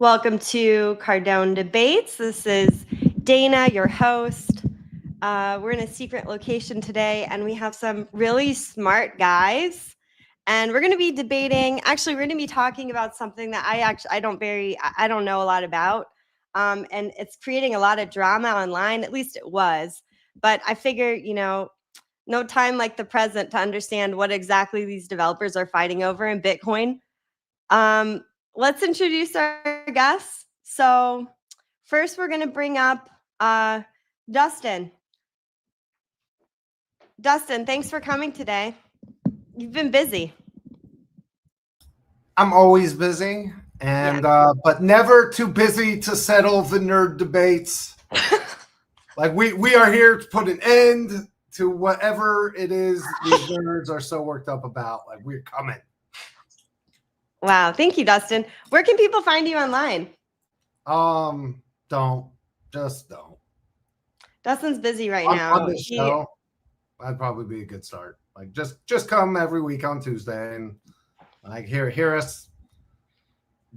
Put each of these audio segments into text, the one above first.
Welcome to Cardone Debates. This is Dana, your host. We're in a secret location today, and we have some really smart guys. And we're going to be debating. Actually, we're going to be talking about something that I don't know a lot about, and it's creating a lot of drama online. At least it was. But I figure, no time like the present to understand what exactly these developers are fighting over in Bitcoin. Let's introduce our guests. So first we're going to bring up Dustin. Dustin, thanks for coming today. You've been busy. I'm always busy, and but never too busy to settle the nerd debates. Like we are here to put an end to whatever it is these nerds are so worked up about. Like, we're coming. Wow, thank you, Dustin. Where can people find you online? Don't. Dustin's busy right now. On this show, that'd probably be a good start. Like, just come every week on Tuesday and like hear us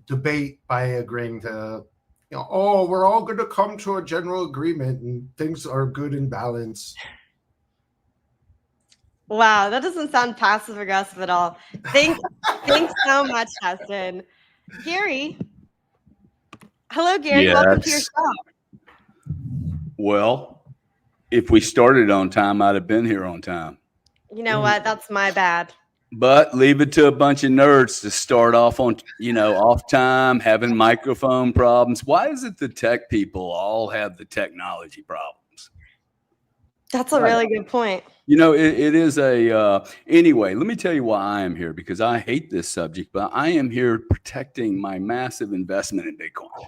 debate by agreeing to, we're all going to come to a general agreement and things are good in balance. Wow, that doesn't sound passive aggressive at all. Thanks so much, Dustin. Gary. Hello, Gary. Yes. Welcome to your show. Well, if we started on time, I'd have been here on time. You know what? That's my bad. But leave it to a bunch of nerds to start off on, off time, having microphone problems. Why is it the tech people all have the technology problems? That's a really good point. It is anyway, let me tell you why I am here, because I hate this subject, but I am here protecting my massive investment in Bitcoin.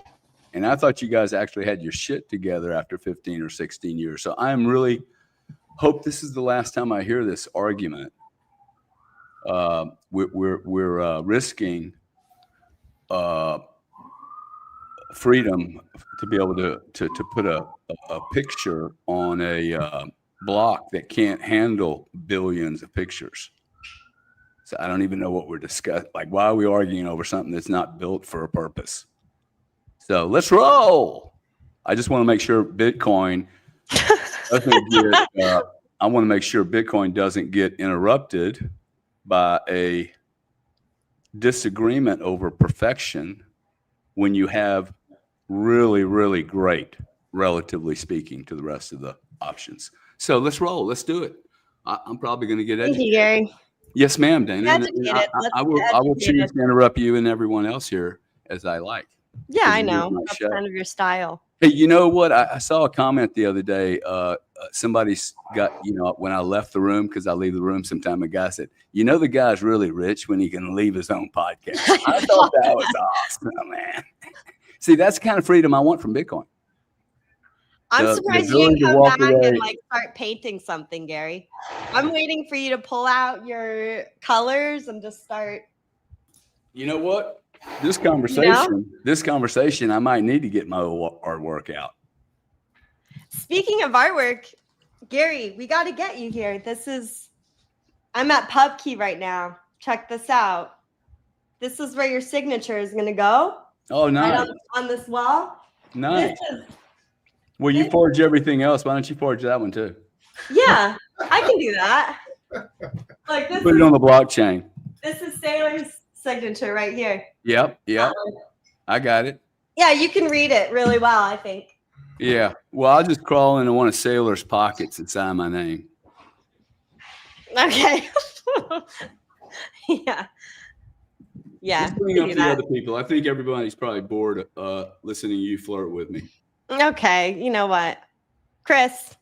And I thought you guys actually had your shit together after 15 or 16 years. So I am really hope this is the last time I hear this argument. We're risking freedom to be able to put a picture on a block that can't handle billions of pictures. So I don't even know what we're discussing. Like, why are we arguing over something that's not built for a purpose? So let's roll. I just want to make sure Bitcoin doesn't get. I want to make sure Bitcoin doesn't get interrupted by a disagreement over perfection when you have really, really great, relatively speaking, to the rest of the options. So let's roll. Let's do it. I'm probably going to get educated. Thank you, Gary. Yes, ma'am, Dana. I will choose to interrupt you and everyone else here as I like. Yeah, I know. That's kind of your style. Hey, you know what? I saw a comment the other day. Somebody's got, when I left the room, because I leave the room sometime, a guy said, the guy's really rich when he can leave his own podcast. I thought that was awesome, man. See, that's the kind of freedom I want from Bitcoin. I'm surprised you didn't come back and start painting something, Gary. I'm waiting for you to pull out your colors and just start. You know what? This conversation, I might need to get my artwork out. Speaking of artwork, Gary, we got to get you here. I'm at PubKey right now. Check this out. This is where your signature is going to go. Oh, nice. Right on this wall. Nice. Well, you forge everything else. Why don't you forge that one too? Yeah, I can do that. Like this. Put it on the blockchain. This is Sailor's signature right here. Yep. I got it. Yeah, you can read it really well, I think. Yeah. Well, I'll just crawl into one of Sailor's pockets and sign my name. Okay. Yeah. Just bring up the other people. I think everybody's probably bored listening to you flirt with me. Okay. You know what? Chris,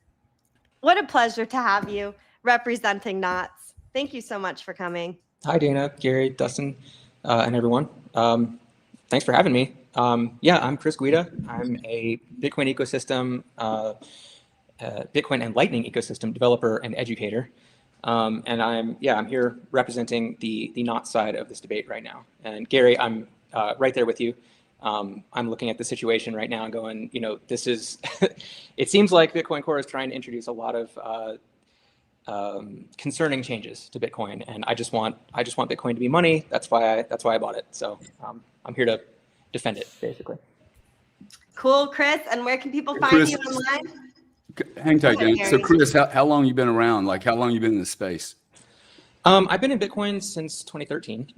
what a pleasure to have you representing Knots. Thank you so much for coming. Hi, Dana, Gary, Dustin, and everyone. Thanks for having me. I'm Chris Guida. I'm a Bitcoin ecosystem, Bitcoin and Lightning ecosystem developer and educator. And I'm here representing the not side of this debate right now. And Gary, I'm right there with you. I'm looking at the situation right now and going, this is, it seems like Bitcoin Core is trying to introduce a lot of concerning changes to Bitcoin, and I just want Bitcoin to be money. That's why I bought it. So I'm here to defend it, basically. Cool, Chris. And where can people find Chris, you online? hang tight, Go ahead, Dan. So, Gary. Chris, how long you been around? Like, how long you been in the space? I've been in Bitcoin since 2013,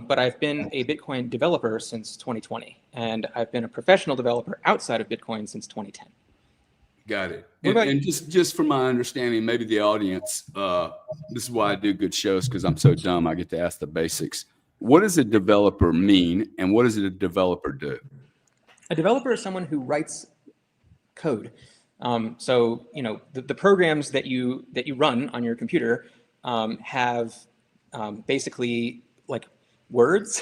but I've been a Bitcoin developer since 2020, and I've been a professional developer outside of Bitcoin since 2010. Got it. What about- And just from my understanding, maybe the audience, this is why I do good shows, because I'm so dumb. I get to ask the basics. What does a developer mean, and what does a developer do? A developer is someone who writes code. So the programs that you run on your computer have basically like words,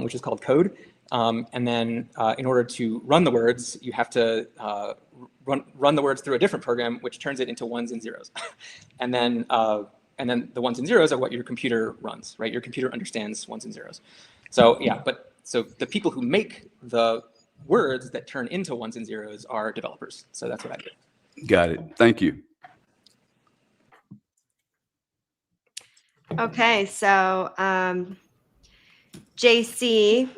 which is called code. And then in order to run the words, you have to run the words through a different program, which turns it into ones and zeros. And then the ones and zeros are what your computer runs, right? Your computer understands ones and zeros. So yeah, so the people who make the words that turn into ones and zeros are developers. So that's what I do. Got it. Thank you. Okay, so JC,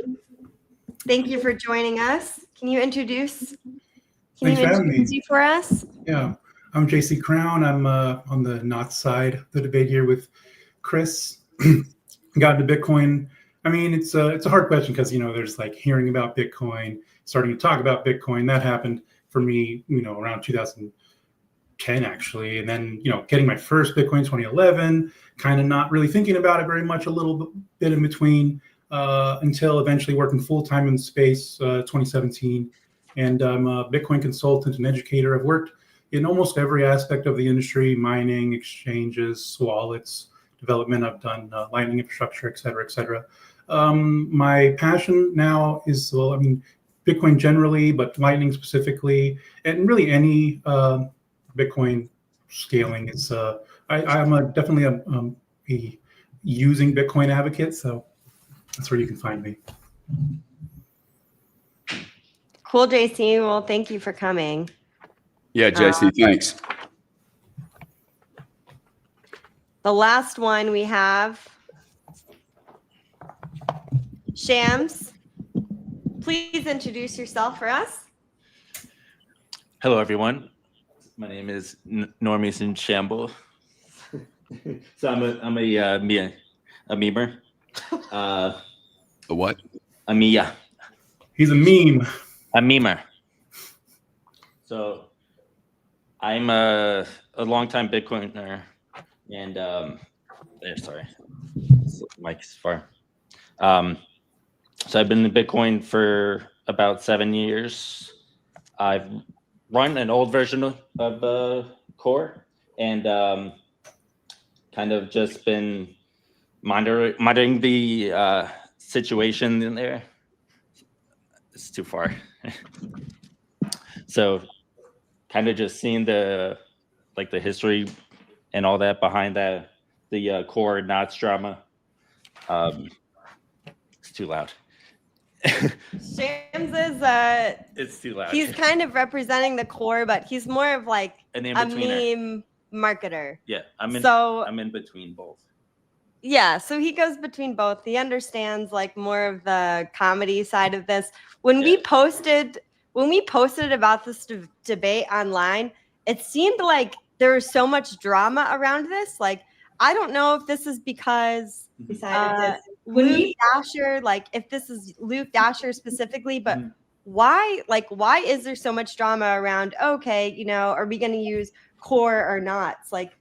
thank you for joining us. Can you introduce you for us? Yeah, I'm JC Crown. I'm on the not side of the debate here with Chris. Got into Bitcoin. I mean, it's a hard question because there's like hearing about Bitcoin, starting to talk about Bitcoin. That happened for me, around 2010 actually, and then getting my first Bitcoin 2011. Kind of not really thinking about it very much. A little bit in between until eventually working full time in the space 2017. And I'm a Bitcoin consultant and educator. I've worked in almost every aspect of the industry: mining, exchanges, wallets, development. I've done Lightning infrastructure, et cetera, et cetera. My passion now is, Bitcoin generally, but Lightning specifically, and really any Bitcoin scaling is. I'm definitely a using Bitcoin advocate, so that's where you can find me. Cool, JC. Well, thank you for coming. Yeah, JC, thanks. The last one we have, Shams. Please introduce yourself for us. Hello, everyone. My name is Normies Shamble. So I'm a memer. A what? A Mia. He's a meme. A memer. So I'm a longtime Bitcoiner, and sorry, mic's far. So I've been in Bitcoin for about 7 years. I've run an old version of Core, and kind of just been monitoring the situation in there. It's too far. So kind of just seeing the history and all that behind the Core Knots drama. It's too loud. Shams is It's too loud. he's kind of representing the core, but he's more of like An a in-betweener. meme marketer. Yeah, I'm in between both. Yeah, so he goes between both. He understands like more of the comedy side of this. When we posted about this debate online, it seemed like there was so much drama around this. Like, I don't know if this is because Luke Dasher, like if this is Luke Dasher specifically, but why is there so much drama around, okay, are we going to use Core or not? It's like,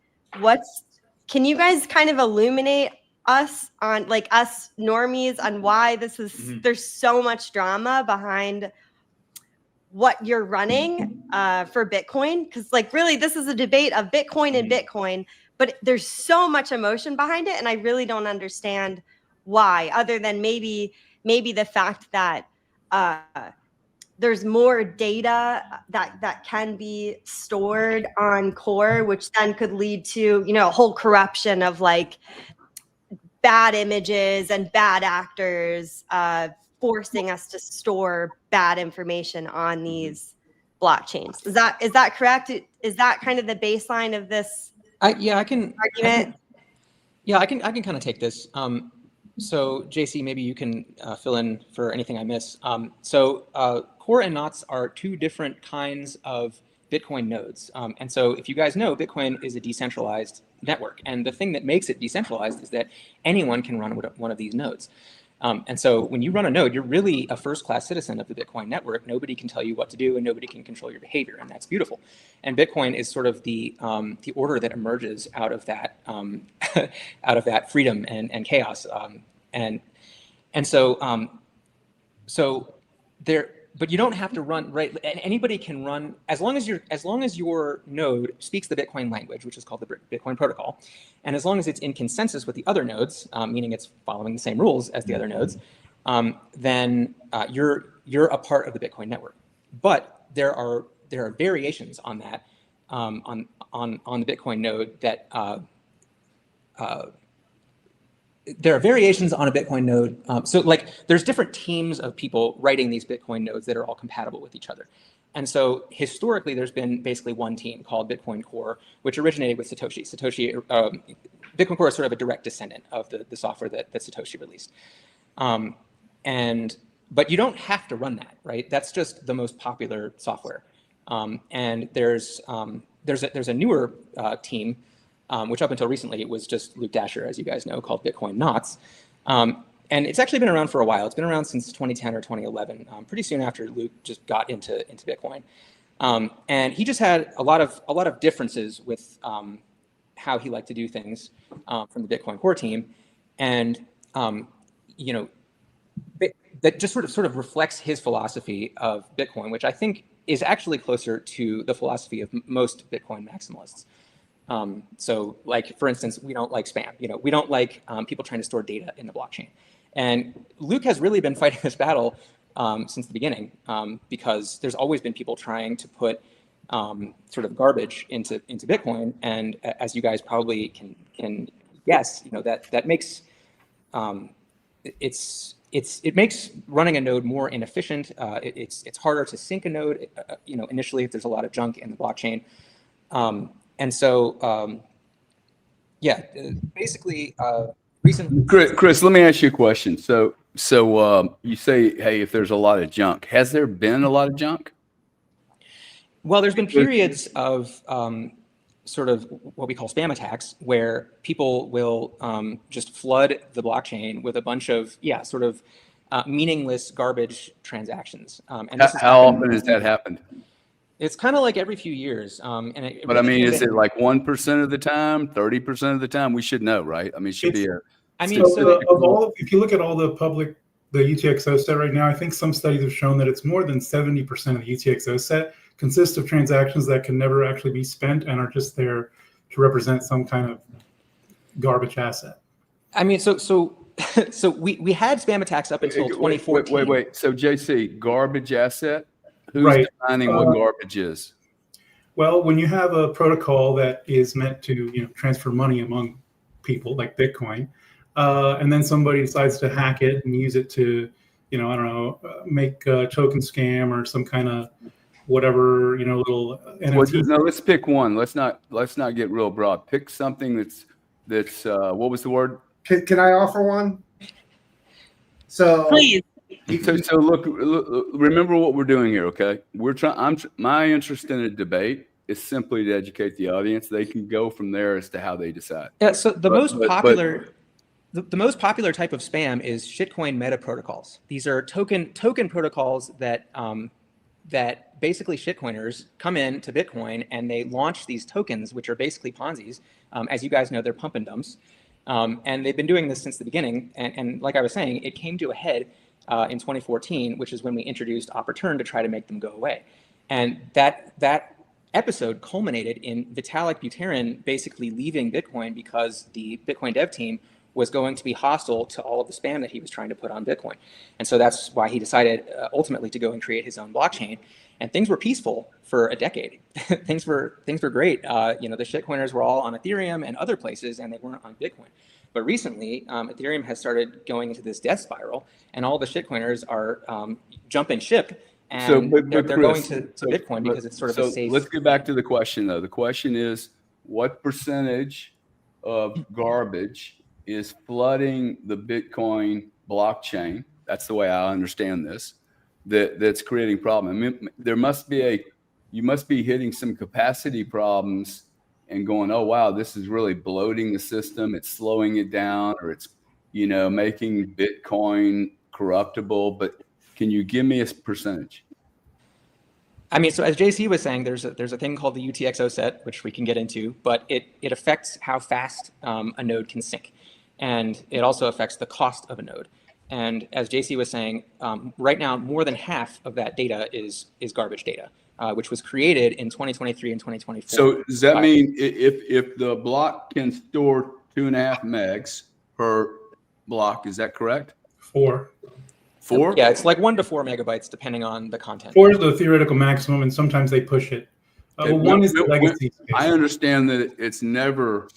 can you guys kind of illuminate us on, like, us normies on why this is, there's so much drama behind what you're running for Bitcoin? Because like really this is a debate of Bitcoin and Bitcoin, but there's so much emotion behind it, and I really don't understand why, other than maybe the fact that there's more data that can be stored on Core, which then could lead to a whole corruption of like bad images and bad actors forcing us to store bad information on these blockchains. Is that correct? Is that kind of the baseline of this I can argument? I can kind of take this. So JC, maybe you can fill in for anything I miss. So core and knots are two different kinds of Bitcoin nodes. And so if you guys know, Bitcoin is a decentralized network. And the thing that makes it decentralized is that anyone can run one of these nodes. And so when you run a node, you're really a first-class citizen of the Bitcoin network. Nobody can tell you what to do, and nobody can control your behavior, and that's beautiful. And Bitcoin is sort of the order that emerges out of that out of that freedom and chaos. So there, but you don't have to run, right? Anybody can run as long as your node speaks the Bitcoin language, which is called the Bitcoin protocol, and as long as it's in consensus with the other nodes, meaning it's following the same rules as the other nodes, then you're a part of the Bitcoin network. But there are variations on that on the Bitcoin node that there are variations on a Bitcoin node. So like there's different teams of people writing these Bitcoin nodes that are all compatible with each other. And so historically, there's been basically one team called Bitcoin Core, which originated with Satoshi. Bitcoin Core is sort of a direct descendant of the software that Satoshi released. But you don't have to run that, right? That's just the most popular software. And there's a newer team, which up until recently was just Luke Dasher, as you guys know, called Bitcoin Knots. And it's actually been around for a while. It's been around since 2010 or 2011, pretty soon after Luke just got into Bitcoin. And he just had a lot of differences with how he liked to do things from the Bitcoin Core team. And that just sort of reflects his philosophy of Bitcoin, which I think is actually closer to the philosophy of most Bitcoin maximalists. So like, for instance, we don't like spam. We don't like people trying to store data in the blockchain. And Luke has really been fighting this battle since the beginning because there's always been people trying to put sort of garbage into Bitcoin. And as you guys probably can guess, that makes it makes running a node more inefficient. It's harder to sync a node, initially if there's a lot of junk in the blockchain. And so, basically, recently. Chris, let me ask you a question. So you say, hey, if there's a lot of junk, has there been a lot of junk? Well, there's been periods of sort of what we call spam attacks, where people will just flood the blockchain with a bunch of sort of meaningless garbage transactions. And how often has that happened? It's kind of like every few years. But I mean, is it like 1% of the time, 30% of the time? We should know, right? I mean, it should be a. I mean, if you look at all the UTXO set right now, I think some studies have shown that it's more than 70% of the UTXO set consists of transactions that can never actually be spent and are just there to represent some kind of garbage asset. I mean, so we had spam attacks up until 2014. Wait. So JC, garbage asset? Who's defining what garbage is? Well, when you have a protocol that is meant to transfer money among people like Bitcoin, and then somebody decides to hack it and use it to, I don't know, make a token scam or some kind of whatever, little NFT. No, let's pick one. Let's not get real broad. Pick something that's what was the word? Can I offer one? So Please. So look, remember what we're doing here, okay? My interest in a debate is simply to educate the audience. They can go from there as to how they decide. Yeah. So the most popular type of spam is shitcoin meta protocols. These are token protocols that basically shitcoiners come in to Bitcoin and they launch these tokens, which are basically Ponzi's. As you guys know, they're pump and dumps. And they've been doing this since the beginning. And like I was saying, it came to a head in 2014, which is when we introduced Op-Return to try to make them go away. And that episode culminated in Vitalik Buterin basically leaving Bitcoin because the Bitcoin dev team was going to be hostile to all of the spam that he was trying to put on Bitcoin. And so that's why he decided ultimately to go and create his own blockchain. And things were peaceful for a decade. things were great. The shitcoiners were all on Ethereum and other places, and they weren't on Bitcoin. But recently, Ethereum has started going into this death spiral, and all the shitcoiners are jumping ship, and they're going to Bitcoin because it's sort of a safe. Let's get back to the question, though. The question is, what percentage of garbage is flooding the Bitcoin blockchain. That's the way I understand this. That's creating problem. I mean, you must be hitting some capacity problems and going, oh wow, this is really bloating the system. It's slowing it down, or it's making Bitcoin corruptible. But can you give me a percentage? I mean, so as JC was saying, there's a thing called the UTXO set, which we can get into, but it affects how fast a node can sync, and it also affects the cost of a node. And as JC was saying, right now more than half of that data is garbage data, which was created in 2023 and 2024. So does that mean if the block can store 2.5 megs per block, is that correct? 4. 4? Yeah, it's like 1 to 4 megabytes depending on the content. 4 is the theoretical maximum, and sometimes they push it. Okay, 1 is the legacy space. I understand that it's never,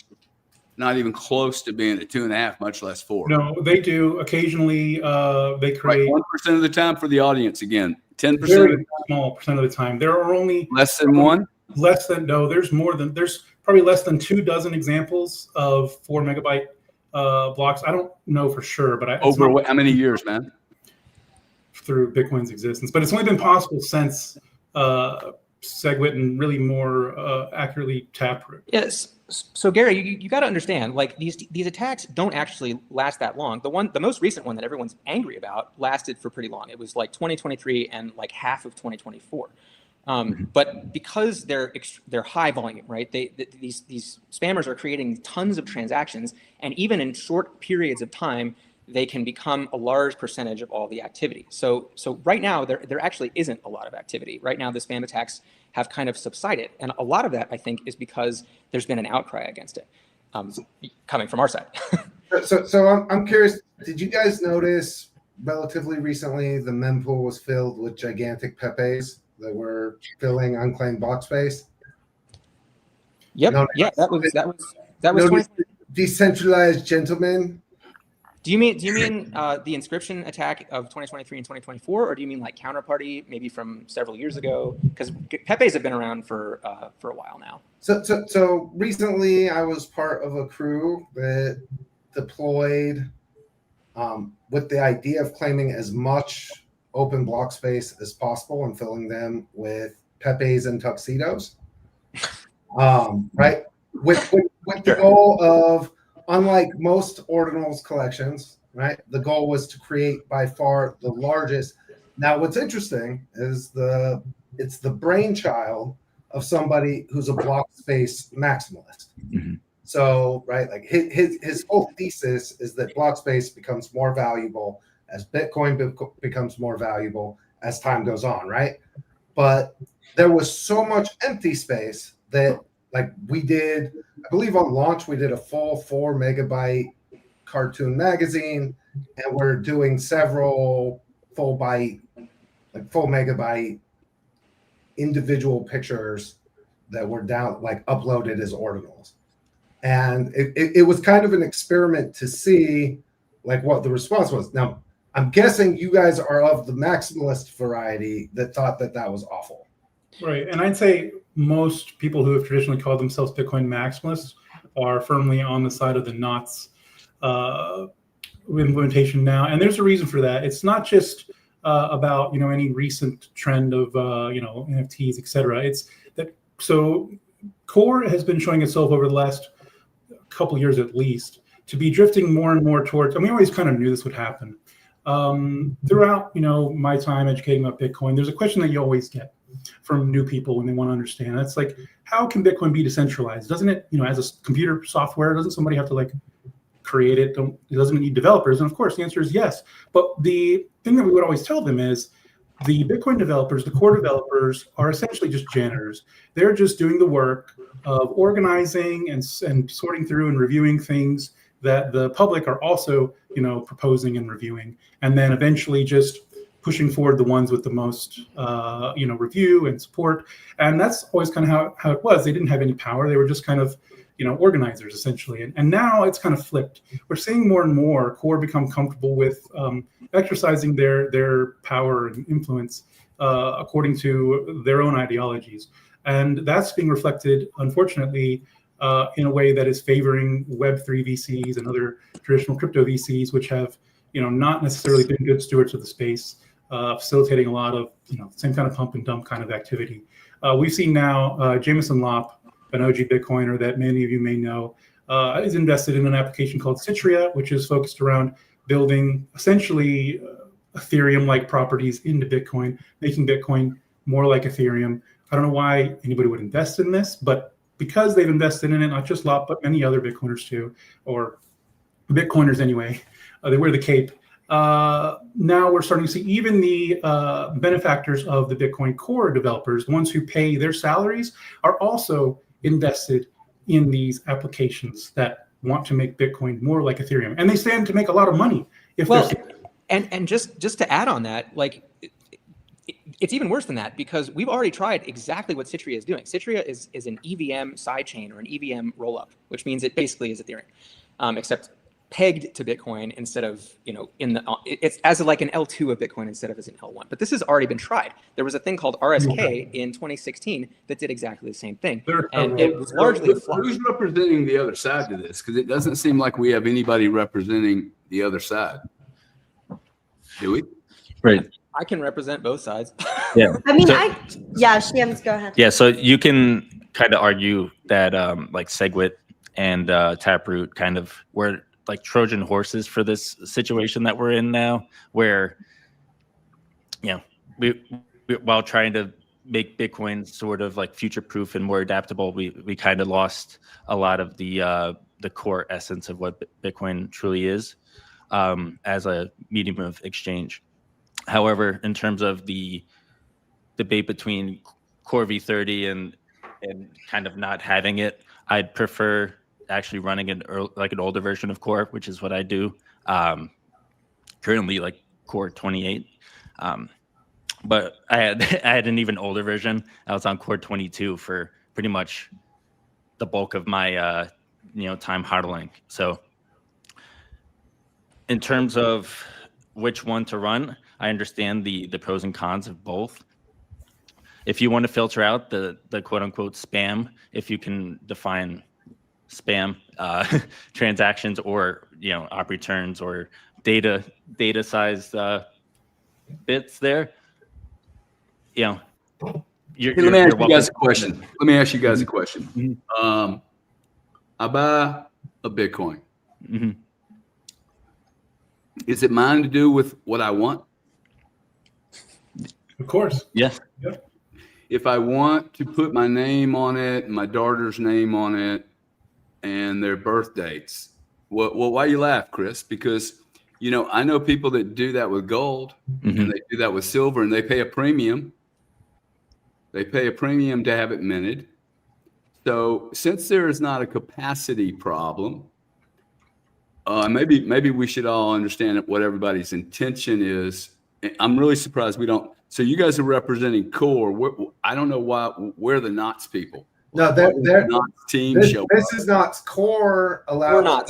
not even close to being at 2.5, much less 4. No, they do. Occasionally, they create 1% of the time for the audience. Again, 10%. very small percent of the time. There are only Less than 1. Less than there's probably less than 2 dozen examples of 4 megabyte blocks. I don't know for sure, but Over how many years, man? Through Bitcoin's existence, but it's only been possible since SegWit and really more accurately Taproot. Yes. So Gary, you got to understand, like these attacks don't actually last that long. The most recent one that everyone's angry about lasted for pretty long. It was like 2023 and like half of 2024. But because they're high volume, right? These spammers are creating tons of transactions, and even in short periods of time, they can become a large percentage of all the activity. So right now, there actually isn't a lot of activity. Right now, the spam attacks have kind of subsided. And a lot of that, I think, is because there's been an outcry against it coming from our side. So I'm curious, did you guys notice relatively recently the mempool was filled with gigantic Pepes that were filling unclaimed block space? Yep. Yeah, that was 20. Decentralized gentlemen. Do you mean the inscription attack of 2023 and 2024, or do you mean like Counterparty maybe from several years ago? Because Pepes have been around for a while now. So recently, I was part of a crew that deployed with the idea of claiming as much open block space as possible and filling them with Pepes and tuxedos. Right, with the goal of, unlike most ordinals collections, right, the goal was to create by far the largest. Now, what's interesting is it's the brainchild of somebody who's a block space maximalist. Mm-hmm. So, right, like his whole thesis is that block space becomes more valuable as Bitcoin becomes more valuable as time goes on, right? But there was so much empty space that, like, we did, I believe on launch, we did a full 4 megabyte cartoon magazine, and we're doing several full megabyte individual pictures that were uploaded as ordinals. And it was kind of an experiment to see like what the response was. Now, I'm guessing you guys are of the maximalist variety that thought that was awful. Right. And I'd say most people who have traditionally called themselves Bitcoin maximalists are firmly on the side of the NOTs implementation now. And there's a reason for that. It's not just about, any recent trend of, NFTs, et cetera. It's that, so Core has been showing itself over the last couple years at least to be drifting more and more towards, and we always kind of knew this would happen. Throughout, my time educating about Bitcoin, there's a question that you always get from new people when they want to understand. That's like, how can Bitcoin be decentralized? Doesn't it, as a computer software, doesn't somebody have to create it? It doesn't need developers? And of course, the answer is yes. But the thing that we would always tell them is the Bitcoin developers, the core developers, are essentially just janitors. They're just doing the work of organizing and sorting through and reviewing things that the public are also, proposing and reviewing, and then eventually just pushing forward the ones with the most, review and support. And that's always kind of how it was. They didn't have any power. They were just kind of, organizers essentially. And now it's kind of flipped. We're seeing more and more Core become comfortable with exercising their power and influence according to their own ideologies. And that's being reflected, unfortunately, in a way that is favoring Web3 VCs and other traditional crypto VCs, which have, not necessarily been good stewards of the space, facilitating a lot of, same kind of pump and dump kind of activity. We've seen now Jameson Lopp, an OG Bitcoiner that many of you may know, is invested in an application called Citria, which is focused around building essentially Ethereum-like properties into Bitcoin, making Bitcoin more like Ethereum. I don't know why anybody would invest in this, but because they've invested in it, not just Lopp, but many other Bitcoiners too, or Bitcoiners anyway, they wear the cape. Now we're starting to see even the benefactors of the Bitcoin Core developers, the ones who pay their salaries, are also invested in these applications that want to make Bitcoin more like Ethereum, and they stand to make a lot of money if Well, they're. and just to add on that, like it's even worse than that, because we've already tried exactly what Citria is doing. Citria is an EVM sidechain or an EVM rollup, which means it basically is Ethereum, except pegged to Bitcoin instead of, it's as like an L2 of Bitcoin instead of as an L1. But this has already been tried. There was a thing called RSK in 2016 that did exactly the same thing, and it was largely a flop. Who's representing the other side to this? Because it doesn't seem like we have anybody representing the other side. Do we? Right. I can represent both sides. Yeah. I mean, So- Shams, go ahead. Yeah, so you can kind of argue that like SegWit and Taproot kind of were like Trojan horses for this situation that we're in now, where we while trying to make Bitcoin sort of like future-proof and more adaptable, we kind of lost a lot of the core essence of what Bitcoin truly is as a medium of exchange. However, in terms of the debate between Core v30 and kind of not having it, I'd prefer actually running an older version of Core, which is what I do currently, like Core 28. But I had an even older version. I was on Core 22 for pretty much the bulk of my time hodling. So in terms of which one to run, I understand the pros and cons of both. If you want to filter out the quote unquote spam, if you can define spam transactions or op returns or data sized bits there, Let me ask you guys a question. I buy a Bitcoin. Mm-hmm. Is it mine to do with what I want? Of course. Yes. Yep. If I want to put my name on it, my daughter's name on it, and their birth dates, why you laugh, Chris? Because I know people that do that with gold, Mm-hmm. and they do that with silver, and they pay a premium. They pay a premium to have it minted. So since there is not a capacity problem, maybe we should all understand what everybody's intention is. I'm really surprised we don't. So you guys are representing Core. I don't know where the Knots people. No, they're Knots team this, show. this is not core allowed. We're not.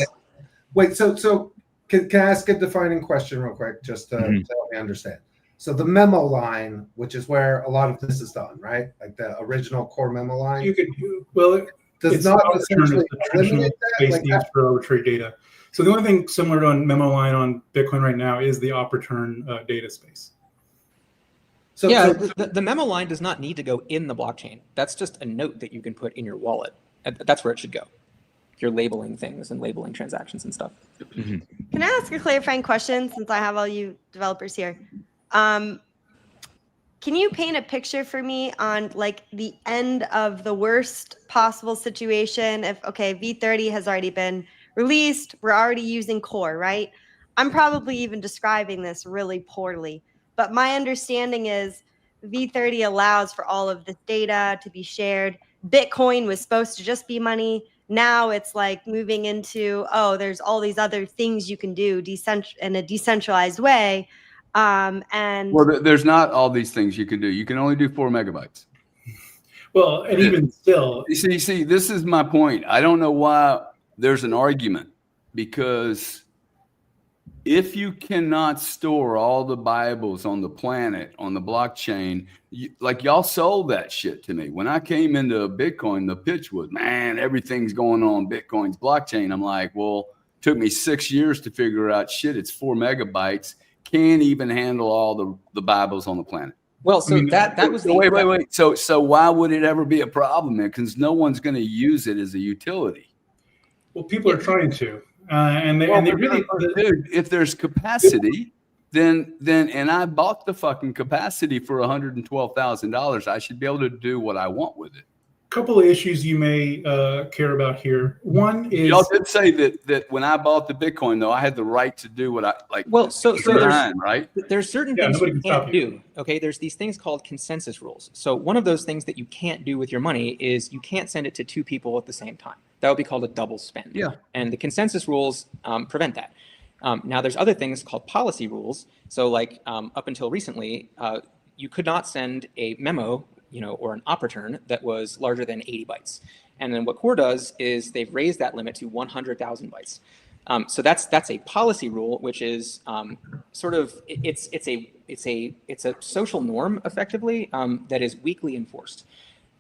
Wait, so can I ask a defining question real quick, just to help me understand? So the memo line, which is where a lot of this is done, right? Like the original core memo line, You could, well, does it's not not essentially the traditional eliminate that. space Like used for arbitrary data. So the only thing similar to a memo line on Bitcoin right now is the op return data space. so, Yeah, so the memo line does not need to go in the blockchain. That's just a note that you can put in your wallet. That's where it should go. You're labeling things and labeling transactions and stuff. Mm-hmm. Can I ask a clarifying question since I have all you developers here? Can you paint a picture for me on like the end of the worst possible situation? If, okay, V30 has already been released, we're already using Core, right? I'm probably even describing this really poorly, but my understanding is V30 allows for all of this data to be shared. Bitcoin was supposed to just be money. Now it's like moving into, there's all these other things you can do in a decentralized way. And There's not all these things you can do. You can only do 4 megabytes. Well, and even still, You see, this is my point. I don't know why there's an argument, because if you cannot store all the Bibles on the planet, on the blockchain, like y'all sold that shit to me. When I came into Bitcoin, the pitch was, man, everything's going on Bitcoin's blockchain. I'm like, well, it took me 6 years to figure out shit. It's 4 megabytes. Can't even handle all the Bibles on the planet. Well, so that was the wait. So why would it ever be a problem? Because no one's going to use it as a utility. Well, people are trying to. And they really, dude, if there's capacity, then and I bought the fucking capacity for $112,000, I should be able to do what I want with it. Couple of issues you may care about here. One is, y'all did say that when I bought the Bitcoin, though, I had the right to do what I like. Well, so there's certain things nobody you can stop can't do. Okay, there's these things called consensus rules. So one of those things that you can't do with your money is you can't send it to 2 people at the same time. That would be called a double spend. Yeah. And the consensus rules prevent that. Now there's other things called policy rules. So like up until recently, you could not send a memo, or an op return that was larger than 80 bytes. And then what Core does is they've raised that limit to 100,000 bytes. So that's a policy rule, which is sort of it's a social norm effectively that is weakly enforced.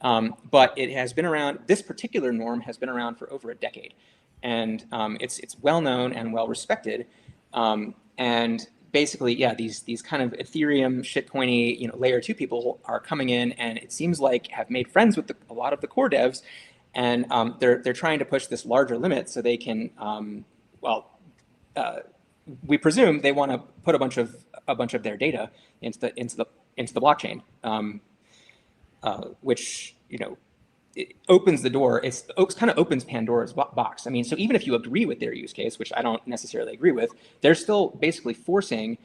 But it has been around. This particular norm has been around for over a decade, and it's well known and well respected. And basically, yeah, these kind of Ethereum shitcoiny, layer 2 people are coming in, and it seems like have made friends with a lot of the core devs, and they're trying to push this larger limit so they can, we presume they want to put a bunch of their data into the blockchain, which it opens the door. It kind of opens Pandora's box. I mean, so even if you agree with their use case, which I don't necessarily agree with, they're still basically forcing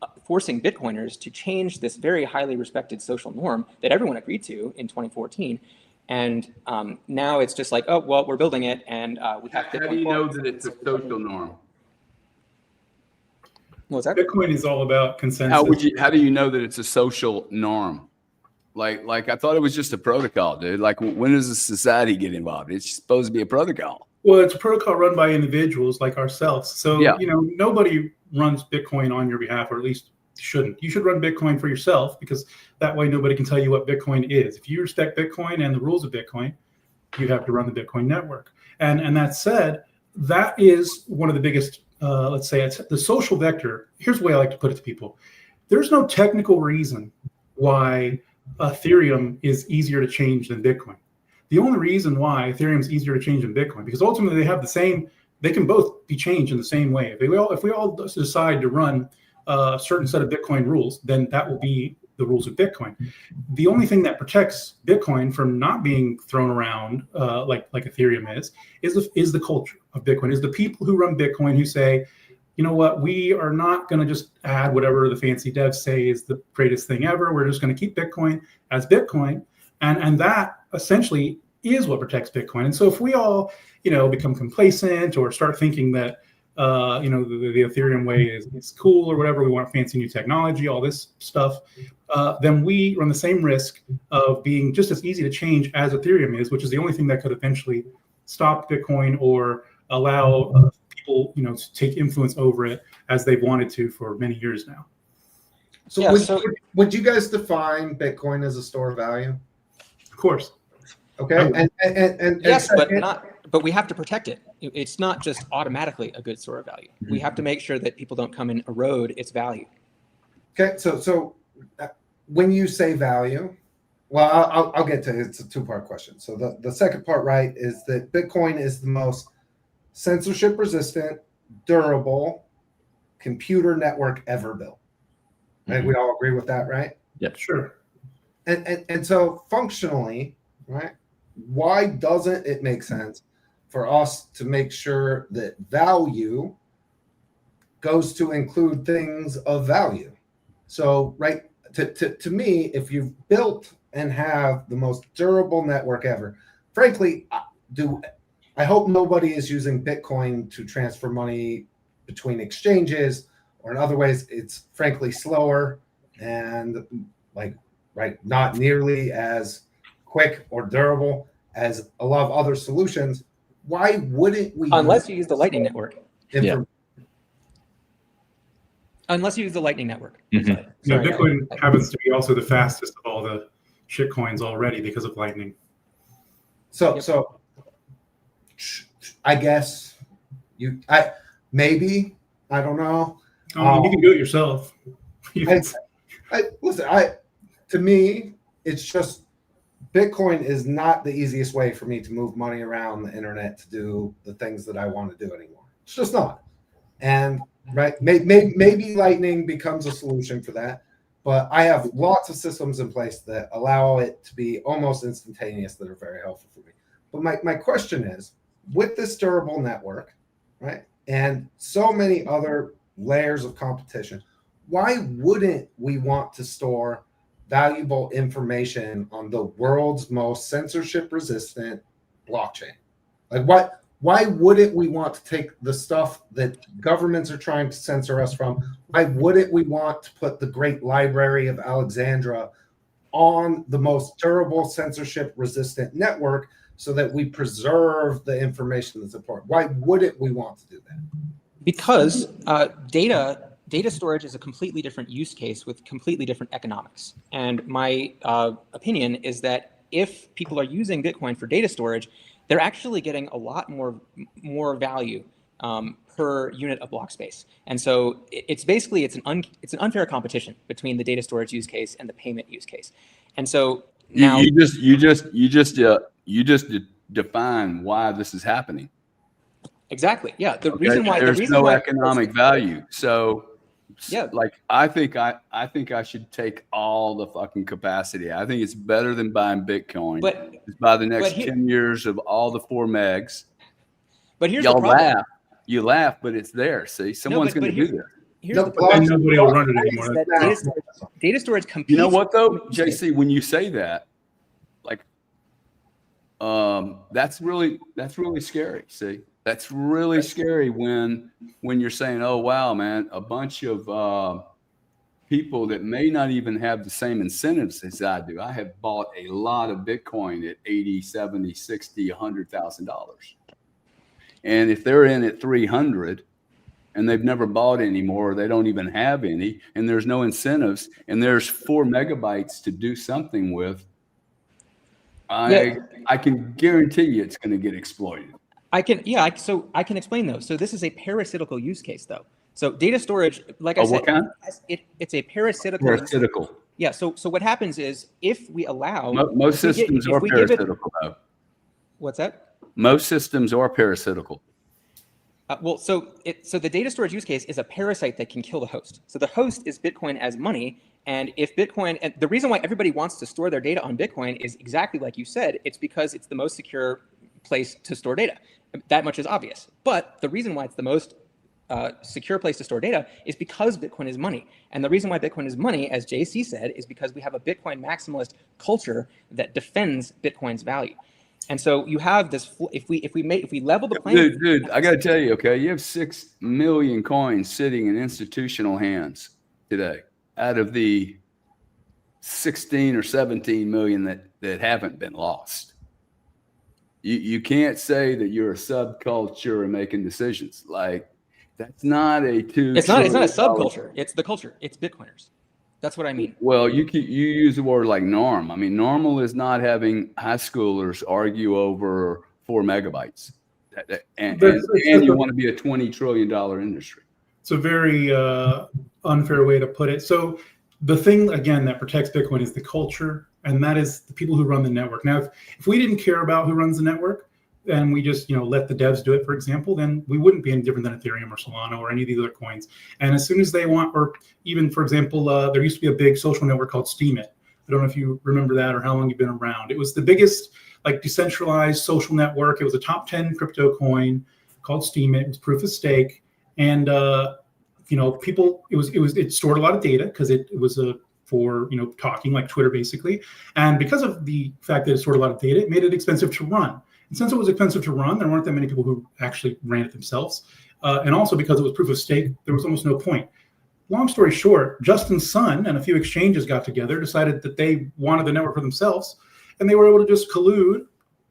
Bitcoiners to change this very highly respected social norm that everyone agreed to in 2014. And now it's just like, oh, well, we're building it, and we have Bitcoin. How do you know that it's a social norm? What's that? Bitcoin is all about consensus. How do you know that it's a social norm? Like I thought it was just a protocol, dude. Like, when does a society get involved? It's supposed to be a protocol. Well, it's a protocol run by individuals like ourselves. So, yeah. Nobody runs Bitcoin on your behalf, or at least shouldn't. You should run Bitcoin for yourself, because that way nobody can tell you what Bitcoin is. If you respect Bitcoin and the rules of Bitcoin, you have to run the Bitcoin network. And that said, that is one of the biggest, let's say, it's the social vector. Here's the way I like to put it to people. There's no technical reason why Ethereum is easier to change than Bitcoin. The only reason why Ethereum is easier to change than Bitcoin, because ultimately they can both be changed in the same way. If we all decide to run a certain set of Bitcoin rules, then that will be the rules of Bitcoin. The only thing that protects Bitcoin from not being thrown around like Ethereum is the culture of Bitcoin, is the people who run Bitcoin who say, you know what, we are not going to just add whatever the fancy devs say is the greatest thing ever. We're just going to keep Bitcoin as Bitcoin. And that essentially is what protects Bitcoin. And so if we all, become complacent or start thinking that, the Ethereum way is cool or whatever, we want fancy new technology, all this stuff, then we run the same risk of being just as easy to change as Ethereum is, which is the only thing that could eventually stop Bitcoin or allow people, to take influence over it as they've wanted to for many years now. So, yeah, would you guys define Bitcoin as a store of value? Of course. Okay. And yes, but we have to protect it. It's not just automatically a good store of value. We have to make sure that people don't come and erode its value. Okay. So when you say value, well, I'll get to it. It's a 2-part question. So the second part, right, is that Bitcoin is the most censorship resistant, durable computer network ever built. Right? We all agree with that, right? Yep. Sure. And so functionally, right, why doesn't it make sense for us to make sure that value goes to include things of value? So, right, to me, if you've built and have the most durable network ever, frankly, I hope nobody is using Bitcoin to transfer money between exchanges, or in other ways, it's frankly slower and not nearly as quick or durable as a lot of other solutions. Why wouldn't we? Unless you use the Lightning Network. Yeah. Unless you use the Lightning Network. Mhm. Sorry. Yeah, Sorry, Bitcoin happens to be also the fastest of all the shit coins already because of Lightning. So Yep. so I guess I don't know. I mean, you can do it yourself. To me, it's just Bitcoin is not the easiest way for me to move money around the internet to do the things that I want to do anymore. It's just not. And maybe Lightning becomes a solution for that. But I have lots of systems in place that allow it to be almost instantaneous that are very helpful for me. But my question is, with this durable network, right, and so many other layers of competition, why wouldn't we want to store valuable information on the world's most censorship-resistant blockchain? Like, why wouldn't we want to take the stuff that governments are trying to censor us from? Why wouldn't we want to put the Great Library of Alexandria on the most durable censorship-resistant network so that we preserve the information that's important? Why wouldn't we want to do that? Because data storage is a completely different use case with completely different economics. And my opinion is that if people are using Bitcoin for data storage, they're actually getting a lot more value per unit of block space. And so it's basically it's an unfair competition between the data storage use case and the payment use case. And so now you just define why this is happening. Exactly. Yeah. The Okay? reason why there's no economic value. So yeah, like I think I should take all the fucking capacity. I think it's better than buying Bitcoin. But by the next but 10 years of all the 4 megs. But here's Y'all the problem. You laugh, but it's there. See, someone's going to do this. Here's No, the problem. Nobody will run it anymore. That data storage competes. You know what though, JC, when you say that, like, that's really scary. See, that's really scary when you're saying, oh wow, man, a bunch of people that may not even have the same incentives as I do. I have bought a lot of Bitcoin at $80, $70, $60, $100,000. And if they're in at 300 and they've never bought any more, or they don't even have any, and there's no incentives, and there's 4 megabytes to do something with, I can guarantee you it's going to get exploited. So I can explain those. So this is a parasitical use case, though. So data storage, like I said, what kind? It's a parasitical. Parasitical. Yeah. So what happens is if we allow most systems are parasitical, though. What's that? Most systems are parasitical. So the data storage use case is a parasite that can kill the host. So the host is Bitcoin as money. And if Bitcoin, and the reason why everybody wants to store their data on Bitcoin is exactly like you said, it's because it's the most secure place to store data. That much is obvious. But the reason why it's the most secure place to store data is because Bitcoin is money. And the reason why Bitcoin is money, as JC said, is because we have a Bitcoin maximalist culture that defends Bitcoin's value. And so you have this. If we level the playing, dude, I got to tell you, okay, you have 6 million coins sitting in institutional hands today, out of the 16 or 17 million that haven't been lost. You can't say that you're a subculture and making decisions. Like, that's not a It's not a subculture. It's the culture. It's Bitcoiners. That's what I mean. Well, you use the word like norm. I mean, normal is not having high schoolers argue over 4 megabytes, and you want to be a $20 trillion industry. It's a very unfair way to put it. So the thing, again, that protects Bitcoin is the culture, and that is the people who run the network. Now, if we didn't care about who runs the network, and we just let the devs do it, for example, then we wouldn't be any different than Ethereum or Solana or any of these other coins. And as soon as they want, or even, for example, there used to be a big social network called Steemit. I don't know if you remember that or how long you've been around. It was the biggest decentralized social network. It was a top 10 crypto coin called Steemit. It was proof of stake. And, people, it stored a lot of data because it was for talking like Twitter basically. And because of the fact that it stored a lot of data, it made it expensive to run. And since it was expensive to run, there weren't that many people who actually ran it themselves. And also because it was proof of stake, there was almost no point. Long story short, Justin Sun and a few exchanges got together, decided that they wanted the network for themselves, and they were able to just collude,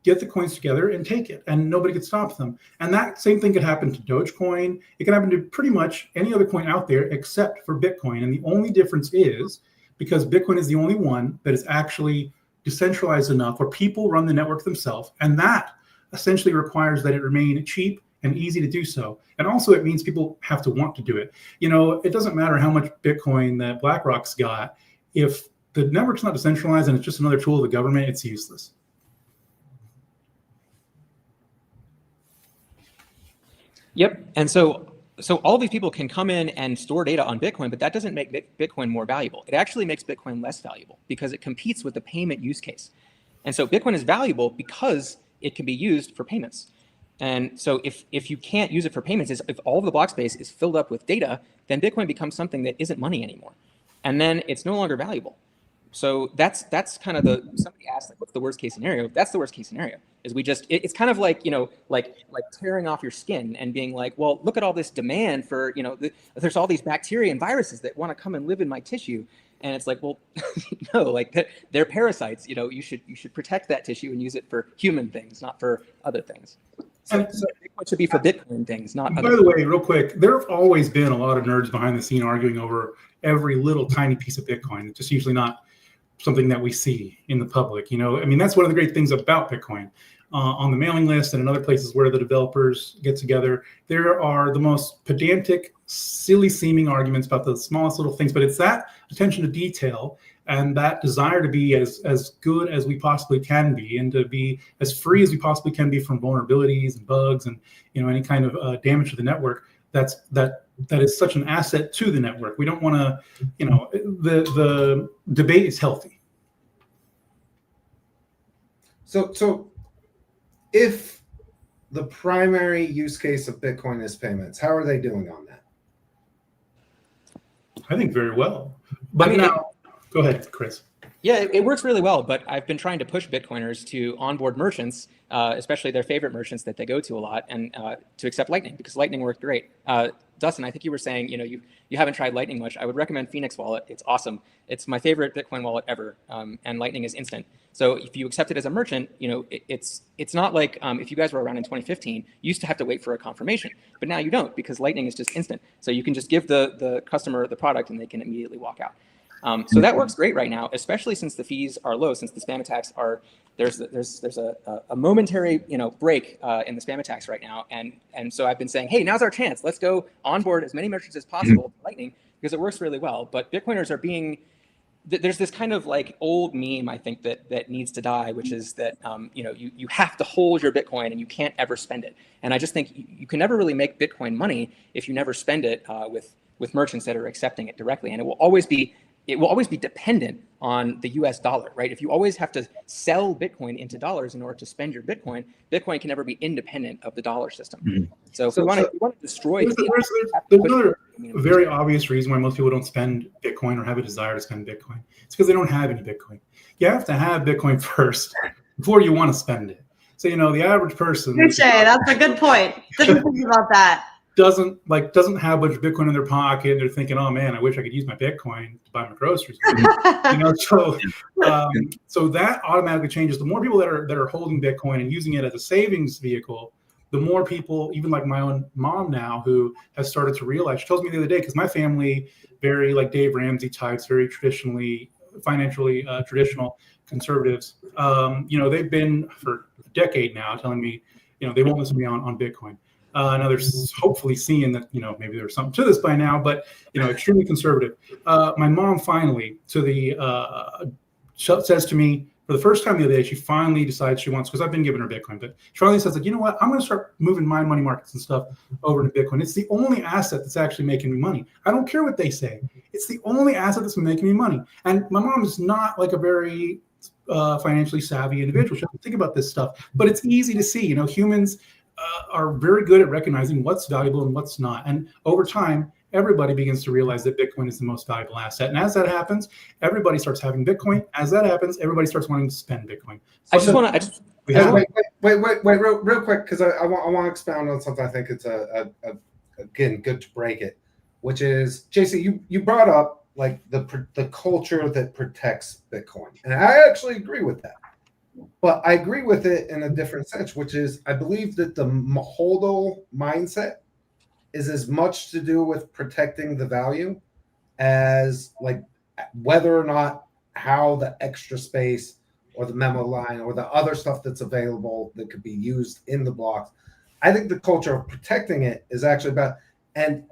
get the coins together and take it, and nobody could stop them. And that same thing could happen to Dogecoin. It can happen to pretty much any other coin out there except for Bitcoin. And the only difference is because Bitcoin is the only one that is actually decentralized enough where people run the network themselves, and that essentially requires that it remain cheap and easy to do so. And also it means people have to want to do it. It doesn't matter how much Bitcoin that BlackRock's got. If the network's not decentralized and it's just another tool of the government, it's useless. Yep. And so all these people can come in and store data on Bitcoin, but that doesn't make Bitcoin more valuable. It actually makes Bitcoin less valuable because it competes with the payment use case. And so Bitcoin is valuable because it can be used for payments. And so if you can't use it for payments, if all of the block space is filled up with data, then Bitcoin becomes something that isn't money anymore. And then it's no longer valuable. So that's kind of somebody asked, like, what's the worst case scenario? That's the worst case scenario, is it's kind of like, like tearing off your skin and being like, well, look at all this demand for, there's all these bacteria and viruses that want to come and live in my tissue. And it's like, well, no, like they're parasites. You should protect that tissue and use it for human things, not for other things. So Bitcoin should be for Bitcoin things, not other things. By the way, real quick, there have always been a lot of nerds behind the scene arguing over every little tiny piece of Bitcoin. It's just usually not something that we see in the public. That's one of the great things about Bitcoin. On the mailing list and in other places where the developers get together, there are the most pedantic, silly seeming arguments about the smallest little things, but it's that attention to detail and that desire to be as good as we possibly can be, and to be as free as we possibly can be from vulnerabilities and bugs and any kind of damage to the network. That is such an asset to the network. We don't want to, the debate is healthy. So if the primary use case of Bitcoin is payments, how are they doing on that? I think very well. But now, go ahead, Chris. Yeah, it works really well, but I've been trying to push Bitcoiners to onboard merchants, especially their favorite merchants that they go to a lot, and to accept Lightning, because Lightning worked great. Dustin, I think you were saying, you haven't tried Lightning much. I would recommend Phoenix Wallet. It's awesome. It's my favorite Bitcoin wallet ever, and Lightning is instant. So if you accept it as a merchant, it's not like if you guys were around in 2015, you used to have to wait for a confirmation, but now you don't, because Lightning is just instant. So you can just give the customer the product and they can immediately walk out. So that works great right now, especially since the fees are low, since the spam attacks are, there's a momentary break in the spam attacks right now, and so I've been saying, hey, now's our chance. Let's go onboard as many merchants as possible to Lightning, because it works really well. But Bitcoiners are there's this kind of like old meme, I think, that needs to die, which is that you have to hold your Bitcoin and you can't ever spend it. And I just think you can never really make Bitcoin money if you never spend it with merchants that are accepting it directly, and it will always be dependent on the US dollar, right? If you always have to sell Bitcoin into dollars in order to spend your Bitcoin, Bitcoin can never be independent of the dollar system. Mm-hmm. So if we want to destroy there's another very obvious reason why most people don't spend Bitcoin or have a desire to spend Bitcoin. It's because they don't have any Bitcoin. You have to have Bitcoin first before you want to spend it. So, the average person. Touche, that's a good point. Didn't think about that. Doesn't have much Bitcoin in their pocket, and they're thinking, oh man, I wish I could use my Bitcoin to buy my groceries. So that automatically changes. The more people that are holding Bitcoin and using it as a savings vehicle, the more people, even like my own mom now, who has started to realize. She tells me the other day, because my family, very like Dave Ramsey types, very financially traditional conservatives. They've been for a decade now telling me, they won't listen to me on Bitcoin. Now they're hopefully seeing that, maybe there's something to this by now, but, extremely conservative. My mom finally says to me, for the first time the other day, she finally decides she wants, because I've been giving her Bitcoin, but she finally says, like, you know what, I'm going to start moving my money markets and stuff over to Bitcoin. It's the only asset that's actually making me money. I don't care what they say. It's the only asset that's making me money. And my mom is not like a very financially savvy individual. She doesn't think about this stuff, but it's easy to see, humans are very good at recognizing what's valuable and what's not. And over time, everybody begins to realize that Bitcoin is the most valuable asset. And as that happens, everybody starts having Bitcoin. As that happens, everybody starts wanting to spend Bitcoin. Wait, real quick, because I want to expound on something. I think it's again good to break it, which is, JC, you brought up like the culture that protects Bitcoin, and I actually agree with that. But I agree with it in a different sense, which is I believe that the hodl mindset is as much to do with protecting the value as like whether or not how the extra space or the memo line or the other stuff that's available that could be used in the blocks. I think the culture of protecting it is actually about, and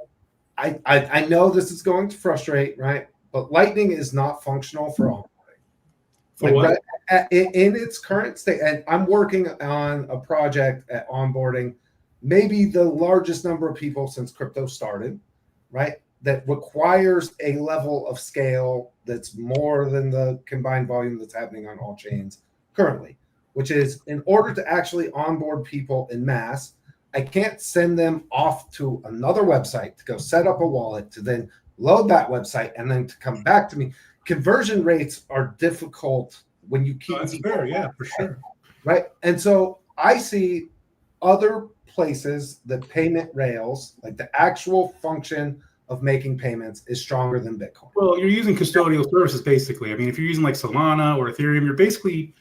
I know this is going to frustrate, right? But Lightning is not functional for all. For what? In its current state, and I'm working on a project at onboarding, maybe the largest number of people since crypto started, right? That requires a level of scale that's more than the combined volume that's happening on all chains currently, which is in order to actually onboard people in mass, I can't send them off to another website to go set up a wallet to then load that website and then to come back to me. Conversion rates are difficult when you keep. That's fair, yeah, for sure. Right. And so I see other places that payment rails, like the actual function of making payments, is stronger than Bitcoin. Well, you're using custodial services basically. I mean, if you're using like Solana or Ethereum, you're basically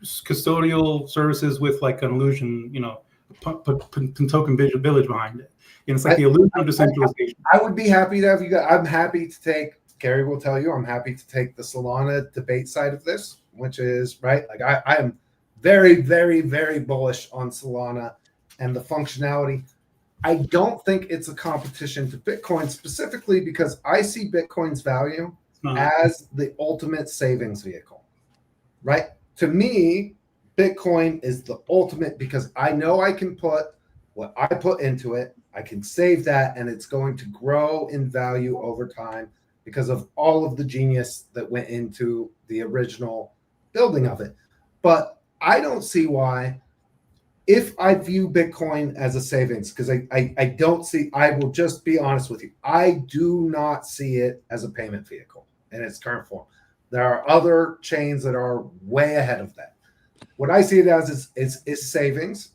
custodial services with like an illusion, you know, token village behind it. And it's like the illusion of decentralization. I would be happy to have you guys. I'm happy to take, Gary will tell you, I'm happy to take the Solana debate side of this, which is, right, like I am very, very, very bullish on Solana and the functionality. I don't think it's a competition to Bitcoin specifically because I see Bitcoin's value as the ultimate savings vehicle, right? To me, Bitcoin is the ultimate because I know I can put what I put into it, I can save that, and it's going to grow in value over time because of all of the genius that went into the original building of it. But I don't see why, if I view Bitcoin as a savings, because I don't see, I will just be honest with you, I do not see it as a payment vehicle in its current form. There are other chains that are way ahead of that. What I see it as is savings.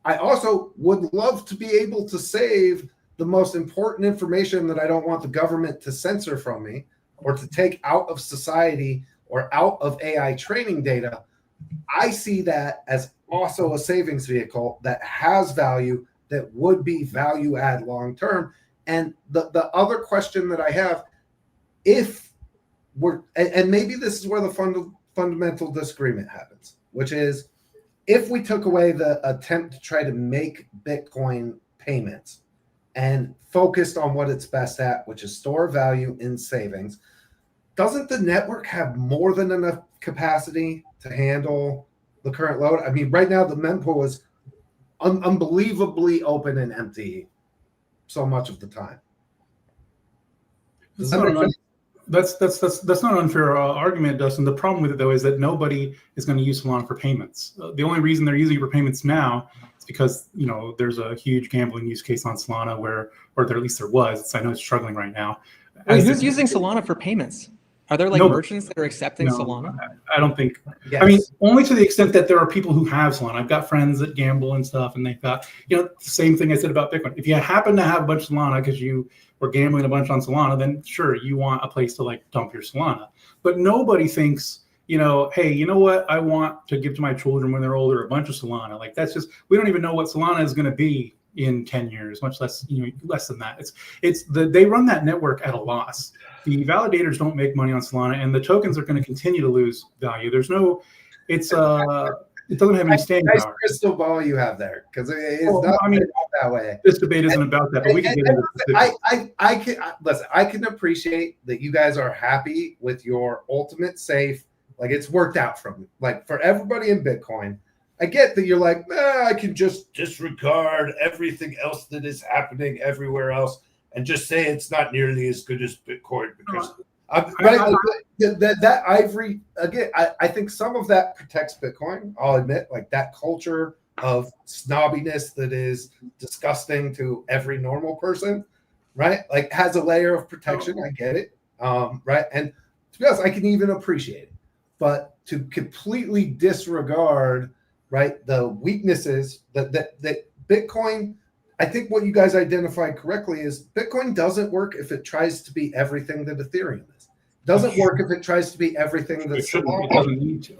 I also would love to be able to save the most important information that I don't want the government to censor from me or to take out of society or out of AI training data. I see that as also a savings vehicle that has value, that would be value add long term. And the other question that I have, if we're, and maybe this is where the fundamental disagreement happens, which is if we took away the attempt to try to make Bitcoin payments and focused on what it's best at, which is store value in savings, doesn't the network have more than enough capacity to handle the current load? I mean, right now the mempool is unbelievably open and empty so much of the time. That's not an unfair argument, Dustin. The problem with it, though, is that nobody is going to use Solana for payments. The only reason they're using it for payments now is because, you know, there's a huge gambling use case on Solana or at least there was. I know it's struggling right now. Wait, who's using Solana for payments? Are there like merchants that are accepting Solana? I don't think. Yes. I mean, only to the extent that there are people who have Solana. I've got friends that gamble and stuff, and they've got, you know, the same thing I said about Bitcoin. If you happen to have a bunch of Solana because you were gambling a bunch on Solana, then sure, you want a place to like dump your Solana. But nobody thinks, you know, hey, you know what? I want to give to my children when they're older a bunch of Solana. Like that's just, we don't even know what Solana is going to be in 10 years, much less, you know, less than that. They run that network at a loss. The validators don't make money on Solana, and the tokens are going to continue to lose value. There's no, it doesn't have any staying nice power. Crystal ball you have there, because it's not, I mean, that way. This debate isn't about that, but we can get into this. I can appreciate that you guys are happy with your ultimate safe. Like it's worked out from you. Like for everybody in Bitcoin, I get that you're like, I can just disregard everything else that is happening everywhere else and just say it's not nearly as good as Bitcoin because that ivory again. I think some of that protects Bitcoin. I'll admit, like that culture of snobbiness that is disgusting to every normal person, right? Like has a layer of protection. I get it, right? And to be honest, I can even appreciate it, but to completely disregard, right, the weaknesses that Bitcoin. I think what you guys identified correctly is Bitcoin doesn't work if it tries to be everything that Ethereum is. Doesn't work if it tries to be everything that it doesn't need to.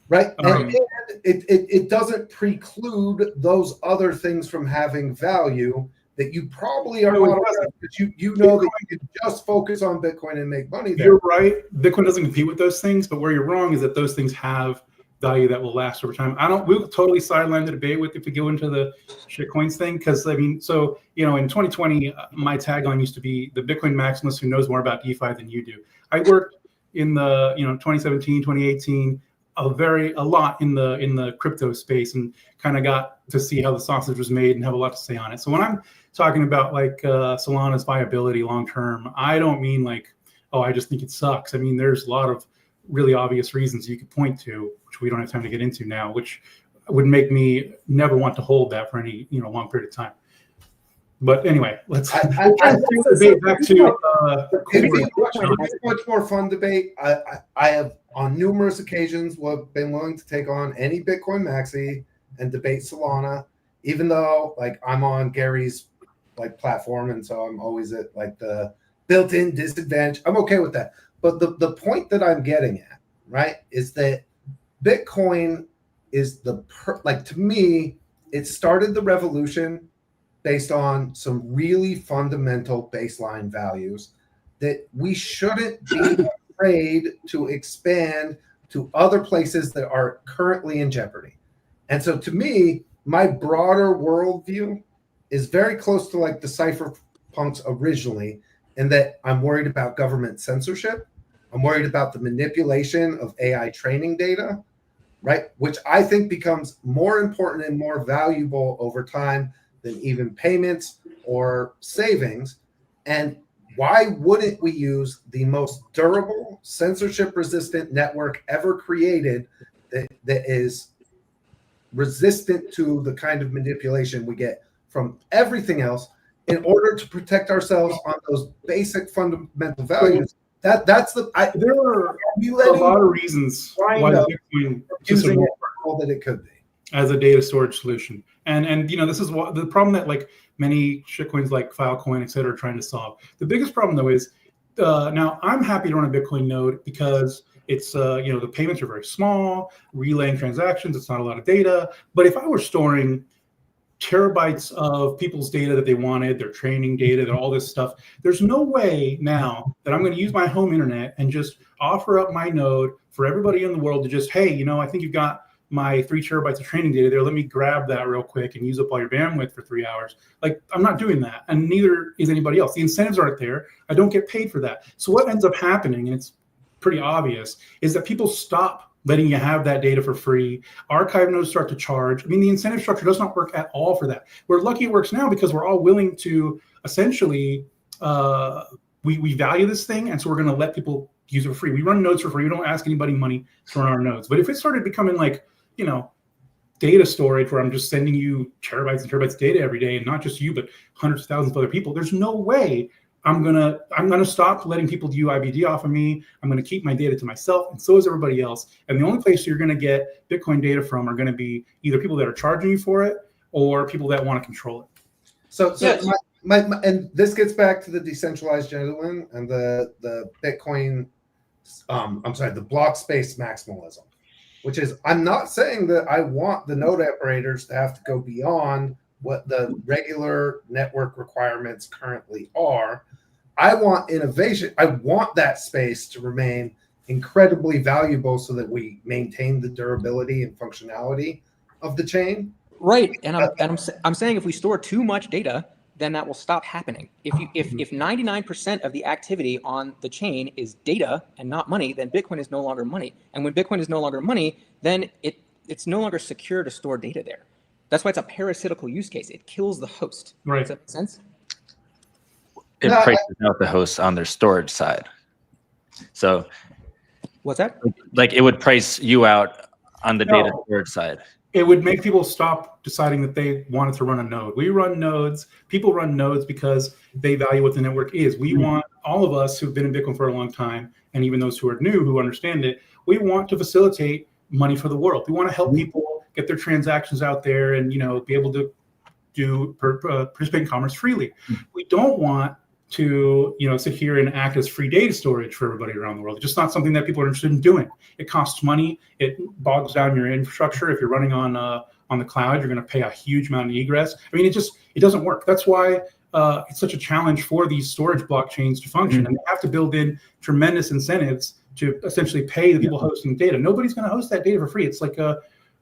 Right. And it doesn't preclude those other things from having value that you probably are not aware of, because you know that you can just focus on Bitcoin and make money there. You're right. Bitcoin doesn't compete with those things, but where you're wrong is that those things have value that will last over time. We'll totally sideline the debate if we go into the shitcoins thing, because I mean, so in 2020, my tagline used to be the Bitcoin maximalist who knows more about DeFi than you do. I worked in the 2017, 2018, a lot in the crypto space, and kind of got to see how the sausage was made and have a lot to say on it. So when I'm talking about like Solana's viability long term, I don't mean like, oh, I just think it sucks. I mean, there's a lot of really obvious reasons you could point to, which we don't have time to get into now, which would make me never want to hold that for any long period of time. But anyway, let's debate back to it's a much more fun debate. I have on numerous occasions been willing to take on any Bitcoin maxi and debate Solana, even though like I'm on Gary's like platform, and so I'm always at like the built-in disadvantage. I'm okay with that. But the point that I'm getting at, right, is that Bitcoin is to me, it started the revolution based on some really fundamental baseline values that we shouldn't be afraid to expand to other places that are currently in jeopardy. And so to me, my broader worldview is very close to like the cypherpunks originally, in that I'm worried about government censorship. I'm worried about the manipulation of AI training data, right? Which I think becomes more important and more valuable over time than even payments or savings. And why wouldn't we use the most durable, censorship-resistant network ever created that is resistant to the kind of manipulation we get from everything else, in order to protect ourselves on those basic fundamental values? There are a lot of reasons why Bitcoin using it for all that it could be as a data storage solution. And this is what the problem that like many shitcoins like Filecoin, et cetera, are trying to solve. The biggest problem though is now I'm happy to run a Bitcoin node because it's the payments are very small, relaying transactions, it's not a lot of data. But if I were storing terabytes of people's data that they wanted, their training data, all this stuff, there's no way now that I'm going to use my home internet and just offer up my node for everybody in the world to just, hey, I think you've got my 3 terabytes of training data there. Let me grab that real quick and use up all your bandwidth for 3 hours. Like, I'm not doing that. And neither is anybody else. The incentives aren't there. I don't get paid for that. So what ends up happening, and it's pretty obvious, is that people stop letting you have that data for free. Archive nodes start to charge. I mean, the incentive structure does not work at all for that. We're lucky it works now because we're all willing to essentially, we value this thing, and so we're going to let people use it for free. We run nodes for free. We don't ask anybody money to run our nodes. But if it started becoming like, data storage where I'm just sending you terabytes and terabytes of data every day, and not just you, but hundreds of thousands of other people, there's no way I'm gonna stop letting people do IBD off of me. I'm gonna keep my data to myself, and so is everybody else. And the only place you're gonna get Bitcoin data from are gonna be either people that are charging you for it or people that want to control it. So yes. And this gets back to the decentralized gentleman and the Bitcoin, the block space maximalism, which is, I'm not saying that I want the node operators to have to go beyond what the regular network requirements currently are. I want innovation. I want that space to remain incredibly valuable so that we maintain the durability and functionality of the chain. Right, and I'm saying if we store too much data, then that will stop happening. If 99% of the activity on the chain is data and not money, then Bitcoin is no longer money. And when Bitcoin is no longer money, then it's no longer secure to store data there. That's why it's a parasitical use case. It kills the host. Right. Does that make sense? It prices out the hosts on their storage side. So what's that? Like it would price you out on the data storage side. It would make people stop deciding that they wanted to run a node. We run nodes. People run nodes because they value what the network is. We want, all of us who've been in Bitcoin for a long time, and even those who are new, who understand it, we want to facilitate money for the world. We want to help people get their transactions out there and be able to do participate in commerce freely. We don't want to sit here and act as free data storage for everybody around the world. It's just not something that people are interested in doing. It costs money. It bogs down your infrastructure. If you're running on the cloud, you're going to pay a huge amount of egress. I mean, it doesn't work. That's why it's such a challenge for these storage blockchains to function, and they have to build in tremendous incentives to essentially pay the people hosting data. Nobody's going to host that data for free. It's like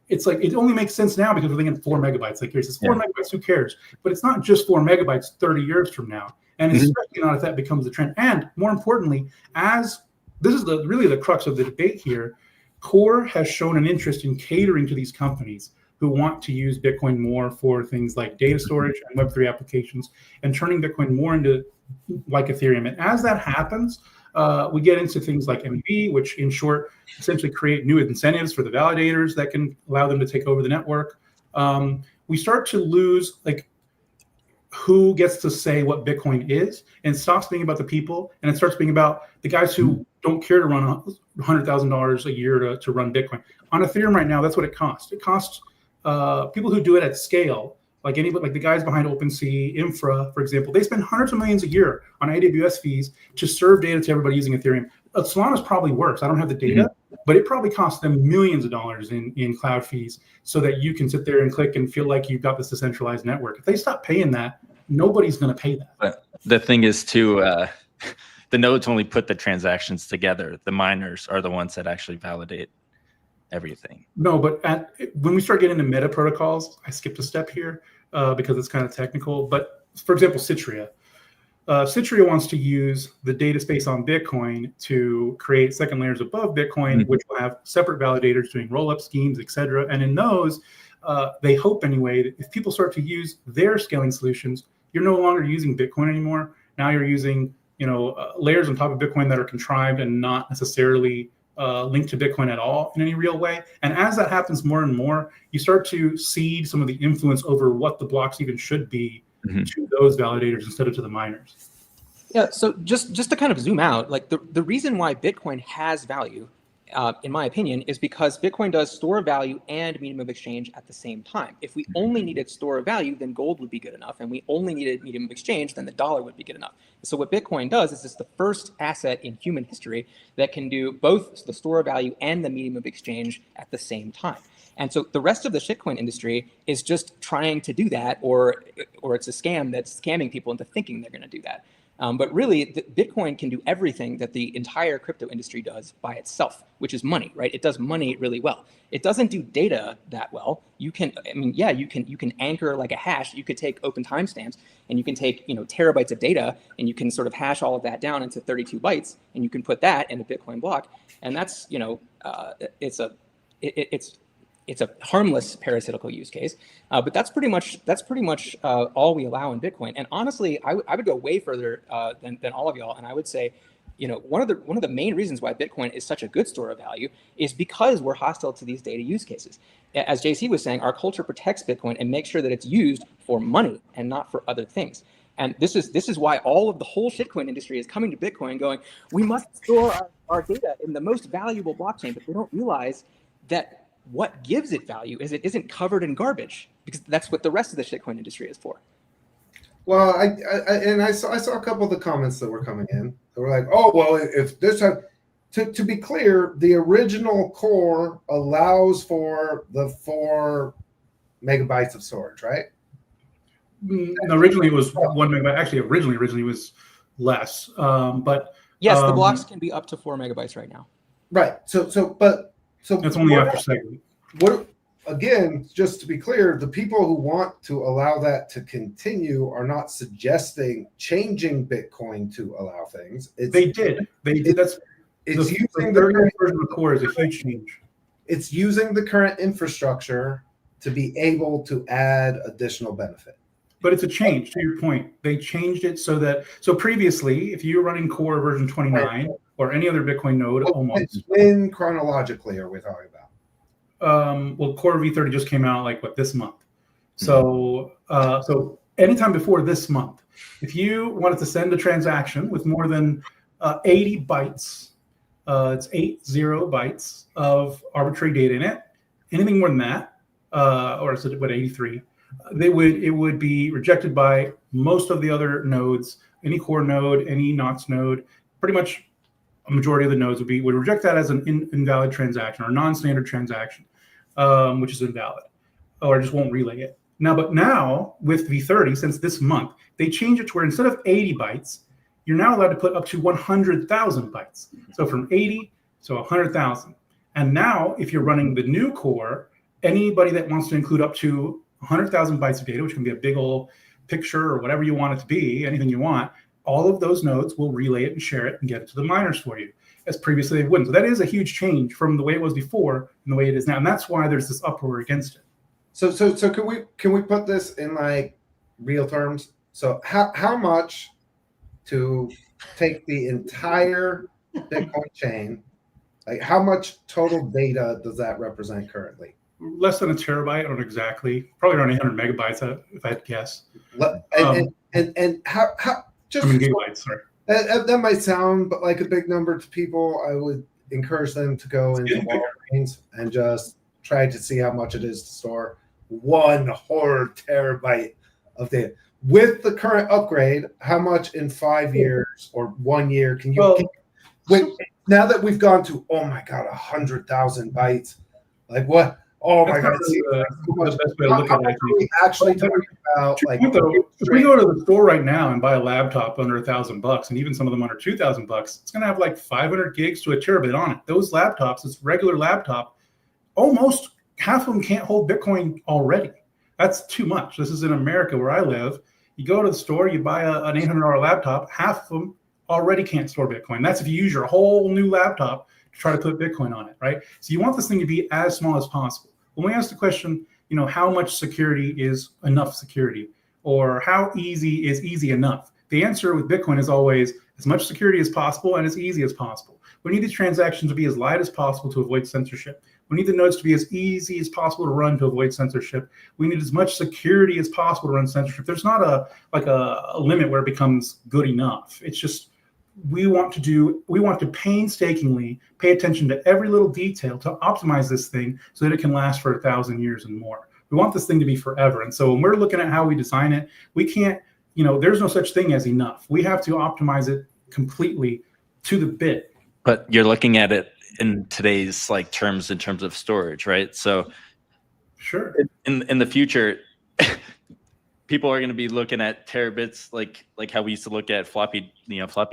it only makes sense now because we're thinking 4 megabytes. Like here's this 4 megabytes, who cares? But it's not just 4 megabytes 30 years from now. And especially not if that becomes the trend. And more importantly, as this is really the crux of the debate here, Core has shown an interest in catering to these companies who want to use Bitcoin more for things like data storage and Web3 applications, and turning Bitcoin more into like Ethereum. And as that happens, we get into things like MEV, which in short, essentially create new incentives for the validators that can allow them to take over the network. We start to lose who gets to say what Bitcoin is, and stops being about the people, and it starts being about the guys who don't care to run $100,000 a year to run Bitcoin. On Ethereum right now, that's what it costs. It costs people who do it at scale, like the guys behind OpenSea, Infra, for example, they spend hundreds of millions a year on AWS fees to serve data to everybody using Ethereum. Solana's probably worse. I don't have the data, but it probably costs them millions of dollars in cloud fees so that you can sit there and click and feel like you've got this decentralized network. If they stop paying that, nobody's going to pay that. But the thing is, too, the nodes only put the transactions together. The miners are the ones that actually validate everything. No, but when we start getting into meta protocols, I skipped a step here because it's kind of technical. But for example, Citria. Citria wants to use the data space on Bitcoin to create second layers above Bitcoin, which will have separate validators doing roll-up schemes, et cetera. And in those, they hope anyway, that if people start to use their scaling solutions, you're no longer using Bitcoin anymore. Now you're using layers on top of Bitcoin that are contrived and not necessarily linked to Bitcoin at all in any real way. And as that happens more and more, you start to cede some of the influence over what the blocks even should be to those validators instead of to the miners. Yeah, so just to kind of zoom out, like the reason why Bitcoin has value, in my opinion, is because Bitcoin does store of value and medium of exchange at the same time. If we only needed store of value, then gold would be good enough. And we only needed medium of exchange, then the dollar would be good enough. So what Bitcoin does is it's the first asset in human history that can do both the store of value and the medium of exchange at the same time. And so the rest of the shitcoin industry is just trying to do that, or it's a scam that's scamming people into thinking they're going to do that. But really, Bitcoin can do everything that the entire crypto industry does by itself, which is money, right? It does money really well. It doesn't do data that well. You can anchor like a hash. You could take open timestamps and you can take terabytes of data and you can sort of hash all of that down into 32 bytes and you can put that in a Bitcoin block. And that's it's a harmless parasitical use case, but that's pretty much all we allow in Bitcoin. And honestly, I would go way further than all of y'all, and I would say, one of the main reasons why Bitcoin is such a good store of value is because we're hostile to these data use cases. As JC was saying, our culture protects Bitcoin and makes sure that it's used for money and not for other things. And this is why all of the whole shitcoin industry is coming to Bitcoin, going, we must store our data in the most valuable blockchain, but they don't realize that what gives it value is it isn't covered in garbage, because that's what the rest of the shitcoin industry is for. Well, I saw a couple of the comments that were coming in. They were like, "Oh, well, if this time." To be clear, the original core allows for the 4 megabytes of storage, right? Originally, it was 1 megabyte. Actually, originally was less. But yes, the blocks can be up to 4 megabytes right now. Right. So that's only after segment. What again? Just to be clear, the people who want to allow that to continue are not suggesting changing Bitcoin to allow things. They did. That's it's using the current version of the core is a huge change. It's using the current infrastructure to be able to add additional benefit. But it's a change, to your point. They changed it so previously, if you were running core version 29 or any other Bitcoin node, almost. When chronologically are we talking about? Well, Core V30 just came out this month. So anytime before this month, if you wanted to send a transaction with more than 80 bytes, it's 80 bytes of arbitrary data in it. Anything more than that, or is it 83? It would be rejected by most of the other nodes any core node, any NOTs node, pretty much a majority of the nodes would reject that as an invalid transaction or a non-standard transaction, which is invalid, or just won't relay it. But now with V30, since this month, they change it to where instead of 80 bytes, you're now allowed to put up to 100,000 bytes. So from 80 to 100,000. And now if you're running the new core, anybody that wants to include up to 100,000 bytes of data, which can be a big old picture or whatever you want it to be, anything you want, all of those nodes will relay it and share it and get it to the miners for you, as previously they wouldn't. So that is a huge change from the way it was before and the way it is now. And that's why there's this uproar against it. So can we put this in like real terms? So how much to take the entire Bitcoin chain, like how much total data does that represent currently? Less than a terabyte, I don't know exactly, probably around 800 megabytes, if I had to guess. And how just gigabytes, sorry. That might sound like a big number to people. I would encourage them to go into Walgreens and just try to see how much it is to store 1 whole terabyte of data. With the current upgrade, how much in 5 years or 1 year can you? Now that we've gone to 100,000 bytes, like what? Oh my God! The best way to look at it. We actually talking about like if we go to the store right now and buy a laptop under $1,000, and even some of them under $2,000, it's going to have like 500 gigs to a terabit on it. Those laptops, this regular laptop, almost half of them can't hold Bitcoin already. That's too much. This is in America where I live. You go to the store, you buy an $800 laptop, half of them already can't store Bitcoin. That's if you use your whole new laptop to try to put Bitcoin on it, right? So you want this thing to be as small as possible. When we ask the question, how much security is enough security, or how easy is easy enough? The answer with Bitcoin is always as much security as possible and as easy as possible. We need these transactions to be as light as possible to avoid censorship. We need the nodes to be as easy as possible to run to avoid censorship. We need as much security as possible to run censorship. There's not a limit where it becomes good enough. It's just we want to painstakingly pay attention to every little detail to optimize this thing so that it can last for 1,000 years and more. We want this thing to be forever. And so when we're looking at how we design it, we can't, there's no such thing as enough. We have to optimize it completely to the bit. But you're looking at it in today's terms in terms of storage, right? So sure. In the future, people are going to be looking at terabits like how we used to look at floppy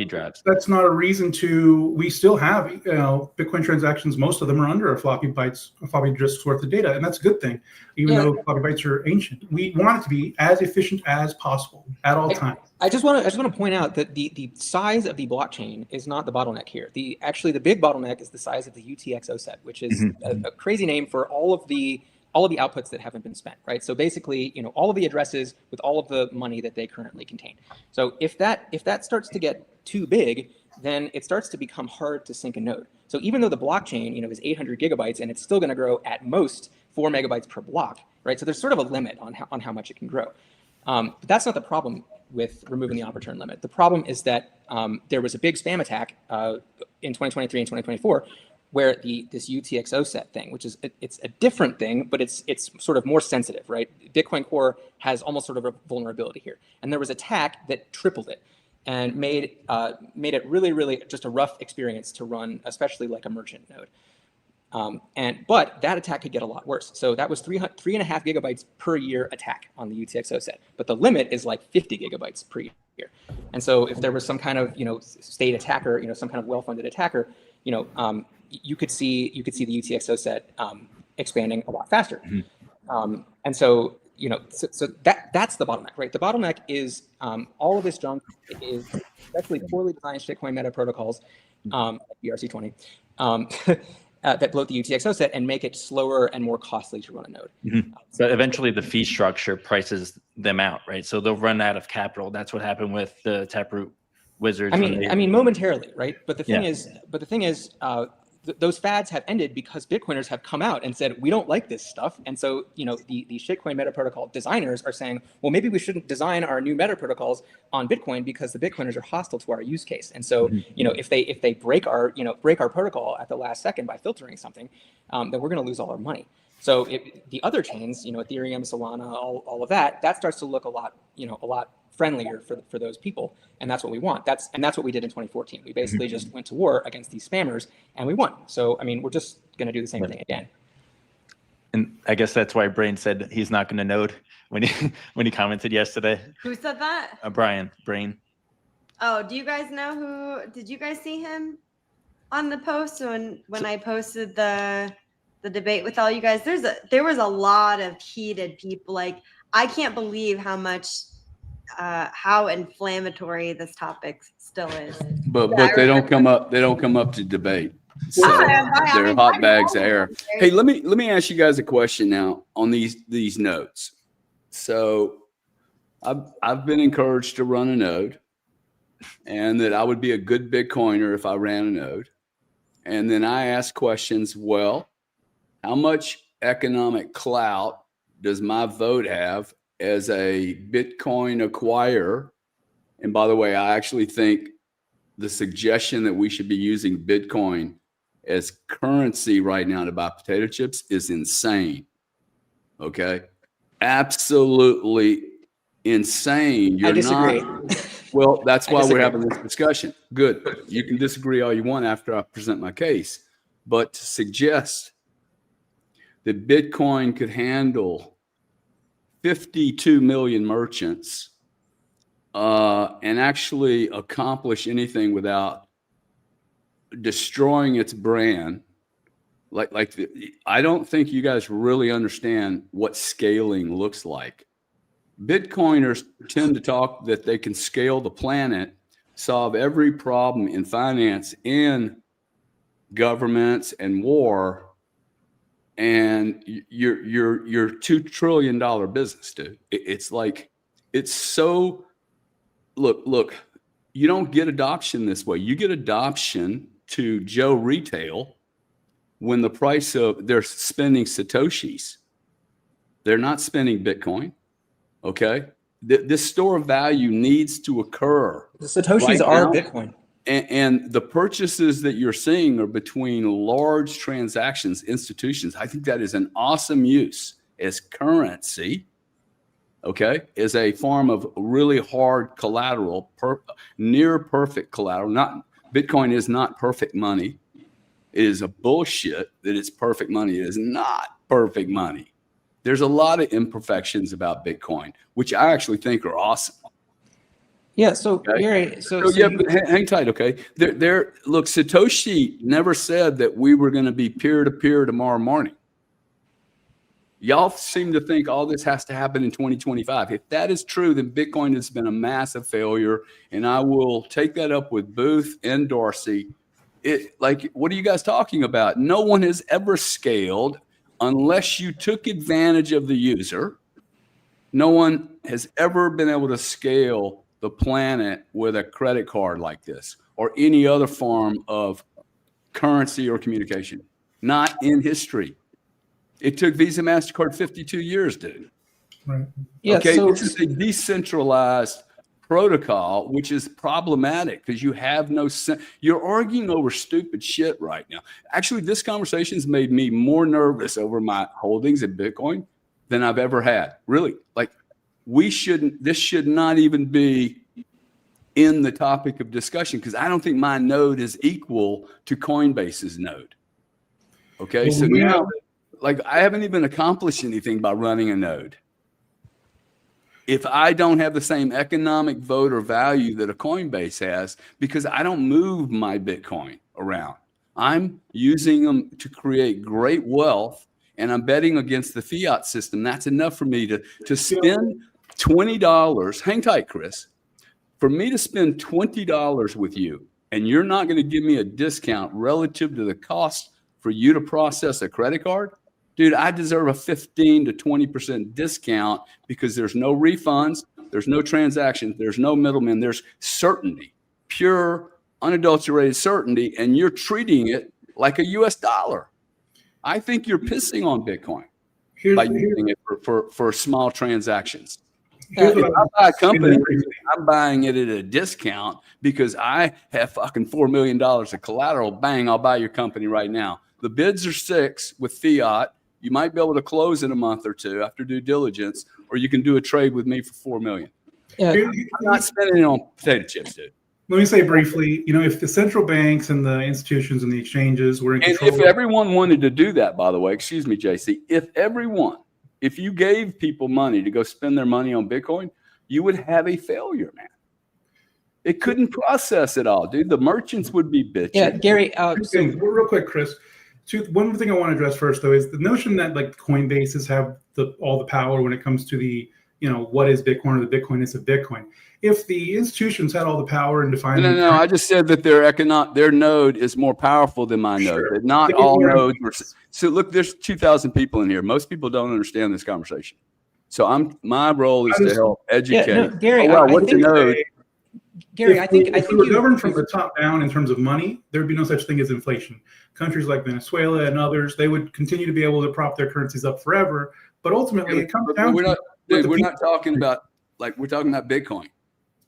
drives. That's not a reason to. We still have Bitcoin transactions. Most of them are under a floppy disk's worth of data, and that's a good thing. Even though floppy bytes are ancient, we want it to be as efficient as possible at all times. I just want to point out that the size of the blockchain is not the bottleneck here. The big bottleneck is the size of the UTXO set, which is a crazy name for all of the outputs that haven't been spent, right? So basically, all of the addresses with all of the money that they currently contain. So if that starts to get too big, then it starts to become hard to sync a node. So even though the blockchain, is 800 gigabytes and it's still going to grow at most 4 megabytes per block, right? So there's sort of a limit on how much it can grow. But that's not the problem with removing the operator limit. The problem is that there was a big spam attack in 2023 and 2024 where this UTXO set thing, which is it's a different thing, but it's sort of more sensitive, right? Bitcoin Core has almost sort of a vulnerability here, and there was an attack that tripled it and made it really, really just a rough experience to run, especially like a merchant node. But that attack could get a lot worse. So that was 3.5 gigabytes per year attack on the UTXO set, but the limit is like 50 gigabytes per year. And so if there was some kind of state attacker, some kind of well-funded attacker, you could see the UTXO set expanding a lot faster. And so so that's the bottleneck, right? The bottleneck is all of this junk is especially poorly designed shitcoin meta protocols, like ERC20, that bloat the UTXO set and make it slower and more costly to run a node. So eventually the fee structure prices them out, right? So they'll run out of capital. That's what happened with the Taproot wizards. I mean, momentarily, right? But the thing is, those fads have ended because Bitcoiners have come out and said, we don't like this stuff. And so, the shitcoin meta protocol designers are saying, well, maybe we shouldn't design our new meta protocols on Bitcoin because the Bitcoiners are hostile to our use case. And so, if they break our protocol at the last second by filtering something, then we're going to lose all our money. So the other chains, Ethereum, Solana, all of that starts to look a lot a lot friendlier for those people, and that's what we want. That's what we did in 2014. We basically just went to war against these spammers, and we won. So I mean, we're just going to do the same thing again. And I guess that's why Brain said he's not going to node when he commented yesterday. Who said that? Brain. Oh, do you guys know who? Did you guys see him on the post when I posted the debate with all you guys? There was a lot of heated people. Like, I can't believe how inflammatory this topic still is. But they don't come up. They don't come up to debate. So they're hot bags of air. Hey, let me ask you guys a question now on these nodes. So I've been encouraged to run a node, and that I would be a good Bitcoiner if I ran a node. And then I ask questions. Well, how much economic clout does my vote have as a Bitcoin acquirer? And by the way, I actually think the suggestion that we should be using Bitcoin as currency right now to buy potato chips is insane. Okay. Absolutely insane. I disagree. Well, that's why disagree. we're having this discussion. Good. You can disagree all you want after I present my case. But to suggest that Bitcoin could handle 52 million merchants and actually accomplish anything without destroying its brand, I don't think you guys really understand what scaling looks like. Bitcoiners tend to talk that they can scale the planet, solve every problem in finance, in governments, and war, and you're $2 trillion business, dude. It's like, it's so, look, you don't get adoption this way. You get adoption to Joe Retail when the price of, they're spending Satoshis. They're not spending Bitcoin. Okay. This store of value needs to occur. The Satoshis right are now. Bitcoin. And the purchases that you're seeing are between large transactions, institutions. I think that is an awesome use as currency, okay, as a form of really hard collateral, near perfect collateral. Not Bitcoin is not perfect money. It is a bullshit that it's perfect money. It is not perfect money. There's a lot of imperfections about Bitcoin, which I actually think are awesome. Yeah. So, Okay. Gary, But hang tight, okay? Look, Satoshi never said that we were going to be peer-to-peer tomorrow morning. Y'all seem to think all this has to happen in 2025. If that is true, then Bitcoin has been a massive failure, and I will take that up with Booth and Dorsey. What are you guys talking about? No one has ever scaled unless you took advantage of the user. No one has ever been able to scale the planet with a credit card like this or any other form of currency or communication. Not in history. It took Visa, MasterCard 52 years, dude. Right. yeah. Okay, So this is a decentralized protocol, which is problematic because you have no sense. You're arguing over stupid shit right now. Actually, this conversation has made me more nervous over my holdings in Bitcoin than I've ever had. Really, this should not even be in the topic of discussion because I don't think my node is equal to Coinbase's node. Okay, Well, so we now, I haven't even accomplished anything by running a node. If I don't have the same economic vote or value that a Coinbase has, because I don't move my Bitcoin around, I'm using them to create great wealth, and I'm betting against the fiat system. That's enough for me to spend $20. Hang tight, Chris. For me to spend $20 with you, and you're not going to give me a discount relative to the cost for you to process a credit card, dude, I deserve a 15 to 20% discount because there's no refunds, there's no transactions, there's no middlemen, there's certainty, pure, unadulterated certainty, and you're treating it like a US dollar. I think you're pissing on Bitcoin by using it for small transactions. If I buy a company, I'm buying it at a discount because I have fucking $4 million of collateral. Bang, I'll buy your company right now. The bids are 6 with fiat. You might be able to close in a month or two after due diligence, or you can do a trade with me for $4 million. Yeah, Here- I'm not spending it on potato chips, dude. Let me say briefly, if the central banks and the institutions and the exchanges were in And control, if everyone wanted to do that, by the way, excuse me, JC, if you gave people money to go spend their money on Bitcoin, you would have a failure, man. It couldn't process it all, dude. The merchants would be bitching. yeah, Gary. two things. Real quick, Chris. One thing I want to address first, though, is the notion that like Coinbases have all the power when it comes to the what is Bitcoin or the Bitcoinness of Bitcoin. If the institutions had all the power and defining, No. I just said that their node is more powerful than my node. That not all nodes were. So look, there's 2,000 people in here. Most people don't understand this conversation. So my role is to help educate. Yeah, no, Gary, what's a node? Gary, if we were governed from the top down in terms of money, there would be no such thing as inflation. Countries like Venezuela and others, they would continue to be able to prop their currencies up forever. But ultimately, it comes down to we're not talking about we're talking about Bitcoin.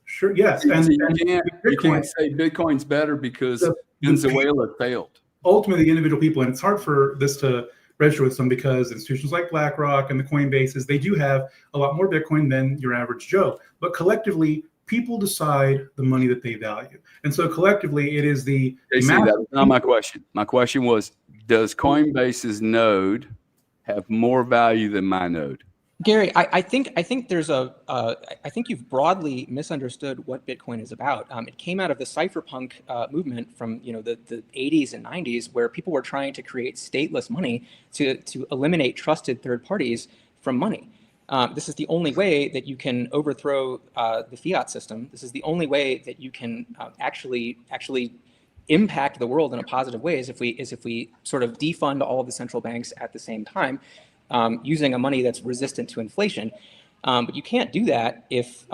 Sure, yes, You Bitcoin, can't say Bitcoin's better because Venezuela failed. Ultimately, the individual people, and it's hard for this to register with some because institutions like BlackRock and the Coinbases, they do have a lot more Bitcoin than your average Joe. But collectively, people decide the money that they value. And so collectively, it is the JC, that was not my question. My question was, does Coinbase's node have more value than my node? Gary, I think there's I think you've broadly misunderstood what Bitcoin is about. It came out of the cypherpunk movement from the 80s and 90s, where people were trying to create stateless money to eliminate trusted third parties from money. This is the only way that you can overthrow the fiat system. This is the only way that you can actually impact the world in a positive way. Is if we sort of defund all of the central banks at the same time. Using a money that's resistant to inflation, but you can't do that if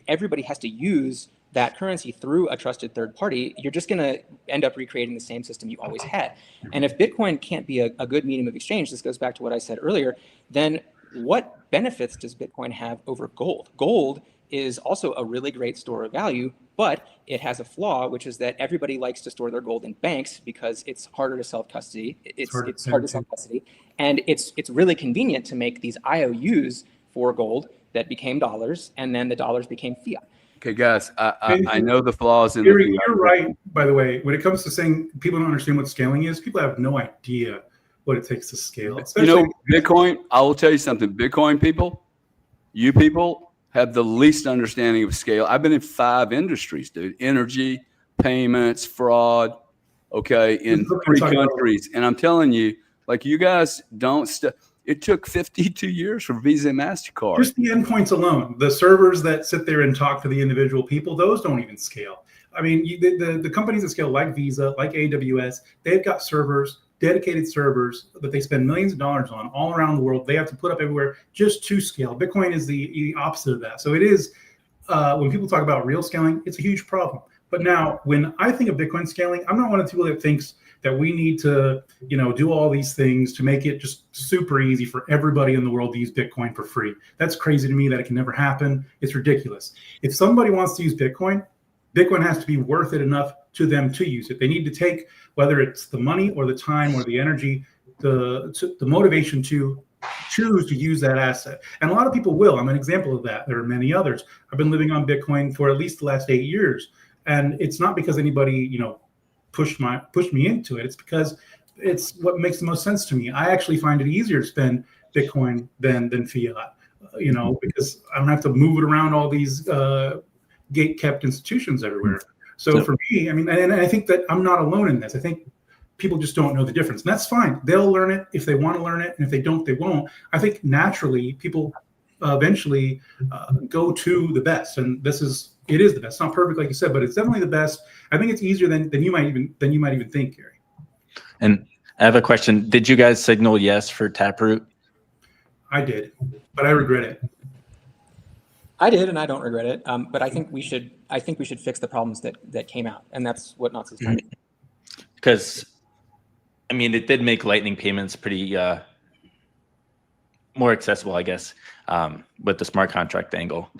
everybody has to use that currency through a trusted third party. You're just going to end up recreating the same system you always had. And if Bitcoin can't be a good medium of exchange, this goes back to what I said earlier. Then what benefits does Bitcoin have over gold? Gold is also a really great store of value, but it has a flaw, which is that everybody likes to store their gold in banks because it's harder to self-custody. It's hard to self-custody. And it's really convenient to make these IOUs for gold that became dollars, and then the dollars became fiat. Okay, guys, I know the flaws in Gary, you're right, by the way. When it comes to saying people don't understand what scaling is, people have no idea what it takes to scale. Bitcoin, I will tell you something. Bitcoin people, you people have the least understanding of scale. I've been in 5 industries, dude. Energy, payments, fraud, okay, in 3 countries. And I'm telling you, like, you guys don't it took 52 years for Visa and MasterCard. Just the endpoints alone, the servers that sit there and talk to the individual people, those don't even scale. I mean, the companies that scale like Visa, like AWS, they've got servers, dedicated servers that they spend millions of dollars on all around the world. They have to put up everywhere just to scale. Bitcoin is the opposite of that. So it is, when people talk about real scaling, it's a huge problem. But now when I think of Bitcoin scaling, I'm not one of the people that thinks that we need to, do all these things to make it just super easy for everybody in the world to use Bitcoin for free. That's crazy to me that it can never happen. It's ridiculous. If somebody wants to use Bitcoin, Bitcoin has to be worth it enough to them to use it. They need to take, whether it's the money or the time or the energy, the motivation to choose to use that asset. And a lot of people will. I'm an example of that. There are many others. I've been living on Bitcoin for at least the last 8 years. And it's not because anybody, pushed me into it. It's because it's what makes the most sense to me. I actually find it easier to spend Bitcoin than fiat, because I don't have to move it around all these gate-kept institutions everywhere. So for me, I mean, and I think that I'm not alone in this. I think people just don't know the difference. And that's fine. They'll learn it if they want to learn it. And if they don't, they won't. I think naturally people eventually go to the best. And it is the best. It's not perfect, like you said, but it's definitely the best. I think it's easier than you might even think, Gary. And I have a question. Did you guys signal yes for Taproot? I did, but I regret it. I did, and I don't regret it. But I think we should fix the problems that came out, and that's what Knots is trying to do. Because, I mean, it did make Lightning payments pretty more accessible, I guess, with the smart contract angle.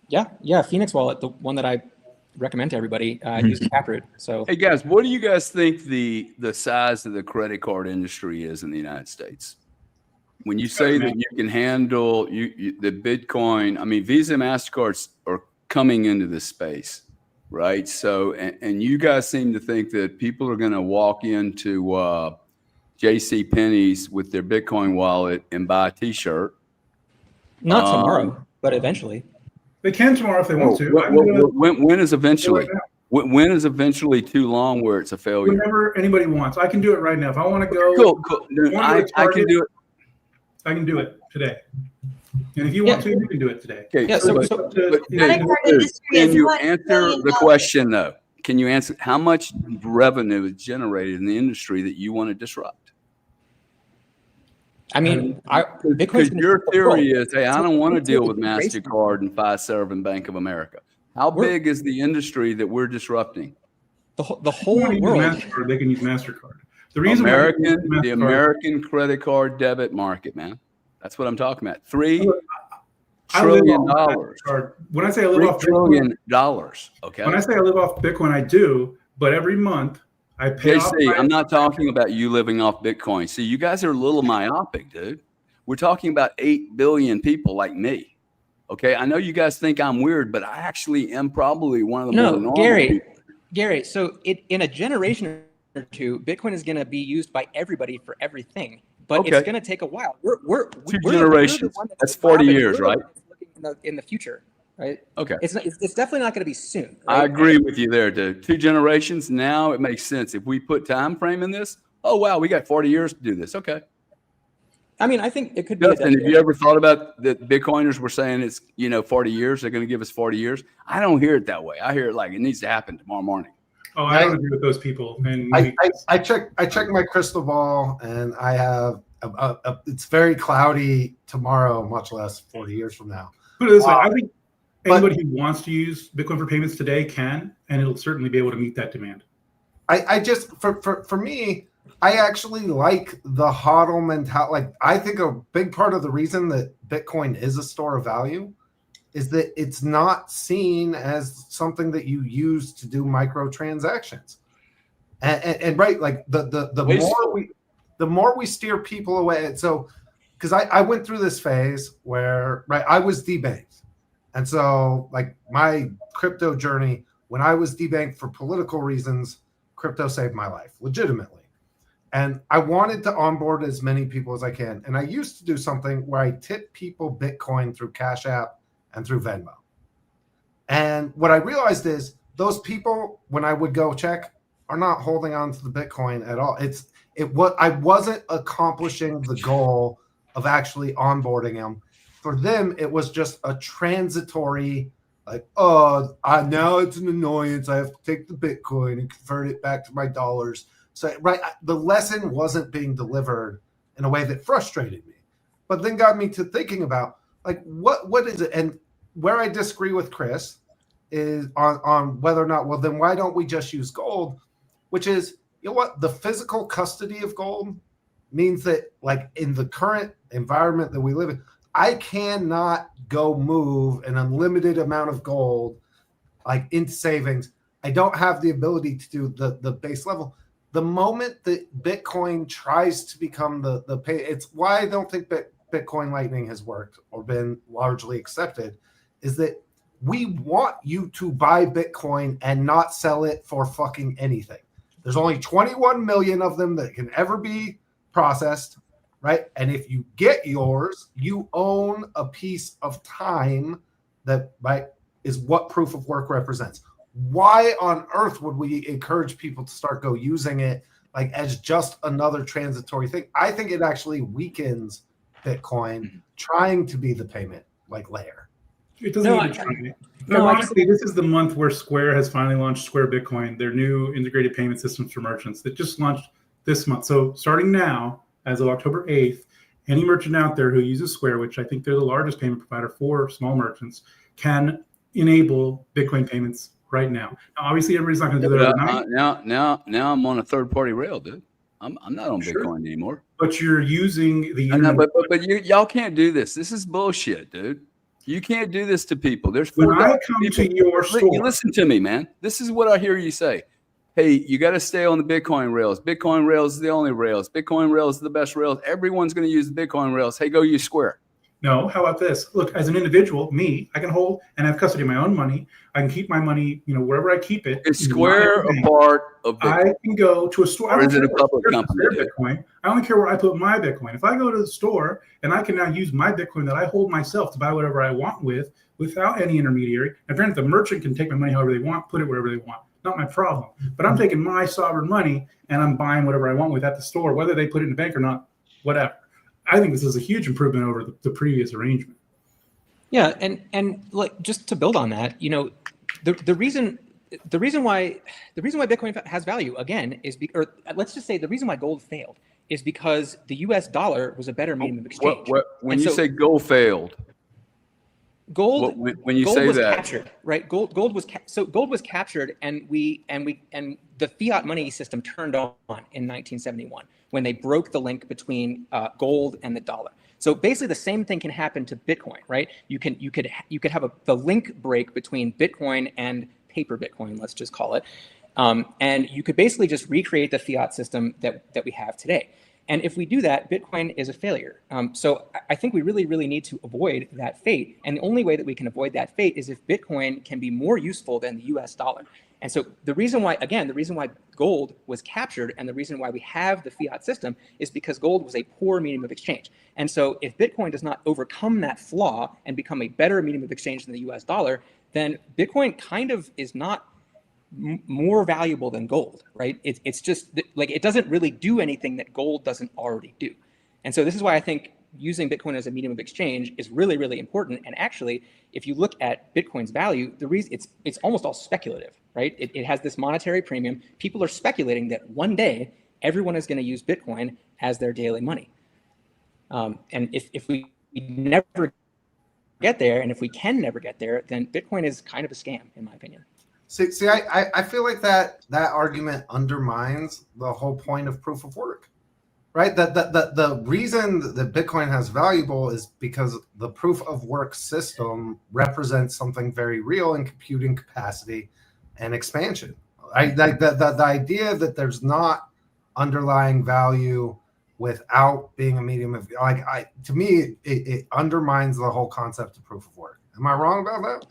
Yeah. Phoenix Wallet, the one that I recommend to everybody, uses Taproot. So, hey guys, what do you guys think the size of the credit card industry is in the United States? when you say that you can handle the Bitcoin, I mean, Visa and MasterCards are coming into this space, right? So, and you guys seem to think that people are going to walk into J.C. Penney's with their Bitcoin wallet and buy a T-shirt. Not tomorrow, but eventually. They can tomorrow if they want to. When is eventually? When is eventually too long where it's a failure? Whenever anybody wants. I can do it right now. If I want to go, Cool. No, I can do it. I can do it today. And if you want to, you can do it today. Okay. Yeah, Can you answer the question though? Can you answer how much revenue is generated in the industry that you want to disrupt? I mean, because your theory is, hey, I don't want to deal with MasterCard and Fiserv and Bank of America. How big is the industry that we're disrupting? The whole world. They can use MasterCard. The reason the American credit card debit market, man. That's what I'm talking about. $3 trillion. When I say I live off $3 trillion. Okay. When I say I live off Bitcoin, I do. But every month I pay off. I'm not talking about you living off Bitcoin. See, you guys are a little myopic, dude. We're talking about 8 billion people like me. Okay, I know you guys think I'm weird, but I actually am probably one of the more normal people. Gary. So in a generation or two, Bitcoin is going to be used by everybody for everything, but it's going to take a while. We're two generations. That's 40 years, right? In the future, right? Okay. It's definitely not going to be soon. Right? I agree with you there, dude. 2 generations. Now it makes sense if we put time frame in this. Oh wow, we got 40 years to do this. Okay. I mean, I think it could be. Justin, have you ever thought about that Bitcoiners were saying it's, 40 years, they're going to give us 40 years? I don't hear it that way. I hear it like it needs to happen tomorrow morning. Oh, I don't agree with those people. And I check my crystal ball, and I have it's very cloudy tomorrow, much less 40 years from now. Put it this way, I think anybody who wants to use Bitcoin for payments today can, and it'll certainly be able to meet that demand. I just for me, I actually like the HODL mentality. Like, I think a big part of the reason that Bitcoin is a store of value is that it's not seen as something that you use to do microtransactions. And right, like the more we steer people away. And so, because I went through this phase where I was debanked, and so like my crypto journey, when I was debanked for political reasons, crypto saved my life legitimately. And I wanted to onboard as many people as I can. And I used to do something where I tip people Bitcoin through Cash App and through Venmo. And what I realized is those people, when I would go check, are not holding on to the Bitcoin at all. I wasn't accomplishing the goal of actually onboarding them. For them, it was just a transitory, like, now it's an annoyance. I have to take the Bitcoin and convert it back to my dollars. So, the lesson wasn't being delivered in a way that frustrated me, but then got me to thinking about, like, what is it? And where I disagree with Chris is on whether or not, well, then why don't we just use gold? Which is, you know what? The physical custody of gold means that, like, in the current environment that we live in, I cannot go move an unlimited amount of gold, like, into savings. I don't have the ability to do the base level. The moment that Bitcoin tries to become the pay, it's why I don't think Bitcoin Lightning has worked or been largely accepted, is that we want you to buy Bitcoin and not sell it for fucking anything. There's only 21 million of them that can ever be processed, right? And if you get yours, you own a piece of time that, right, is what proof of work represents. Why on earth would we encourage people to start using it like as just another transitory thing? I think it actually weakens Bitcoin trying to be the payment layer. It doesn't even try. Honestly, this is the month where Square has finally launched Square Bitcoin, their new integrated payment systems for merchants that just launched this month. So starting now, as of October 8th, any merchant out there who uses Square, which I think they're the largest payment provider for small merchants, can enable Bitcoin payments right now. Obviously, everybody's not going to do that overnight. Now I'm on a third-party rail, dude. I'm not on Bitcoin anymore. But you're using the. But y'all can't do this. This is bullshit, dude. You can't do this to people. There's when I come to your store. Listen to me, man. This is what I hear you say. hey, you got to stay on the Bitcoin rails. Bitcoin rails is the only rails. Bitcoin rails is the best rails. Everyone's going to use the Bitcoin rails. Hey, go use Square. No, how about this? Look, as an individual, me, I can hold and have custody of my own money. I can keep my money, wherever I keep it. Is Square a part of Bitcoin? I can go to a store. Or is it a public company? Bitcoin. I only care where I put my Bitcoin. If I go to the store and I can now use my Bitcoin that I hold myself to buy whatever I want without any intermediary. And granted, the merchant can take my money however they want, put it wherever they want. Not my problem. But I'm taking my sovereign money and I'm buying whatever I want with at the store, whether they put it in the bank or not, whatever. I think this is a huge improvement over the previous arrangement. Yeah, and like just to build on that, the reason why Bitcoin has value again is or let's just say the reason why gold failed is because the U.S. dollar was a better medium of exchange. When you say gold failed, gold when you gold say was that, captured, right? Gold was captured, and the fiat money system turned on in 1971 when they broke the link between gold and the dollar. So basically, the same thing can happen to Bitcoin, right? You could have the link break between Bitcoin and paper Bitcoin, let's just call it, and you could basically just recreate the fiat system that we have today. And if we do that, Bitcoin is a failure. So I think we really, really need to avoid that fate. And the only way that we can avoid that fate is if Bitcoin can be more useful than the US dollar. And so the reason why gold was captured and the reason why we have the fiat system is because gold was a poor medium of exchange. And so if Bitcoin does not overcome that flaw and become a better medium of exchange than the US dollar, then Bitcoin kind of is not more valuable than gold, right? It's just like it doesn't really do anything that gold doesn't already do. And so this is why I think using Bitcoin as a medium of exchange is really, really important. And actually, if you look at Bitcoin's value, the reason it's almost all speculative, right? It has this monetary premium. People are speculating that one day everyone is going to use Bitcoin as their daily money. And if we never get there, and if we can never get there, then Bitcoin is kind of a scam, in my opinion. See, I feel like that argument undermines the whole point of proof of work, right? The reason that Bitcoin has valuable is because the proof of work system represents something very real in computing capacity and expansion. The idea that there's not underlying value without being a medium of to me it undermines the whole concept of proof of work. Am I wrong about that?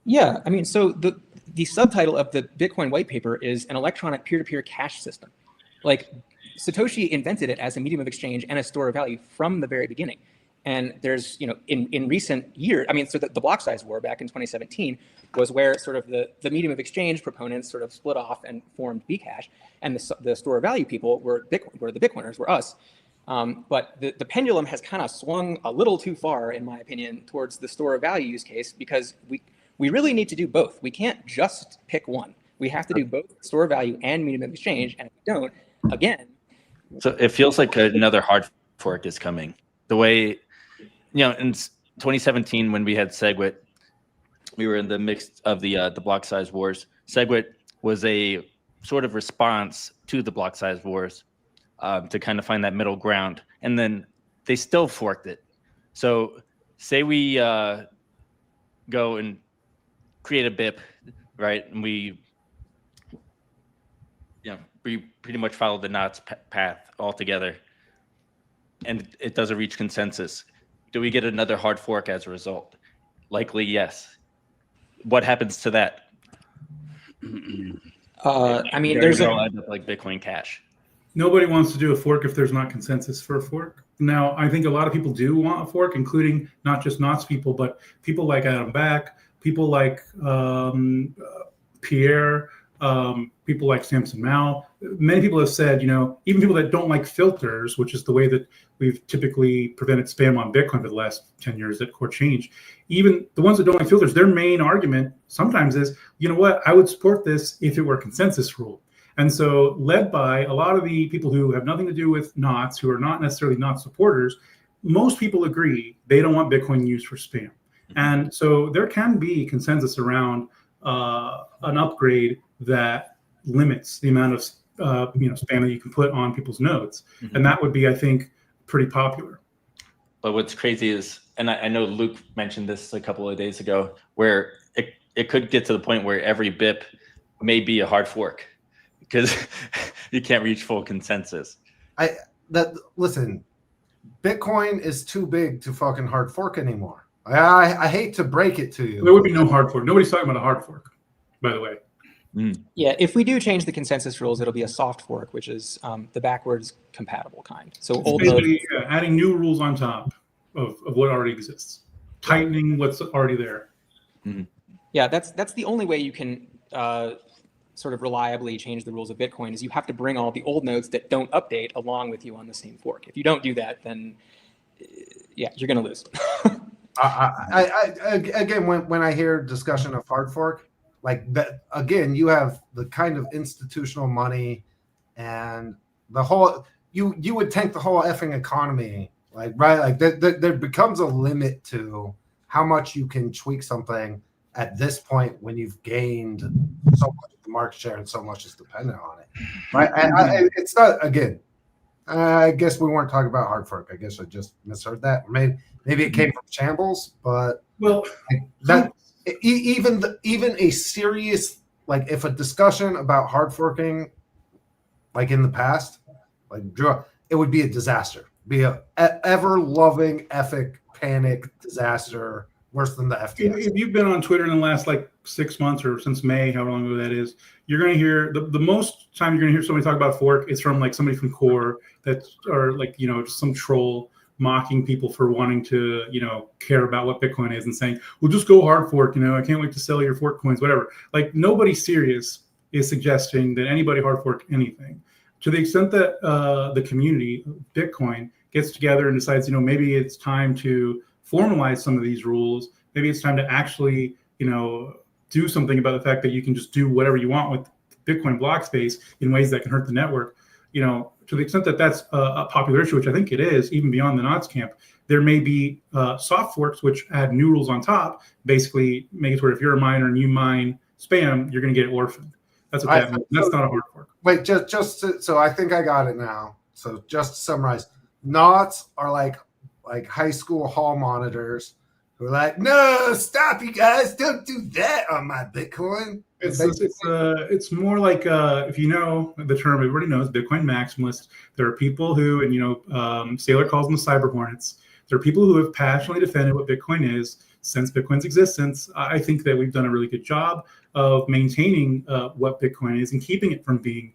Yeah, I mean, so the subtitle of the Bitcoin white paper is an electronic peer-to-peer cash system. Like Satoshi invented it as a medium of exchange and a store of value from the very beginning. And there's, in recent years, I mean, so the block size war back in 2017 was where sort of the medium of exchange proponents sort of split off and formed Bcash, and the store of value people were the Bitcoiners, were us. But the pendulum has kind of swung a little too far, in my opinion, towards the store of value use case, because we really need to do both. We can't just pick one. We have to do both store of value and medium of exchange. And if we don't, again. So it feels like another hard fork is coming. The way, in 2017, when we had SegWit, we were in the mix of the block size wars. SegWit was a sort of response to the block size wars to kind of find that middle ground. And then they still forked it. So say we go and create a BIP, right? And we pretty much follow the knots path altogether, and it doesn't reach consensus. Do we get another hard fork as a result? Likely, yes. What happens to that? I mean, there's end up like Bitcoin Cash. Nobody wants to do a fork if there's not consensus for a fork. Now, I think a lot of people do want a fork, including not just Knots people, but people like Adam Back, people like Pierre, people like Samson Mao. Many people have said, even people that don't like filters, which is the way that we've typically prevented spam on Bitcoin for the last 10 years that core change. Even the ones that don't like filters, their main argument sometimes is, I would support this if it were consensus rule. And so led by a lot of the people who have nothing to do with Knots, who are not necessarily Knots supporters, most people agree they don't want Bitcoin used for spam. And so there can be consensus around an upgrade that limits the amount of spam that you can put on people's nodes. Mm-hmm. And that would be, I think, pretty popular. But what's crazy is, and I know Luke mentioned this a couple of days ago, where it could get to the point where every BIP may be a hard fork. because you can't reach full consensus. Listen, Bitcoin is too big to fucking hard fork anymore. I hate to break it to you. There would be no hard fork. Nobody's talking about a hard fork, by the way. Yeah, if we do change the consensus rules, it'll be a soft fork, which is the backwards compatible kind. So It's old nodes. basically adding new rules on top of what already exists, tightening what's already there. Yeah, that's the only way you can sort of reliably change the rules of Bitcoin is you have to bring all the old nodes that don't update along with you on the same fork. If you don't do that, then yeah, you're going to lose. Again, when I hear discussion of hard fork, like that, again, you have the kind of institutional money and the whole, you would tank the whole effing economy, like, right? Like there becomes a limit to how much you can tweak something at this point when you've gained so much of the market share and so much is dependent on it, right? And it's not, again, I guess we weren't talking about hard fork. I guess I just misheard that. Maybe it came from Shambles, but well, that even a serious, like, if a discussion about hard forking, like in the past, like it would be a disaster, be a ever loving epic panic disaster, worse than the FTX. If you've been on Twitter in the last like 6 months or since May, however long ago that is, you're going to hear the most time you're going to hear somebody talk about fork is from like somebody from Core that, or like, just some troll mocking people for wanting to, care about what Bitcoin is and saying, well, just go hard fork. I can't wait to sell your fork coins, whatever. Like nobody serious is suggesting that anybody hard fork anything. To the extent that the community, Bitcoin, gets together and decides, maybe it's time to formalize some of these rules. Maybe it's time to actually, do something about the fact that you can just do whatever you want with Bitcoin block space in ways that can hurt the network. To the extent that that's a popular issue, which I think it is, even beyond the Knots camp, there may be soft forks which add new rules on top, basically make it where if you're a miner and you mine spam, you're going to get orphaned. That's what that means. That's not a hard fork. Wait, so I think I got it now. So just to summarize, Knots are like high school hall monitors who are like, no, stop, you guys, don't do that on my Bitcoin. It's more like if you know the term, everybody knows Bitcoin maximalist. There are people who, and Saylor calls them the cyber hornets. There are people who have passionately defended what Bitcoin is since Bitcoin's existence. I think that we've done a really good job of maintaining what Bitcoin is and keeping it from being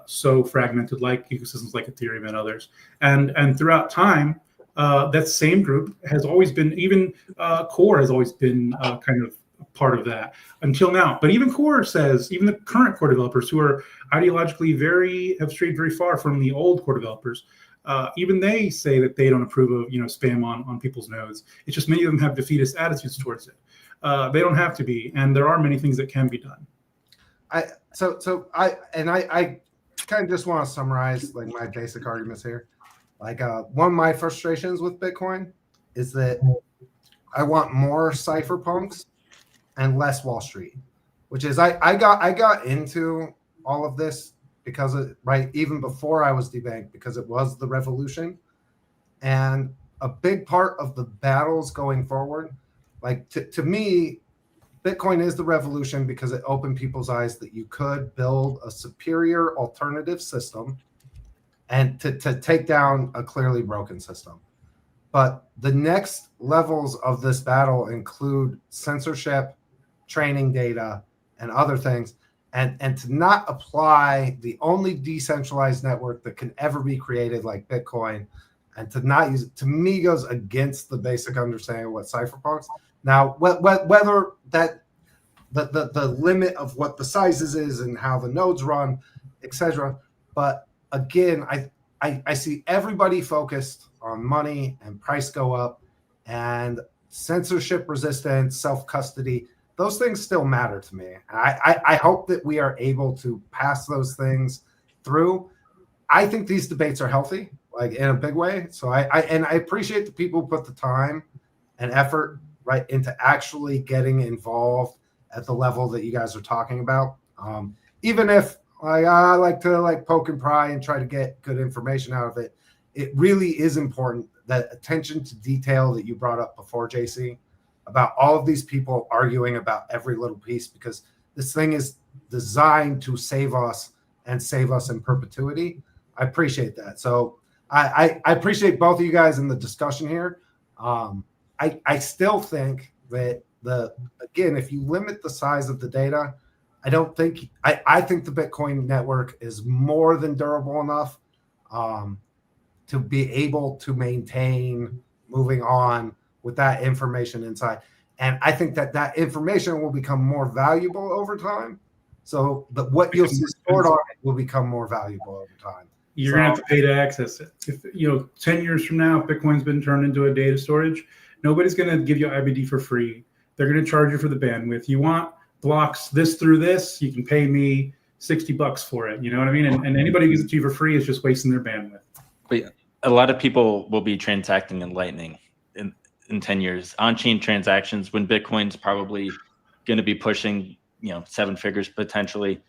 so fragmented, like ecosystems like Ethereum and others. And throughout time, that same group has always been, even Core has always been kind of part of that until now. But even Core says, even the current Core developers who are ideologically have strayed very far from the old Core developers, even they say that they don't approve of spam on people's nodes. It's just many of them have defeatist attitudes towards it. They don't have to be, and there are many things that can be done. I kind of just want to summarize like my basic arguments here. Like one of my frustrations with Bitcoin is that I want more cypherpunks and less Wall Street, which is I got into all of this because even before I was debanked, because it was the revolution, and a big part of the battles going forward, like to me, Bitcoin is the revolution because it opened people's eyes that you could build a superior alternative system and to take down a clearly broken system. But the next levels of this battle include censorship, training data, and other things. And to not apply the only decentralized network that can ever be created like Bitcoin, and to not use it, to me, goes against the basic understanding of what cypherpunks. Now, whether that the limit of what the sizes is and how the nodes run, etc. But again, I see everybody focused on money and price go up and censorship resistance, self-custody. Those things still matter to me. I hope that we are able to pass those things through. I think these debates are healthy, like in a big way. So I appreciate the people who put the time and effort into actually getting involved at the level that you guys are talking about. Even if I like to poke and pry and try to get good information out of it, it really is important that attention to detail that you brought up before, JC, about all of these people arguing about every little piece, because this thing is designed to save us and save us in perpetuity. I appreciate that. So I appreciate both of you guys in the discussion here. I still think that again, if you limit the size of the data, I think the Bitcoin network is more than durable enough to be able to maintain moving on with that information inside. And I think that information will become more valuable over time. So what you'll see stored on it will become more valuable over time. You're going to have to pay to access it. If 10 years from now, if Bitcoin's been turned into a data storage, nobody's going to give you IBD for free. They're going to charge you for the bandwidth. You want blocks this through this, you can pay me $60 for it. You know what I mean? And anybody who gives it to you for free is just wasting their bandwidth. But a lot of people will be transacting in Lightning in 10 years. On-chain transactions, when Bitcoin's probably going to be pushing, 7 figures potentially.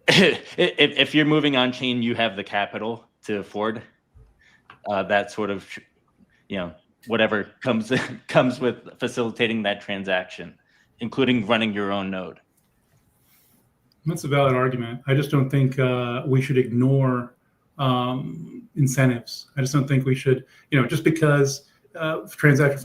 If you're moving on-chain, you have the capital to afford that sort of, whatever comes with facilitating that transaction, including running your own node. That's a valid argument. I just don't think we should ignore incentives. I just don't think we should, just because financial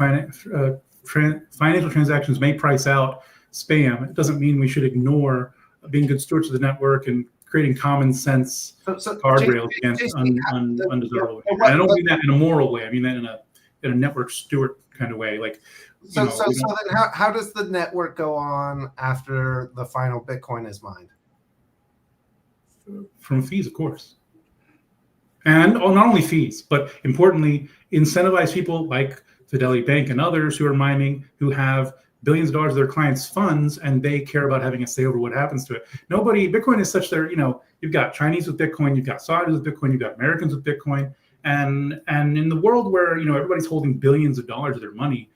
transactions may price out spam, it doesn't mean we should ignore being good stewards of the network and creating common sense guardrails against undesirable. And I don't mean that in a moral way. I mean that in a network steward kind of way. Like, then how does the network go on after the final Bitcoin is mined? From fees, of course. And not only fees, but importantly, incentivize people like Fidelity Bank and others who are mining, who have billions of dollars of their clients' funds, and they care about having a say over what happens to it. Bitcoin is such that, you've got Chinese with Bitcoin, you've got Saudis with Bitcoin, you've got Americans with Bitcoin. And in the world where, everybody's holding billions of dollars of their money,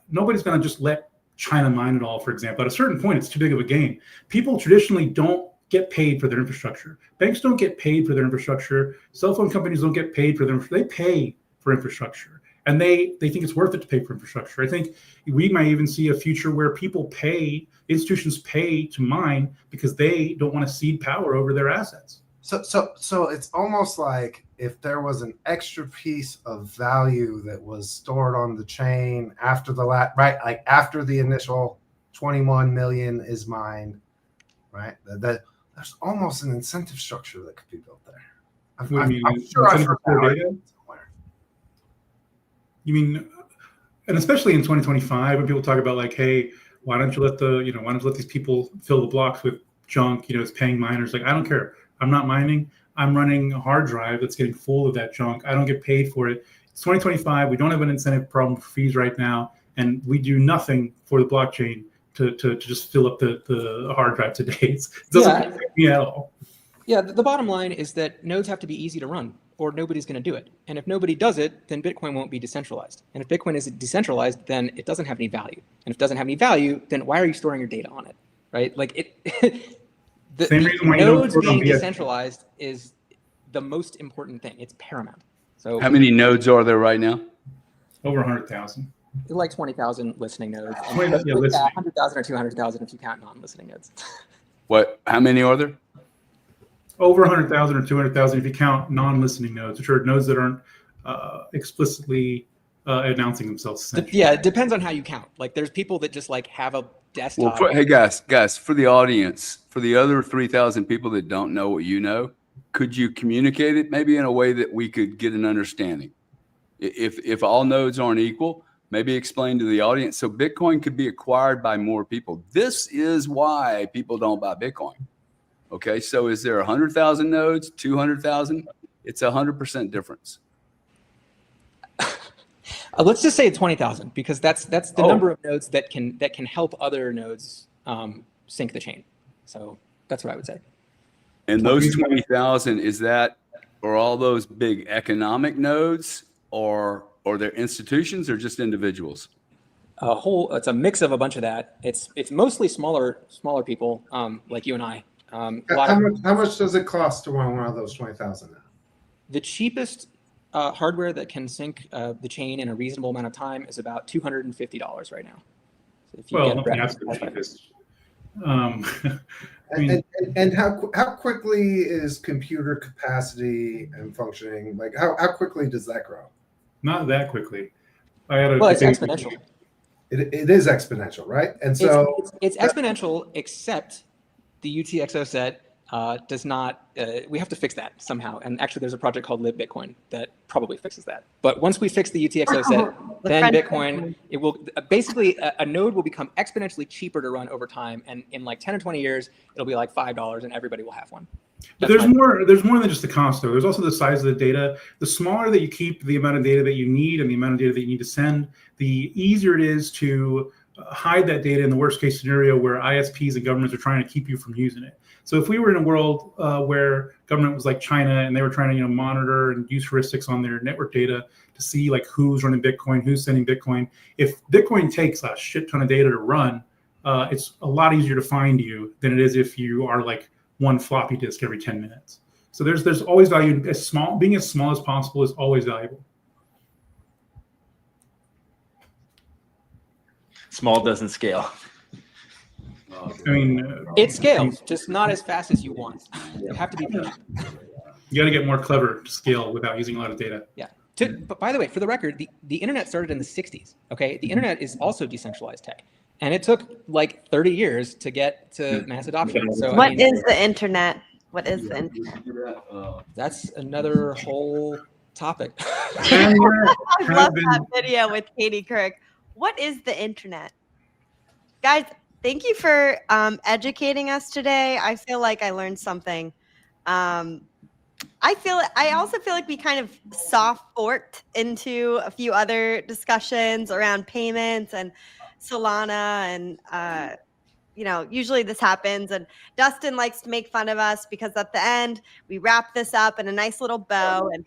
nobody's going to just let China mine it all, for example. At a certain point, it's too big of a game. People traditionally don't get paid for their infrastructure. Banks don't get paid for their infrastructure. Cell phone companies don't get paid for their infrastructure. They pay for infrastructure. And they think it's worth it to pay for infrastructure. I think we might even see a future where institutions pay to mine because they don't want to cede power over their assets. So it's almost like if there was an extra piece of value that was stored on the chain after after the initial 21 million is mined, right? That there's almost an incentive structure that could be built there. I'm sure I've heard that somewhere. You mean, and especially in 2025, when people talk about like, hey, why don't you let these people fill the blocks with junk? It's paying miners. Like, I don't care. I'm not mining. I'm running a hard drive that's getting full of that junk. I don't get paid for it. It's 2025. We don't have an incentive problem for fees right now, and we do nothing for the blockchain to just fill up the hard drive today. It doesn't affect me at all. Yeah, the bottom line is that nodes have to be easy to run, or nobody's going to do it. And if nobody does it, then Bitcoin won't be decentralized. And if Bitcoin isn't decentralized, then it doesn't have any value. And if it doesn't have any value, then why are you storing your data on it, right? Like the nodes being decentralized is the most important thing. It's paramount. So how many nodes are there right now? Over 100,000. Like 20,000 listening nodes. And 100,000 or 200,000 if you count non-listening nodes. What? How many are there? Over 100,000 or 200,000 if you count non-listening nodes, which are nodes that aren't explicitly announcing themselves. Yeah, it depends on how you count. Like, there's people that just like have a desktop. Well, hey guys, for the audience, for the other 3,000 people that don't know what you know, could you communicate it maybe in a way that we could get an understanding? If all nodes aren't equal, maybe explain to the audience. So Bitcoin could be acquired by more people. This is why people don't buy Bitcoin. Okay, so is there 100,000 nodes, 200,000? It's 100% difference. Let's just say 20,000 because that's the number of nodes that can help other nodes sync the chain. So that's what I would say. And those 20,000 are all those big economic nodes, or they're institutions or just individuals? It's a mix of a bunch of that. It's mostly smaller people like you and I. How much does it cost to run one of those 20,000 now? The cheapest hardware that can sync the chain in a reasonable amount of time is about $250 right now. So if you That's the cheapest. I mean, And how quickly is computer capacity and functioning? Like how quickly does that grow? not that quickly. I had a Well, it's debate- exponential. It is exponential, right? And so It's exponential, except the UTXO set does not. We have to fix that somehow. And actually, there's a project called Live Bitcoin that probably fixes that. But once we fix the UTXO set, then Bitcoin, it will basically a node will become exponentially cheaper to run over time. And in like 10 or 20 years, it'll be like $5, and everybody will have one. But there's more than just the cost, though. There's also the size of the data. The smaller that you keep the amount of data that you need and the amount of data that you need to send, the easier it is to hide that data in the worst case scenario where ISPs and governments are trying to keep you from using it. So if we were in a world where government was like China and they were trying to monitor and use heuristics on their network data to see like who's running Bitcoin, who's sending Bitcoin, if Bitcoin takes a shit ton of data to run, it's a lot easier to find you than it is if you are like one floppy disk every 10 minutes. So there's always value. Being as small as possible is always valuable. Small doesn't scale. I mean, it scales, just not as fast as you want. You have to be patient. You got to get more clever to scale without using a lot of data. Yeah. But by the way, for the record, the internet started in the 60s. Okay, the internet is also decentralized tech, and it took like 30 years to get to mass adoption. So What is the internet? What is the internet? That's another whole topic. I love that video with Katie Kirk. What is the internet? Guys, thank you for educating us today. I feel like I learned something. I also feel like we kind of soft forked into a few other discussions around payments and Solana and usually this happens and Dustin likes to make fun of us because at the end we wrap this up in a nice little bow and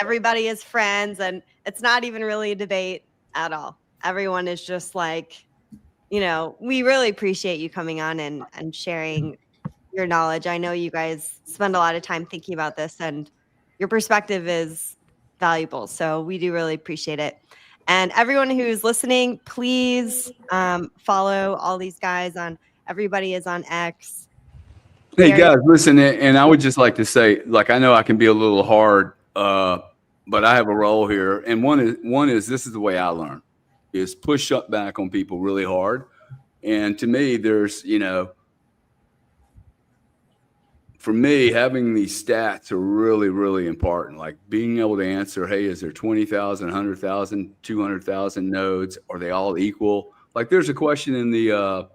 everybody is friends and it's not even really a debate at all. Everyone is just like, we really appreciate you coming on and sharing your knowledge. I know you guys spend a lot of time thinking about this and your perspective is valuable. So we do really appreciate it. And everyone who's listening, please follow all these guys on, everybody is on X. Hey guys, listen, and I would just like to say, like, I know I can be a little hard, but I have a role here. And one is this is the way I learn, is push up back on people really hard. And to me, there's, for me, having these stats are really, really important. Like being able to answer, hey, is there 20,000, 100,000, 200,000 nodes? Are they all equal? Like there's a question because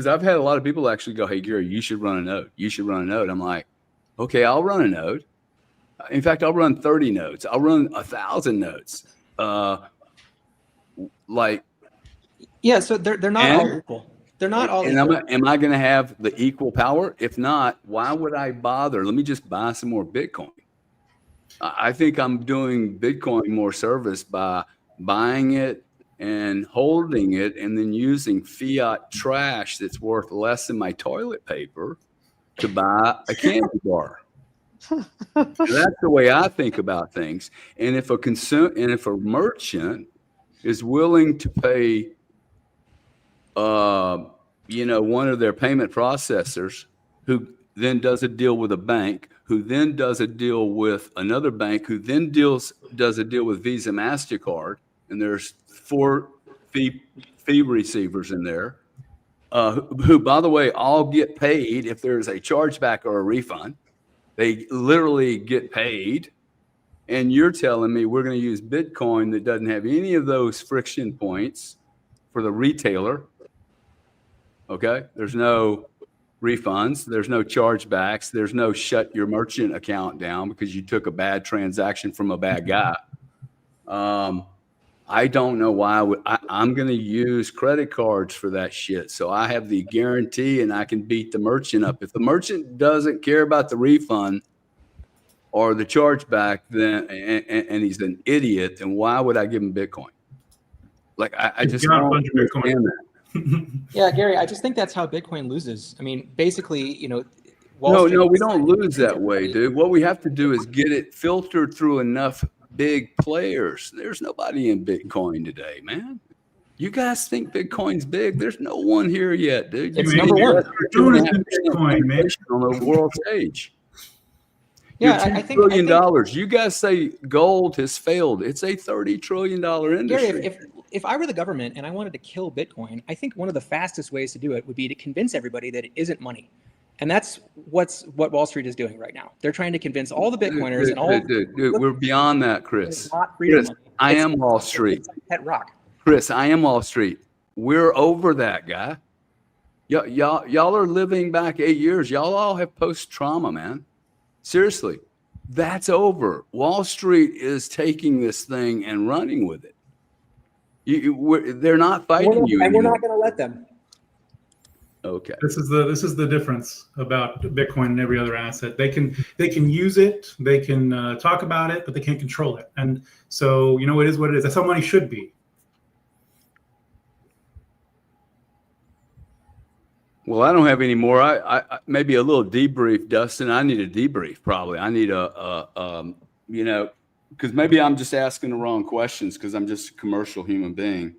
I've had a lot of people actually go, hey, Gary, you should run a node. You should run a node. I'm like, okay, I'll run a node. In fact, I'll run 30 nodes. I'll run 1,000 nodes. Yeah, so they're not all equal. They're not all equal. Am I going to have the equal power? If not, why would I bother? Let me just buy some more Bitcoin. I think I'm doing Bitcoin more service by buying it and holding it and then using fiat trash that's worth less than my toilet paper to buy a candy bar. That's the way I think about things. And if a merchant is willing to pay one of their payment processors who then does a deal with a bank, who then does a deal with another bank, who then does a deal with Visa, MasterCard, and there's 4 fee receivers in there, who, by the way, all get paid if there's a chargeback or a refund. They literally get paid. And you're telling me we're going to use Bitcoin that doesn't have any of those friction points for the retailer. Okay, there's no refunds, there's no chargebacks, there's no shut your merchant account down because you took a bad transaction from a bad guy. I don't know why I'm going to use credit cards for that shit. So I have the guarantee and I can beat the merchant up. If the merchant doesn't care about the refund or the chargeback, then and he's an idiot, then why would I give him Bitcoin? Like I just don't understand that. Yeah, Gary, I just think that's how Bitcoin loses. I mean, basically, No, we don't lose that way, dude. What we have to do is get it filtered through enough big players. There's nobody in Bitcoin today, man. You guys think Bitcoin's big? There's no one here yet, dude. It's You number made one. less than Doing 2.5% Bitcoin, man. inflation on the world stage. Yeah, You're I $2 think trillion. You guys say gold has failed. It's a $30 trillion industry. Gary, if I were the government and I wanted to kill Bitcoin, I think one of the fastest ways to do it would be to convince everybody that it isn't money. And that's what Wall Street is doing right now. They're trying to convince all the Bitcoiners and all. Dude, we're beyond that, Chris. It's not freedom Chris, money. I It's- am Wall Street. It's like pet rock. Chris, I am Wall Street. We're over that, guy. Y'all are living back 8 years. Y'all all have post-trauma, man. Seriously, that's over. Wall Street is taking this thing and running with it. They're not fighting you And we're anymore. not going to let them. Okay. This is the difference about Bitcoin and every other asset. They can use it, they can talk about it, but they can't control it. And so it is what it is. That's how money should be. Well, I don't have any more. I maybe a little debrief, Dustin. I need a debrief probably. I need because maybe I'm just asking the wrong questions because I'm just a commercial human being.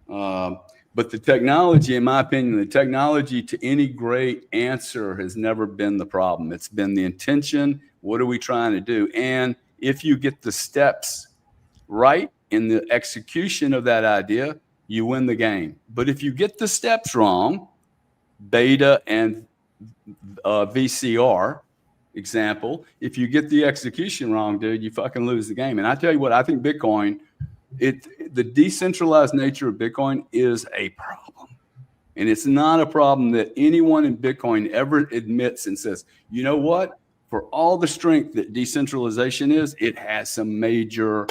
But the technology, in my opinion, the technology to any great answer has never been the problem. It's been the intention. What are we trying to do? And if you get the steps right in the execution of that idea, you win the game. But if you get the steps wrong, beta and VCR example, if you get the execution wrong, dude, you fucking lose the game. And I tell you what, I think Bitcoin, the decentralized nature of Bitcoin is a problem. And it's not a problem that anyone in Bitcoin ever admits and says, you know what, for all the strength that decentralization is, it has some major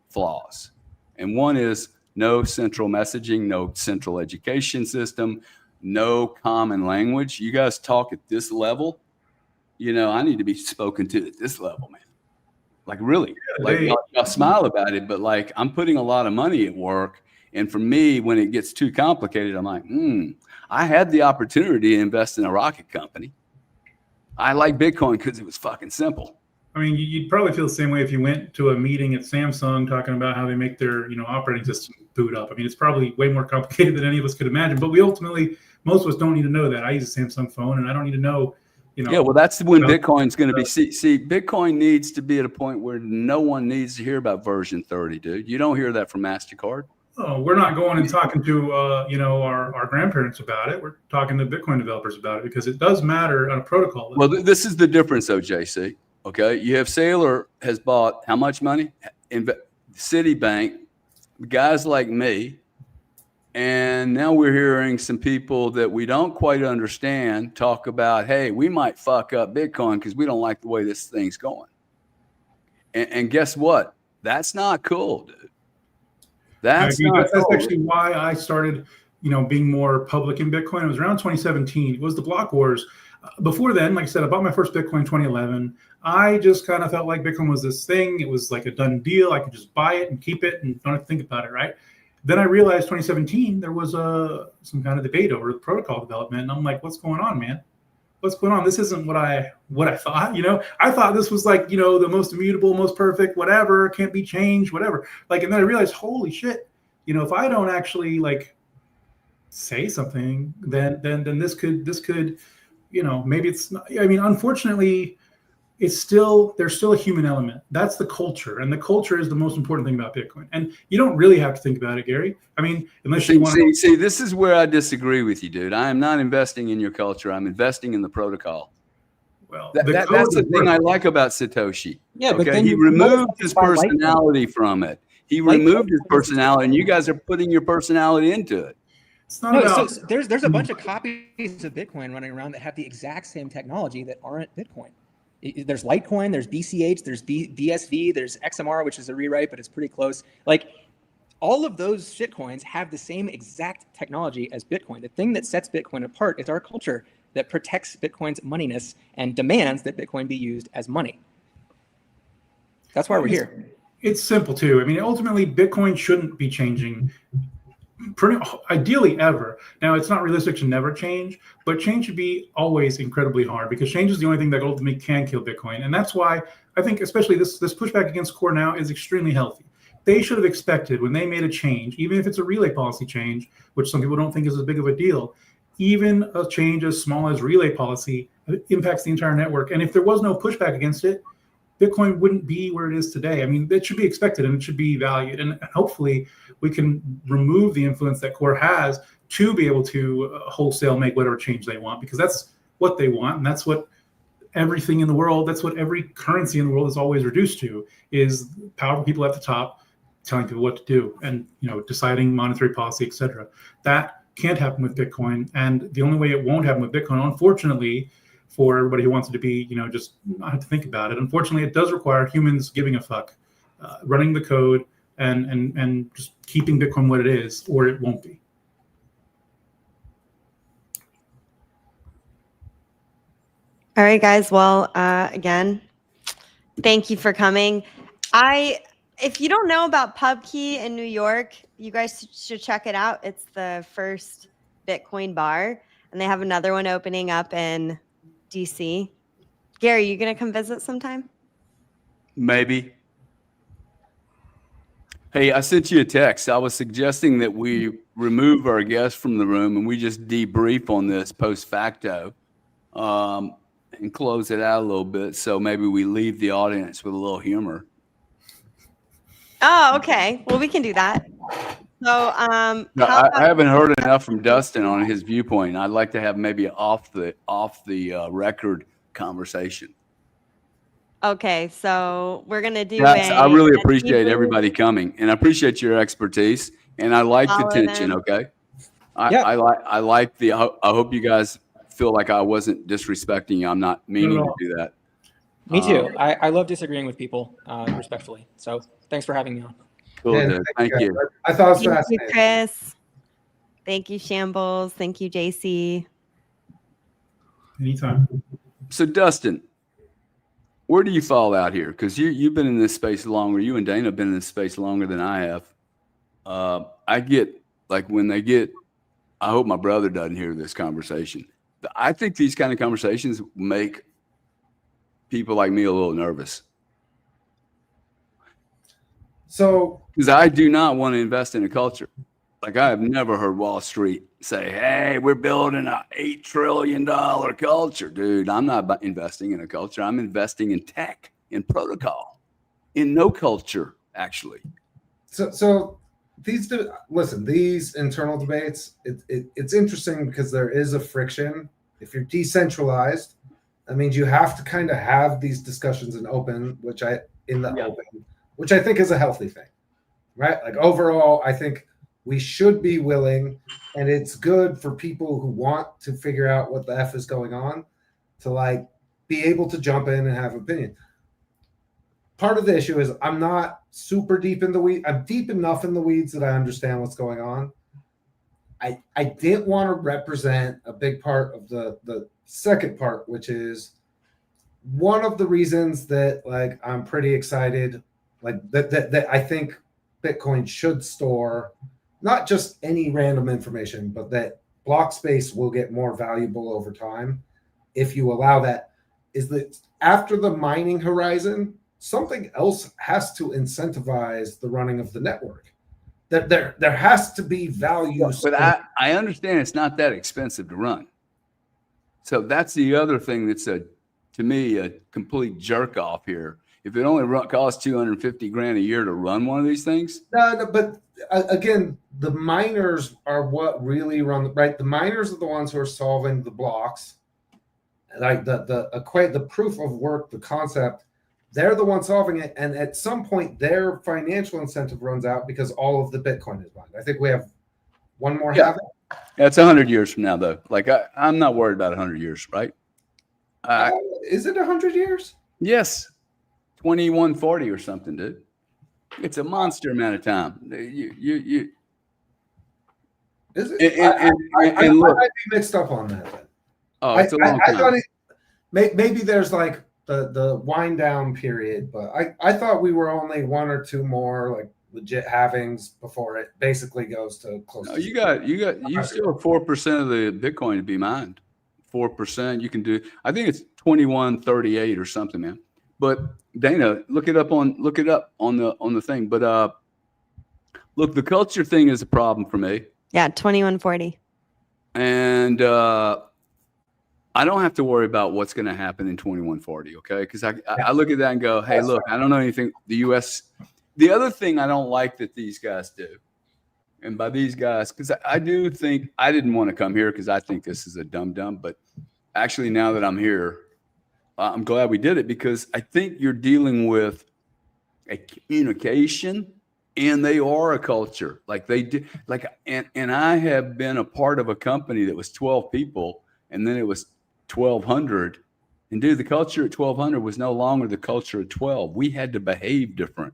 flaws. And one is no central messaging, no central education system, no common language. You guys talk at this level, I need to be spoken to at this level, man. Like really, y'all smile about it, but like I'm putting a lot of money at work. And for me, when it gets too complicated, I'm like, I had the opportunity to invest in a rocket company. I like Bitcoin because it was fucking simple. I mean, you'd probably feel the same way if you went to a meeting at Samsung talking about how they make their, operating system boot up. I mean, it's probably way more complicated than any of us could imagine. But most of us don't need to know that. I use a Samsung phone, and I don't need to know. Yeah, well, that's when Bitcoin's going to be. See, Bitcoin needs to be at a point where no one needs to hear about version 30, dude. You don't hear that from MasterCard. Oh, we're not going and talking to our grandparents about it. We're talking to Bitcoin developers about it because it does matter on a protocol level. Well, this is the difference, though, JC. Okay, you have Saylor has bought how much money? Citibank, guys like me. And now we're hearing some people that we don't quite understand talk about, hey, we might fuck up Bitcoin because we don't like the way this thing's going. And guess what? That's not cool, dude. That's actually why I started, being more public in Bitcoin. It was around 2017. It was the block wars. Before then, like I said, I bought my first Bitcoin in 2011. I just kind of felt like Bitcoin was this thing. It was like a done deal. I could just buy it and keep it and don't have to think about it, right? Then I realized 2017 there was some kind of debate over the protocol development, and I'm like, "What's going on, man? What's going on? This isn't what I thought. I thought this was like the most immutable, most perfect, whatever, can't be changed, whatever. Like, and then I realized, holy shit, if I don't actually like say something, then this could maybe it's not. I mean, unfortunately, there's still a human element. That's the culture, and the culture is the most important thing about Bitcoin. And you don't really have to think about it, Gary. I mean, unless you want to see, this is where I disagree with you, dude. I am not investing in your culture. I'm investing in the protocol. Well, that's the thing I like about Satoshi. Yeah, but then he removed his personality from it. He removed his personality, and you guys are putting your personality into it. It's not about. So there's a bunch of copies of Bitcoin running around that have the exact same technology that aren't Bitcoin. There's Litecoin, there's BCH, there's BSV, there's XMR, which is a rewrite, but it's pretty close. Like all of those shitcoins have the same exact technology as Bitcoin. The thing that sets Bitcoin apart is our culture that protects Bitcoin's moneyness and demands that Bitcoin be used as money. That's why we're here. It's simple too. I mean, ultimately, Bitcoin shouldn't be changing ideally ever. Now, it's not realistic to never change, but change should be always incredibly hard because change is the only thing that ultimately can kill Bitcoin. And that's why I think especially this pushback against core now is extremely healthy they should have expected when they made a change, even if it's a relay policy change, which some people don't think is as big of a deal, even a change as small as relay policy impacts the entire network. And if there was no pushback against it, Bitcoin wouldn't be where it is today. I mean, that should be expected and it should be valued. And hopefully we can remove the influence that Core has to be able to wholesale make whatever change they want, because that's what they want. And that's what everything in the world, that's what every currency in the world is always reduced to, is powerful people at the top telling people what to do and, deciding monetary policy, et cetera. That can't happen with Bitcoin. And the only way it won't happen with Bitcoin, unfortunately, for everybody who wants it to be, just not have to think about it. Unfortunately, it does require humans giving a fuck, running the code and just keeping Bitcoin what it is, or it won't be. All right, guys. Well, again, thank you for coming. If you don't know about PubKey in New York, you guys should check it out. It's the first Bitcoin bar, and they have another one opening up in DC. Gary, you gonna come visit sometime? Maybe. Hey, I sent you a text. I was suggesting that we remove our guest from the room and we just debrief on this post facto, and close it out a little bit. So maybe we leave the audience with a little humor. Oh, okay. Well, we can do that. So, No, I haven't heard enough from Dustin on his viewpoint. I'd like to have maybe off the record conversation. Okay, so we're gonna do. I really appreciate everybody coming, and I appreciate your expertise, and I like the tension. Okay, I like the. I hope you guys feel like I wasn't disrespecting you. I'm not meaning to do that. Me too. I love disagreeing with people respectfully. So thanks for having me on. Cool, dude. Thank you. I thought it was Thank fascinating. you, Chris. Thank you, Shambles. Thank you, JC. Anytime. So, Dustin, where do you fall out here? Because you've been in this space longer. You and Dana have been in this space longer than I have. I get, like, when they get, I hope my brother doesn't hear this conversation. I think these kind of conversations make people like me a little nervous. So, because I do not want to invest in a culture. Like, I have never heard Wall Street say, hey, we're building a $8 trillion culture. Dude, I'm not investing in a culture. I'm investing in tech, in protocol, in no culture, actually. So these internal debates, it's interesting because there is a friction. If you're decentralized, that means you have to kind of have these discussions in open, open, which I think is a healthy thing, right? Like, overall, I think we should be willing, and it's good for people who want to figure out what the F is going on to, like, be able to jump in and have opinion. Part of the issue is I'm not super deep in the weeds. I'm deep enough in the weeds that I understand what's going on. I didn't want to represent a big part of the second part, which is one of the reasons that, like, I'm pretty excited, like, that I think Bitcoin should store not just any random information, but that block space will get more valuable over time if you allow that, is that after the mining horizon, something else has to incentivize the running of the network. That there has to be value. But I understand it's not that expensive to run. So that's the other thing that's, to me, a complete jerk off here. If it only costs $250,000 a year to run one of these things. No, but again, the miners are what really run, right? The miners are the ones who are solving the blocks, like the proof of work, the concept. They're the ones solving it, and at some point, their financial incentive runs out because all of the Bitcoin is mined. I think we have one more halving. That's 100 years from now, though. Like, I'm not worried about 100 years, right? Is it 100 years? Yes, 2140 or something, dude. It's a monster amount of time. You Is it? I look, might be mixed up on that. Then. Oh, it's a long time. I thought maybe there's like the wind down period, but I thought we were only one or two more like legit halvings before it basically goes to close. No, you still have 4% of the Bitcoin to be mined. 4%. You can do. I think it's 2138 or something, man. But Dana, look it up on the thing. But look, the culture thing is a problem for me. Yeah, 2140. And I don't have to worry about what's going to happen in 2140, okay? Because I look at that and go, hey, look, I don't know anything. The U.S. The other thing I don't like that these guys do, and by these guys, because I do think I didn't want to come here because I think this is a dum-dum, but actually now that I'm here, I'm glad we did it because I think you're dealing with a communication and they are a culture. Like they do, like, and I have been a part of a company that was 12 people and then it was 1,200. And dude, the culture at 1,200 was no longer the culture at 12. We had to behave different.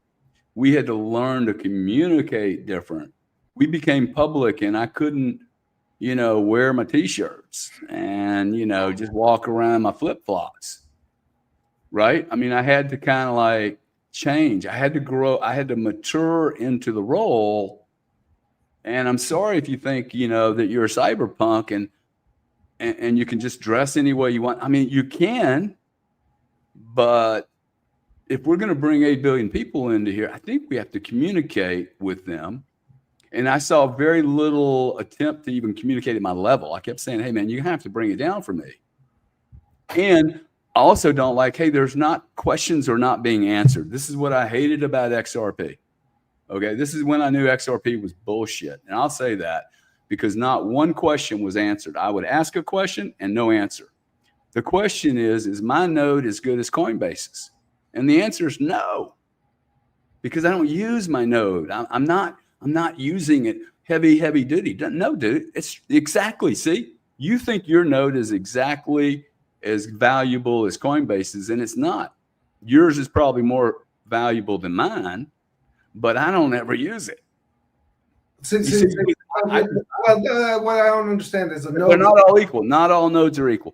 We had to learn to communicate different. We became public and I couldn't, wear my t-shirts and, just walk around my flip-flops. Right. I mean, I had to kind of like change. I had to grow. I had to mature into the role. And I'm sorry if you think, that you're a cyberpunk and you can just dress any way you want. I mean, you can, but if we're going to bring 8 billion people into here, I think we have to communicate with them. And I saw very little attempt to even communicate at my level. I kept saying, hey, man, you have to bring it down for me. And I also don't like, hey, there's not questions are not being answered. This is what I hated about XRP. Okay, this is when I knew XRP was bullshit. And I'll say that because not one question was answered. I would ask a question and no answer. The question is my node as good as Coinbase's? And the answer is no, because I don't use my node. I'm not using it heavy duty. No, dude, it's exactly. See, you think your node is exactly as valuable as Coinbase's, and it's not. Yours is probably more valuable than mine, but I don't ever use it. What I don't understand is they're not all equal. Not all nodes are equal.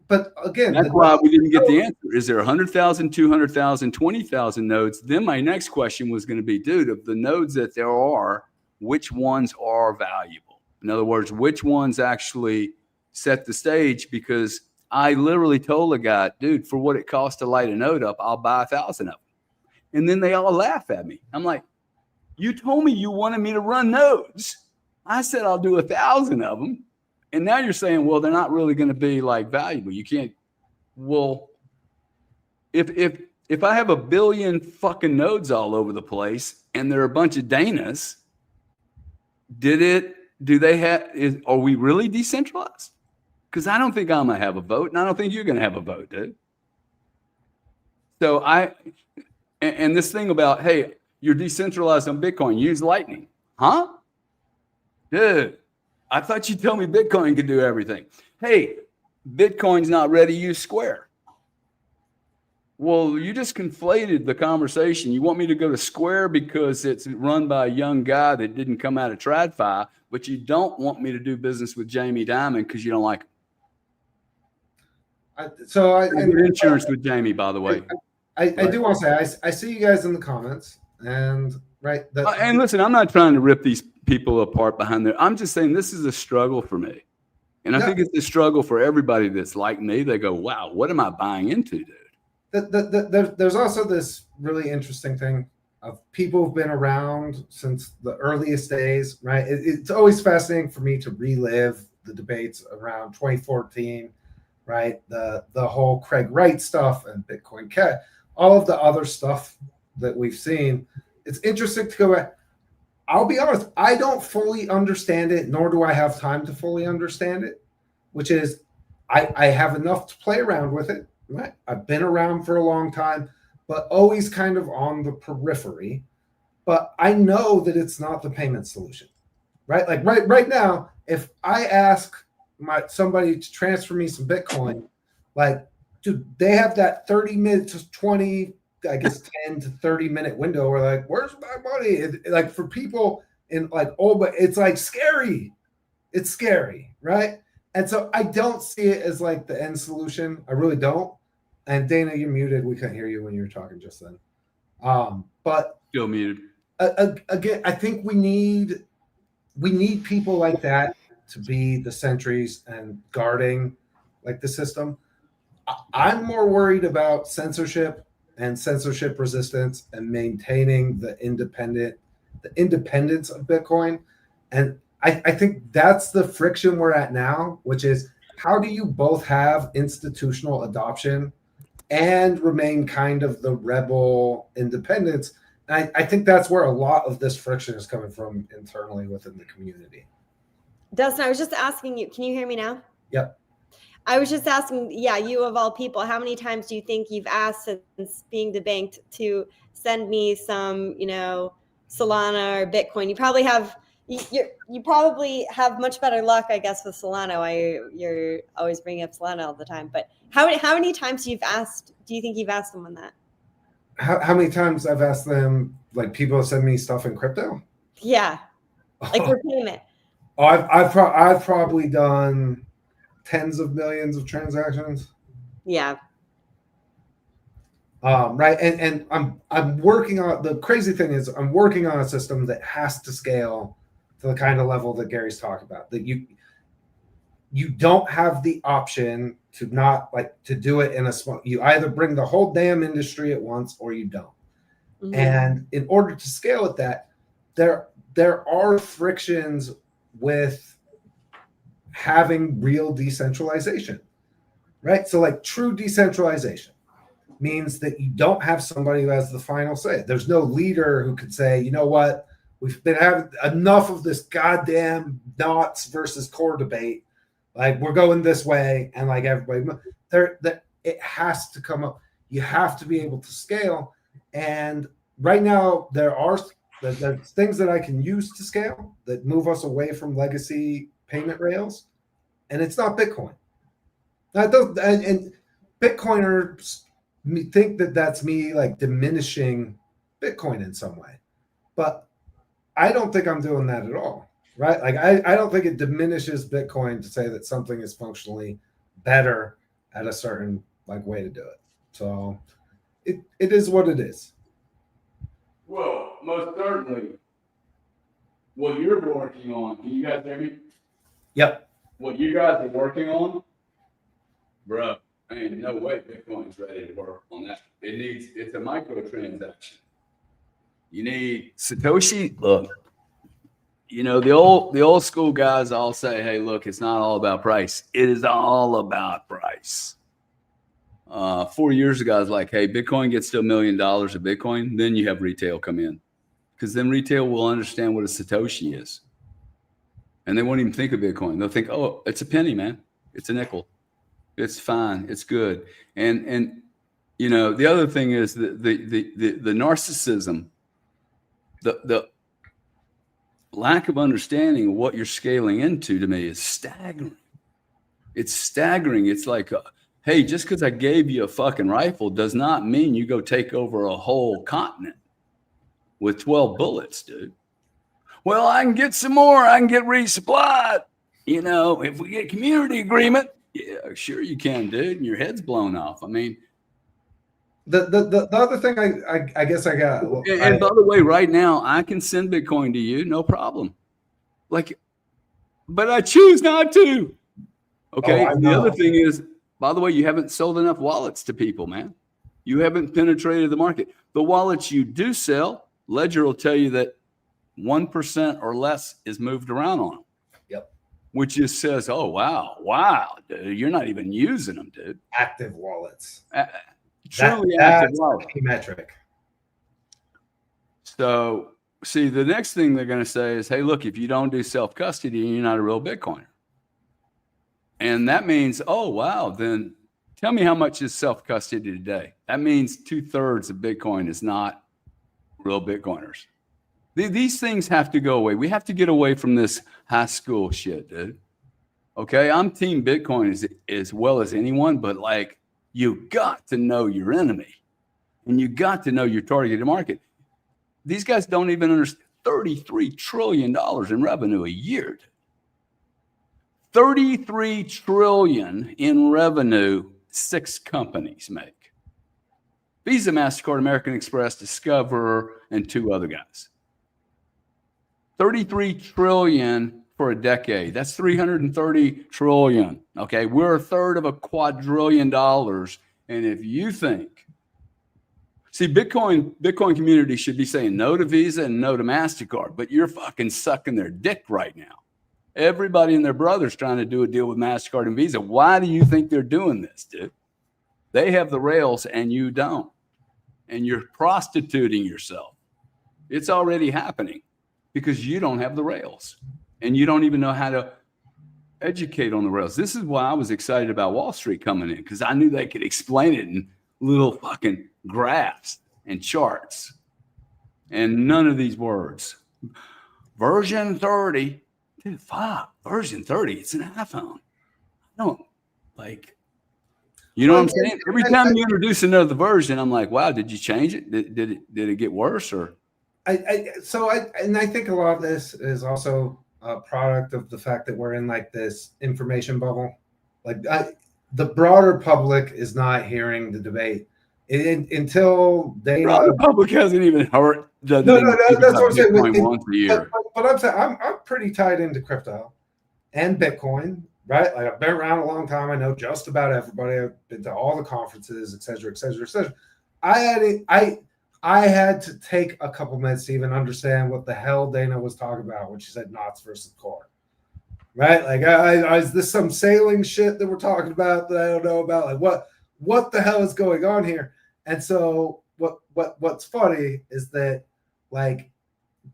But again, that's why we didn't get the answer. Is there 100,000, 200,000, 20,000 nodes? Then my next question was going to be, dude, of the nodes that there are, which ones are valuable? In other words, which ones actually set the stage? Because I literally told a guy, dude, for what it costs to light a node up, I'll buy 1,000 of them. And then they all laugh at me. I'm like, you told me you wanted me to run nodes. I said, I'll do 1,000 of them. And now you're saying, well, they're not really going to be like valuable. You can't. Well, if I have 1 billion fucking nodes all over the place and there are a bunch of Danas, are we really decentralized? Because I don't think I'm going to have a vote, and I don't think you're going to have a vote, dude. So and this thing about, hey, you're decentralized on Bitcoin, use Lightning. Huh? Dude, I thought you'd tell me Bitcoin could do everything. Hey, Bitcoin's not ready, use Square. Well, you just conflated the conversation. You want me to go to Square because it's run by a young guy that didn't come out of TradFi, but you don't want me to do business with Jamie Dimon because you don't like him. I get insurance with Jamie, by the way. I do want to say, I see you guys in the comments, and right. And listen, I'm not trying to rip these people apart behind there. I'm just saying this is a struggle for me. And I think it's a struggle for everybody that's like me. They go, wow, what am I buying into, dude? There's also this really interesting thing of people who've been around since the earliest days, right? It's always fascinating for me to relive the debates around 2014, right? The whole Craig Wright stuff and Bitcoin Cat, all of the other stuff that we've seen. It's interesting to go back. I'll be honest, I don't fully understand it, nor do I have time to fully understand it, which is I have enough to play around with it. Right? I've been around for a long time, but always kind of on the periphery. But I know that it's not the payment solution, right? Like right now, if I ask somebody to transfer me some Bitcoin, like, dude, they have that 30 minute to 20, I guess 10 to 30 minute window where like, where's my money? Like for people in like, but it's like scary. It's scary, right? And so I don't see it as like the end solution. I really don't. And Dana, you're muted. We couldn't hear you when you were talking just then. But still muted. Again, I think we need people like that to be the sentries and guarding like the system. I'm more worried about censorship and censorship resistance and maintaining the independent the independence of Bitcoin. And I think that's the friction we're at now, which is how do you both have institutional adoption and remain kind of the rebel independence? And I think that's where a lot of this friction is coming from internally within the community. Dustin, I was just asking you, can you hear me now? Yep. I was just asking, yeah, you of all people, how many times do you think you've asked since being debanked to send me some, Solana or Bitcoin? You probably have, you probably have much better luck, I guess, with Solana. Why you're always bringing up Solana all the time. But how many times do you think you've asked someone that? How many times I've asked them, like people send me stuff in crypto? Yeah, like for payment. Oh, I've probably done tens of millions of transactions. Yeah. Right. And I'm working on, the crazy thing is I'm working on a system that has to scale to the kind of level that Gary's talking about, that you don't have the option to not to do it in a small, you either bring the whole damn industry at once or you don't. Mm-hmm. And in order to scale at that, there are frictions with having real decentralization, right? So like true decentralization means that you don't have somebody who has the final say. There's no leader who could say, you know what, we've been having enough of this goddamn knots versus core debate. Like we're going this way, and like everybody, it has to come up. You have to be able to scale. And right now there's things that I can use to scale that move us away from legacy payment rails, and it's not Bitcoin. And Bitcoiners think that that's me like diminishing Bitcoin in some way, but I don't think I'm doing that at all, right? Like I don't think it diminishes Bitcoin to say that something is functionally better at a certain way to do it. So it is what it is. Well, most certainly what you're working on, can you guys hear me? Yep. What you guys are working on, bro, ain't no way Bitcoin's ready to work on that. It's a microtransaction. You need Satoshi. Look, the old school guys all say, hey, look, it's not all about price. It is all about price. 4 years ago, I was like, hey, Bitcoin gets to $1 million of Bitcoin, then you have retail come in. Because then retail will understand what a Satoshi is. And they won't even think of Bitcoin. They'll think, oh, it's a penny, man. It's a nickel. It's fine. It's good. And the other thing is the narcissism, the lack of understanding of what you're scaling into, to me, is staggering. It's staggering. It's like, hey, just because I gave you a fucking rifle does not mean you go take over a whole continent with 12 bullets, dude. Well, I can get some more. I can get resupplied. If we get community agreement, yeah, sure you can, dude. And your head's blown off. I mean, the other thing I guess I got. And by the way, right now I can send Bitcoin to you, no problem. But I choose not to. Okay. The other thing is, by the way, you haven't sold enough wallets to people, man. You haven't penetrated the market. The wallets you do sell, Ledger will tell you that 1% or less is moved around on them. Yep. Which just says, oh, wow, dude, you're not even using them, dude. Active wallets. Truly active wallets. Metric. So, see, the next thing they're going to say is, hey, look, if you don't do self-custody, you're not a real Bitcoiner. And that means, oh, wow, then tell me how much is self-custody today. That means 2/3 of Bitcoin is not real Bitcoiners. These things have to go away. We have to get away from this high school shit, dude. Okay, I'm team Bitcoin as well as anyone, but you got to know your enemy, and you got to know your targeted market. These guys don't even understand $33 trillion in revenue a year. $33 trillion in revenue 6 companies make. Visa, MasterCard, American Express, Discover, and 2 other guys. 33 trillion for a decade. That's 330 trillion. Okay, we're 1/3 of $250 billion. And if you think See, Bitcoin community should be saying no to Visa and no to MasterCard, but you're fucking sucking their dick right now. Everybody and their brother's trying to do a deal with MasterCard and Visa. Why do you think they're doing this, dude? They have the rails and you don't. And you're prostituting yourself. It's already happening because you don't have the rails and you don't even know how to educate on the rails. This is why I was excited about Wall Street coming in, because I knew they could explain it in little fucking graphs and charts and none of these words. Version 30. Dude, fuck, version 30. It's an iPhone. I don't like, you know what I'm saying? Every time you introduce another version, I'm like, wow, did you change it? Did it get worse? Or I think a lot of this is also a product of the fact that we're in like this information bubble. Like the broader public is not hearing the debate until they. The public hasn't even heard. No, that's what I'm saying. Once a year. But I'm saying I'm pretty tied into crypto and Bitcoin, right? Like I've been around a long time. I know just about everybody. I've been to all the conferences, et cetera, et cetera, et cetera. I had to take a couple minutes to even understand what the hell Dana was talking about when she said knots versus core, right? Like, is this some sailing shit that we're talking about that I don't know about? Like, what the hell is going on here? And so, what's funny is that, like,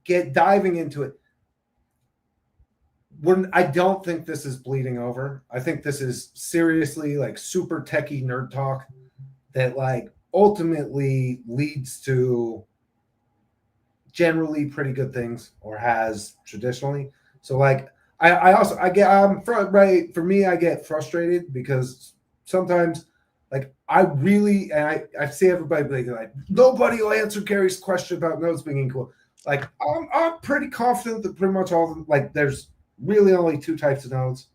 diving into it. I don't think this is bleeding over. I think this is seriously like super techie nerd talk that like ultimately leads to generally pretty good things, or has traditionally. So like I get frustrated because sometimes like I see everybody like nobody will answer Gary's question about nodes being equal. Like I'm pretty confident that pretty much all of them, like there's really only two types of nodes,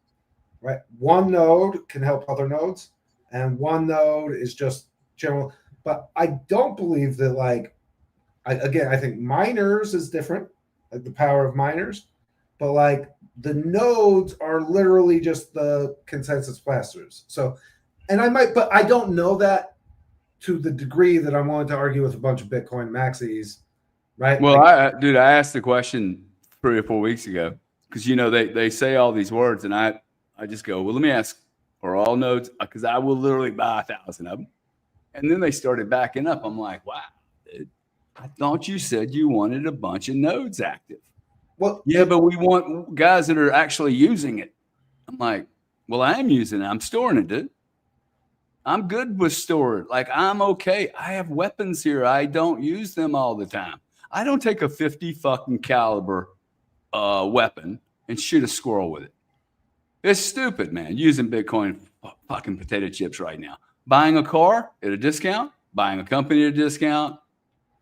right? One node can help other nodes, and one node is just general. But I don't believe that, like, I think miners is different, like the power of miners, but like the nodes are literally just the consensus plasters. So, and but I don't know that to the degree that I'm willing to argue with a bunch of Bitcoin maxis, right? Well, I asked the question 3 or 4 weeks ago, because, you know, they say all these words, and I just go, well, let me ask, are all nodes? Because I will literally buy 1,000 of them. And then they started backing up. I'm like, wow, dude, I thought you said you wanted a bunch of nodes active. Well, yeah, but we want guys that are actually using it. I'm like, well, I am using it. I'm storing it, dude. I'm good with storage. Like, I'm okay. I have weapons here. I don't use them all the time. I don't take a 50 fucking caliber weapon and shoot a squirrel with it. It's stupid, man. Using Bitcoin fucking potato chips right now. Buying a car at a discount, buying a company at a discount,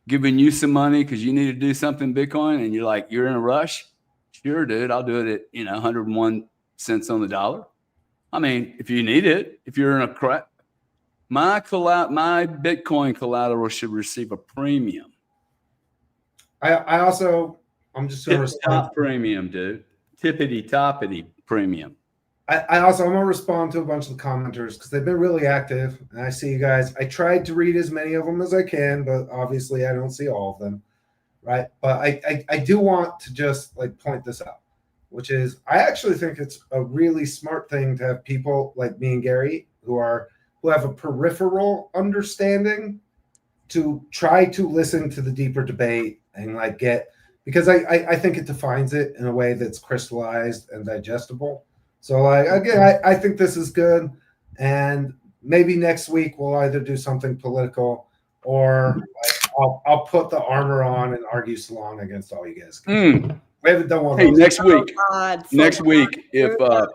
giving you some money because you need to do something Bitcoin, and you're in a rush. Sure, dude, I'll do it at 101 cents on the dollar. I mean, if you need it, if you're in a crap, my Bitcoin collateral should receive a premium. I'm just going to respond. Top premium, dude. Tippity-toppity premium. I'm going to respond to a bunch of the commenters because they've been really active. And I see you guys. I tried to read as many of them as I can, but obviously I don't see all of them, right? But I do want to just like point this out, which is I actually think it's a really smart thing to have people like me and Gary who have a peripheral understanding to try to listen to the deeper debate and like because I think it defines it in a way that's crystallized and digestible. So like again, I think this is good, and maybe next week we'll either do something political or like, I'll put the armor on and argue Salon against all you guys. We haven't done one. Hey, next week. Next week, if how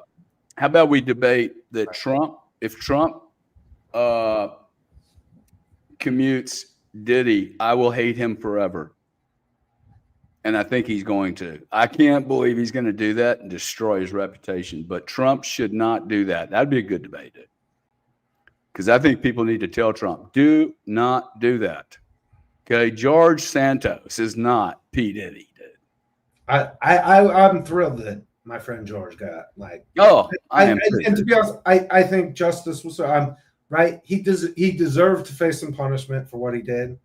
about we debate that if Trump commutes Diddy, I will hate him forever. And I think he's going to. I can't believe he's going to do that and destroy his reputation. But Trump should not do that. That'd be a good debate, dude. Because I think people need to tell Trump, do not do that. Okay, George Santos is not P. Diddy, dude. I'm thrilled that my friend George got like. Oh, I am. And to be honest, I think justice was right. He deserved to face some punishment for what he did.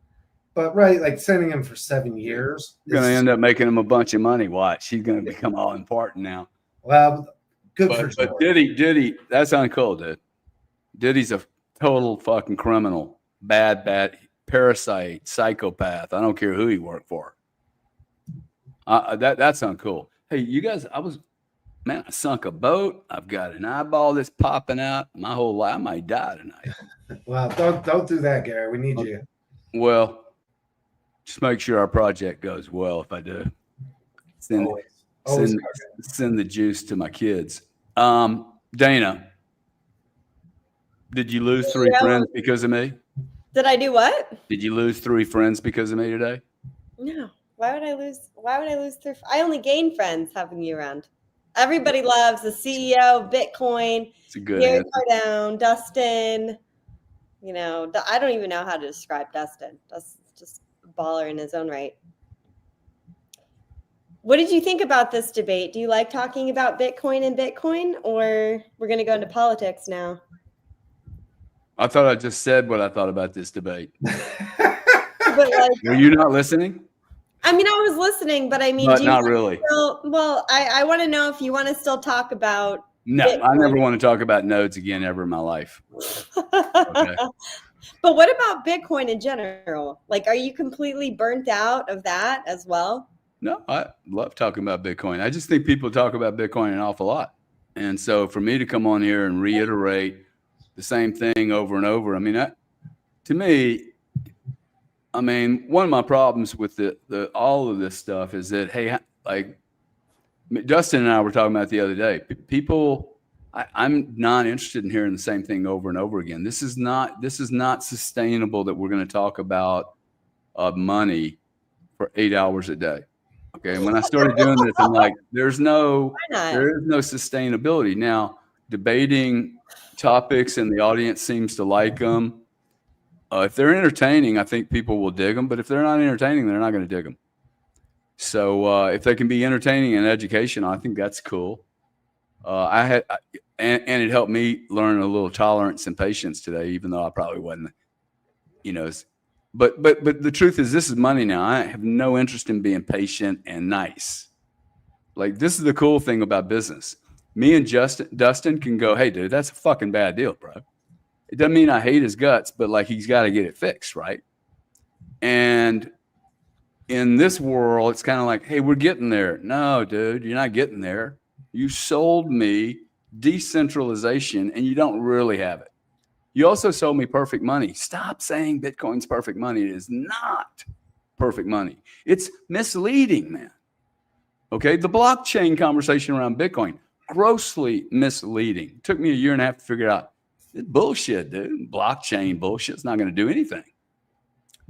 But right, like sending him for 7 years. You're going to end up making him a bunch of money. Watch. He's going to become all important now. Well, good for But sure. Diddy, that's uncool, dude. Diddy's a total fucking criminal. Bad parasite, psychopath. I don't care who he worked for. That's uncool. Hey, you guys, I sunk a boat. I've got an eyeball that's popping out. My whole life, I might die tonight. Well, don't do that, Gary. We need you. Well, just make sure our project goes well. If I do, Always send the juice to my kids. Dana, did you lose 3 friends because of me? Did I do what? Did you lose 3 friends because of me today? No. Why would I lose? Why would I lose? I only gain friends having you around. Everybody loves the CEO of Bitcoin. It's a good Gary answer. Cardone, Dustin. You know, I don't even know how to describe Dustin. Dustin's just a baller in his own right. What did you think about this debate? Do you like talking about Bitcoin and Bitcoin, or we're going to go into politics now? I thought I just said what I thought about this debate. But like, Were you not listening? I mean, I was listening, but I mean, But not really. Well, I want to know if you want to still talk about. No, Bitcoin. I never want to talk about nodes again ever in my life. Okay. But what about Bitcoin in general? Like, are you completely burnt out of that as well? No, I love talking about Bitcoin. I just think people talk about Bitcoin an awful lot. And so for me to come on here and reiterate the same thing over and over, I mean, to me, I mean, one of my problems with the all of this stuff is that, hey, like Justin and I were talking about the other day, people, I'm not interested in hearing the same thing over and over again. This is not sustainable that we're going to talk about money for 8 hours a day. Okay. And when I started doing this, I'm like, there is no sustainability. Now, debating topics and the audience seems to like them. If they're entertaining, I think people will dig them. But if they're not entertaining, they're not going to dig them. So if they can be entertaining and educational, I think that's cool. And it helped me learn a little tolerance and patience today, even though I probably wasn't, But the truth is, this is money now. I have no interest in being patient and nice. Like, this is the cool thing about business. Me and Dustin can go, hey, dude, that's a fucking bad deal, bro. It doesn't mean I hate his guts, but like, he's got to get it fixed, right? And in this world, it's kind of like, hey, we're getting there. No, dude, you're not getting there. You sold me decentralization, and you don't really have it. You also sold me perfect money. Stop saying Bitcoin's perfect money. It is not perfect money. It's misleading, man. Okay, the blockchain conversation around Bitcoin, grossly misleading. It took me 1.5 years to figure out. It's bullshit, dude. Blockchain bullshit's not going to do anything.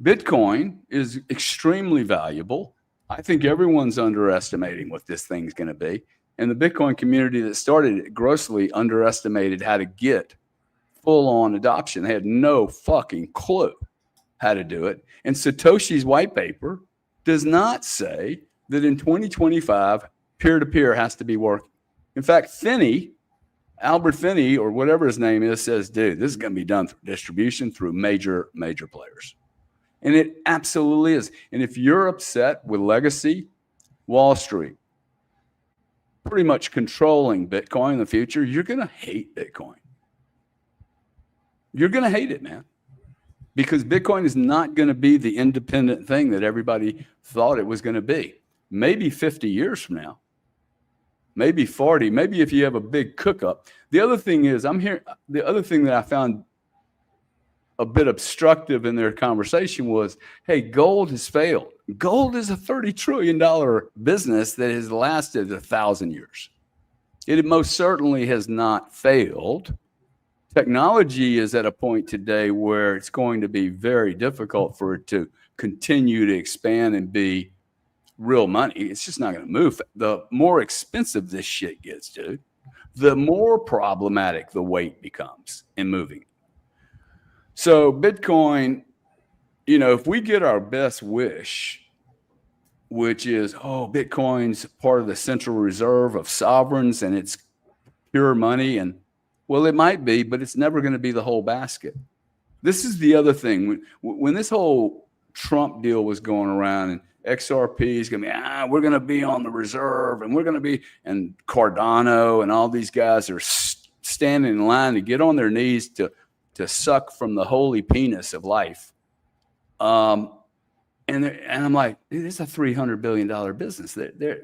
Bitcoin is extremely valuable. I think everyone's underestimating what this thing's going to be. And the Bitcoin community that started it grossly underestimated how to get full-on adoption. They had no fucking clue how to do it. And Satoshi's white paper does not say that in 2025, peer-to-peer has to be working. In fact, Albert Finney, or whatever his name is, says, dude, this is going to be done through distribution through major players. And it absolutely is. And if you're upset with legacy Wall Street pretty much controlling Bitcoin in the future, you're going to hate Bitcoin. You're going to hate it, man. Because Bitcoin is not going to be the independent thing that everybody thought it was going to be. Maybe 50 years from now. Maybe 40, maybe if you have a big cook up. The other thing is, the other thing that I found a bit obstructive in their conversation was, hey, gold has failed. Gold is a $30 trillion business that has lasted 1,000 years. It most certainly has not failed. Technology is at a point today where it's going to be very difficult for it to continue to expand and be real money. It's just not going to move. The more expensive this shit gets, dude, the more problematic the weight becomes in moving. So Bitcoin, if we get our best wish, which is, Bitcoin's part of the central reserve of sovereigns and it's pure money, and well, it might be, but it's never going to be the whole basket. This is the other thing. When this whole Trump deal was going around, and XRP is going to be, we're going to be on the reserve, and we're going to be, and Cardano and all these guys are standing in line to get on their knees to suck from the holy penis of life. And I'm like, dude, it's a $300 billion business. They're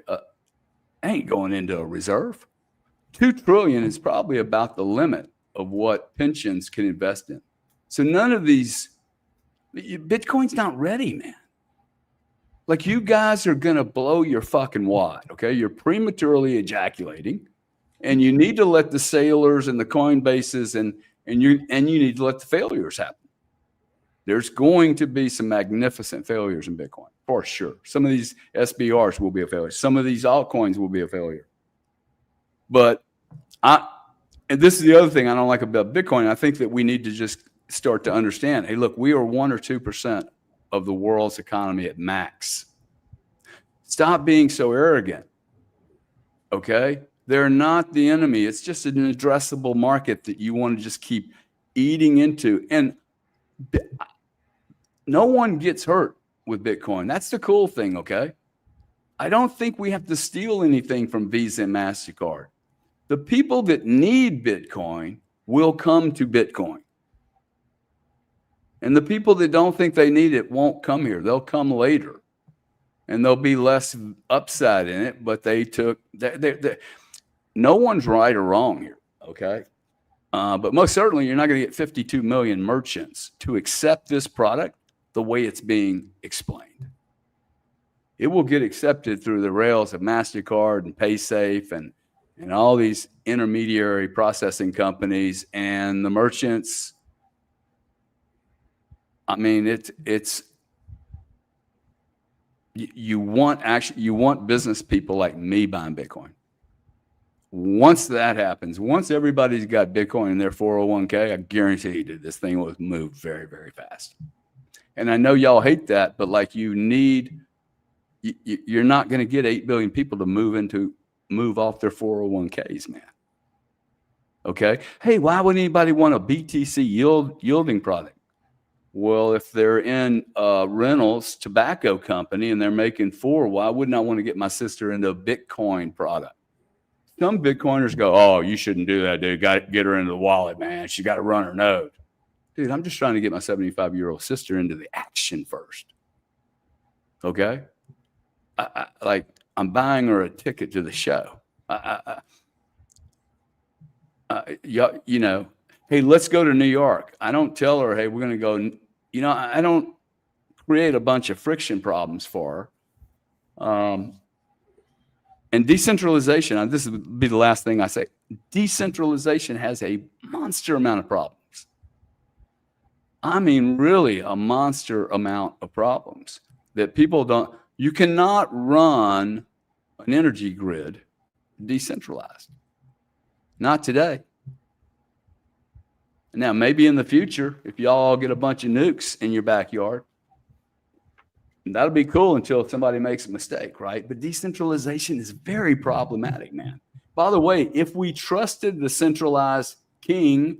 ain't going into a reserve. $2 trillion is probably about the limit of what pensions can invest in. So none of these, Bitcoin's not ready, man. Like, you guys are going to blow your fucking wad, okay? You're prematurely ejaculating, and you need to let the sailors and the Coinbases and you need to let the failures happen. There's going to be some magnificent failures in Bitcoin, for sure. Some of these SBRs will be a failure. Some of these altcoins will be a failure. But and this is the other thing I don't like about Bitcoin. I think that we need to just start to understand, hey, look, we are 1 or 2% of the world's economy at max. Stop being so arrogant, okay? They're not the enemy. It's just an addressable market that you want to just keep eating into. And no one gets hurt with Bitcoin. That's the cool thing, okay? I don't think we have to steal anything from Visa and MasterCard. The people that need Bitcoin will come to Bitcoin. And the people that don't think they need it won't come here. They'll come later. And there'll be less upside in it, but no one's right or wrong here, okay? But most certainly, you're not going to get 52 million merchants to accept this product the way it's being explained. It will get accepted through the rails of MasterCard and PaySafe and all these intermediary processing companies, and the merchants. I mean, it's you want business people like me buying Bitcoin. Once that happens, once everybody's got Bitcoin in their 401k, I guarantee you this thing will move very, very fast. And I know y'all hate that, but like, you're not going to get 8 billion people to move off their 401ks, man. Okay. Hey, why would anybody want a BTC yielding product? Well, if they're in Reynolds Tobacco Company and they're making 4, why wouldn't I want to get my sister into a Bitcoin product? Some Bitcoiners go, oh, you shouldn't do that, dude. Got to get her into the wallet, man. She got to run her node. Dude, I'm just trying to get my 75-year-old sister into the action first. Okay? I'm buying her a ticket to the show. You know, hey, let's go to New York. I don't tell her, hey, we're going to go. You know, I don't create a bunch of friction problems for her. And decentralization, and this would be the last thing I say, decentralization has a monster amount of problems. I mean, really a monster amount of problems that people don't. You cannot run an energy grid decentralized. Not today. Now, maybe in the future, if y'all get a bunch of nukes in your backyard, that'll be cool until somebody makes a mistake, right? But decentralization is very problematic, man. By the way, if we trusted the centralized king,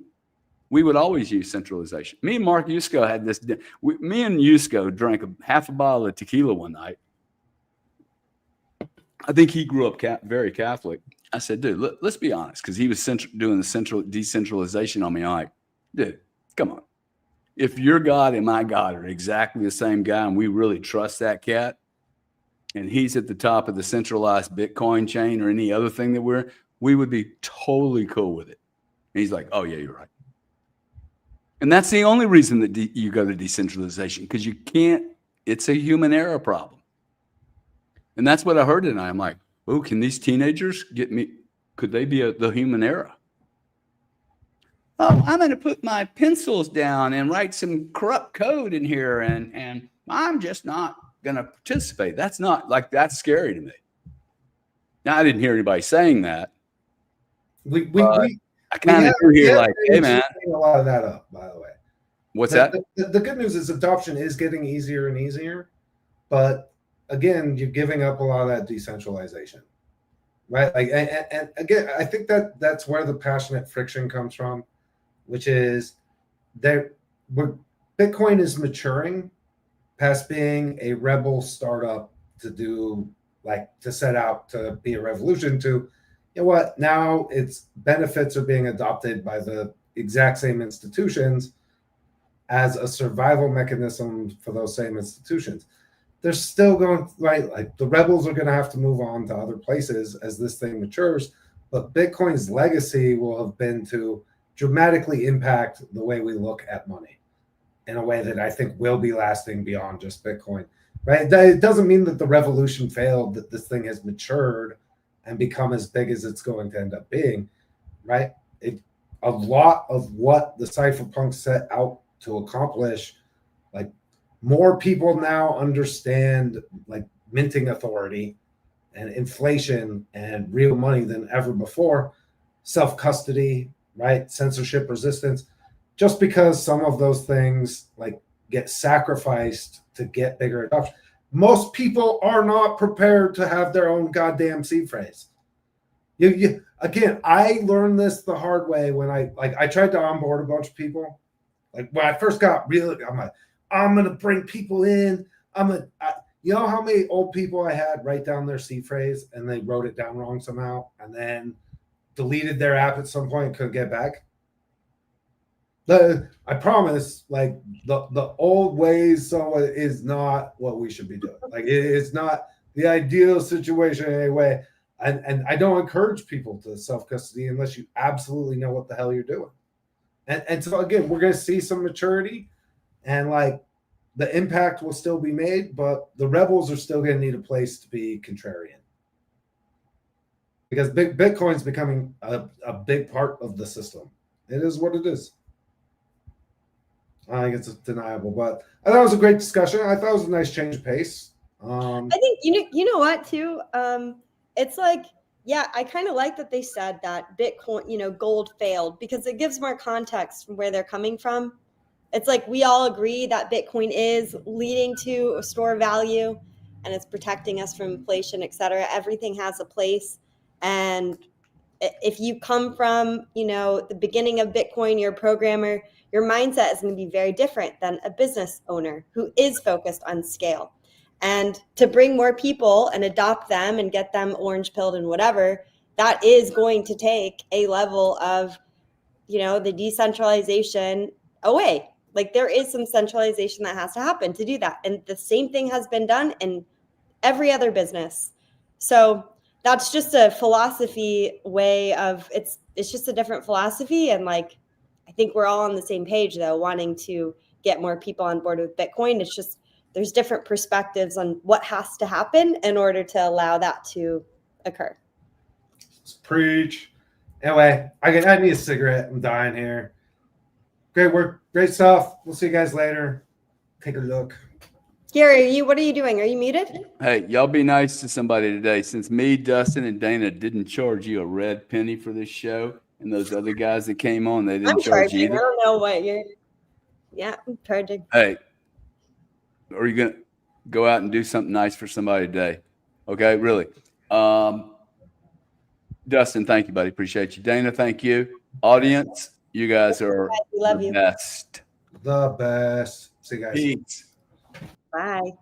we would always use centralization. Me and Mark Yusko had this. Me and Yusko drank half a bottle of tequila one night. I think he grew up very Catholic. I said, dude, let's be honest, because he was doing the decentralization on me. I'm like, dude, come on. If your God and my God are exactly the same guy and we really trust that cat, and he's at the top of the centralized Bitcoin chain or any other thing that we would be totally cool with it. And he's like, oh, yeah, you're right. And that's the only reason that you go to decentralization, because you can't, it's a human error problem. And that's what I heard tonight. I'm like, oh, can these teenagers get me? Could they be the human error? Oh, I'm going to put my pencils down and write some corrupt code in here, and I'm just not going to participate. That's scary to me. Now, I didn't hear anybody saying that. I kind of hear like, hey, man. A lot of that up, by the way. What's that? The good news is adoption is getting easier and easier, but again, you're giving up a lot of that decentralization, right? Like, and again, I think that's where the passionate friction comes from, which is Bitcoin is maturing, past being a rebel startup to set out to be a revolution to, you know what, now its benefits are being adopted by the exact same institutions as a survival mechanism for those same institutions. They're still going, right? Like the rebels are going to have to move on to other places as this thing matures. But Bitcoin's legacy will have been to dramatically impact the way we look at money in a way that I think will be lasting beyond just Bitcoin, right? It doesn't mean that the revolution failed, that this thing has matured and become as big as it's going to end up being, right? A lot of what the cypherpunks set out to accomplish, like more people now understand like minting authority and inflation and real money than ever before, self-custody, right? Censorship resistance, just because some of those things like get sacrificed to get bigger adoption. Most people are not prepared to have their own goddamn seed phrase. Again, I learned this the hard way when I tried to onboard a bunch of people. Like when I first got really, I'm gonna bring people in. You know how many old people I had write down their seed phrase and they wrote it down wrong somehow and then deleted their app at some point and couldn't get back? I promise, like the old ways is not what we should be doing. Like it's not the ideal situation in any way. And I don't encourage people to self-custody unless you absolutely know what the hell you're doing. And so again, we're going to see some maturity and like the impact will still be made, but the rebels are still going to need a place to be contrarian. Because Bitcoin's becoming a big part of the system. It is what it is. I think it's undeniable, but I thought it was a great discussion. I thought it was a nice change of pace. I think you know what too. It's like, yeah, I kind of like that they said that Bitcoin, gold failed, because it gives more context from where they're coming from. It's like we all agree that Bitcoin is leading to a store of value and it's protecting us from inflation, et cetera. Everything has a place. And if you come from, the beginning of Bitcoin, you're a programmer, your mindset is going to be very different than a business owner who is focused on scale. And to bring more people and adopt them and get them orange pilled and whatever, that is going to take a level of, the decentralization away. Like there is some centralization that has to happen to do that. And the same thing has been done in every other business. So that's just a philosophy way of it's just a different philosophy. And like, I think we're all on the same page though, wanting to get more people on board with Bitcoin. It's just, there's different perspectives on what has to happen in order to allow that to occur. Let's preach. Anyway, I need a cigarette. I'm dying here. Great work. Great stuff. We'll see you guys later. Take a look. Gary, what are you doing? Are you muted? Hey, y'all be nice to somebody today. Since me, Dustin, and Dana didn't charge you a red penny for this show, and those other guys that came on, they didn't charge you either. I don't know what you're. Yeah, I'm charging. Hey, are you gonna go out and do something nice for somebody today? Okay, really. Dustin, thank you, buddy. Appreciate you. Dana, thank you. Audience, you guys are We love the you. best. The best. See you guys. Peace. Bye.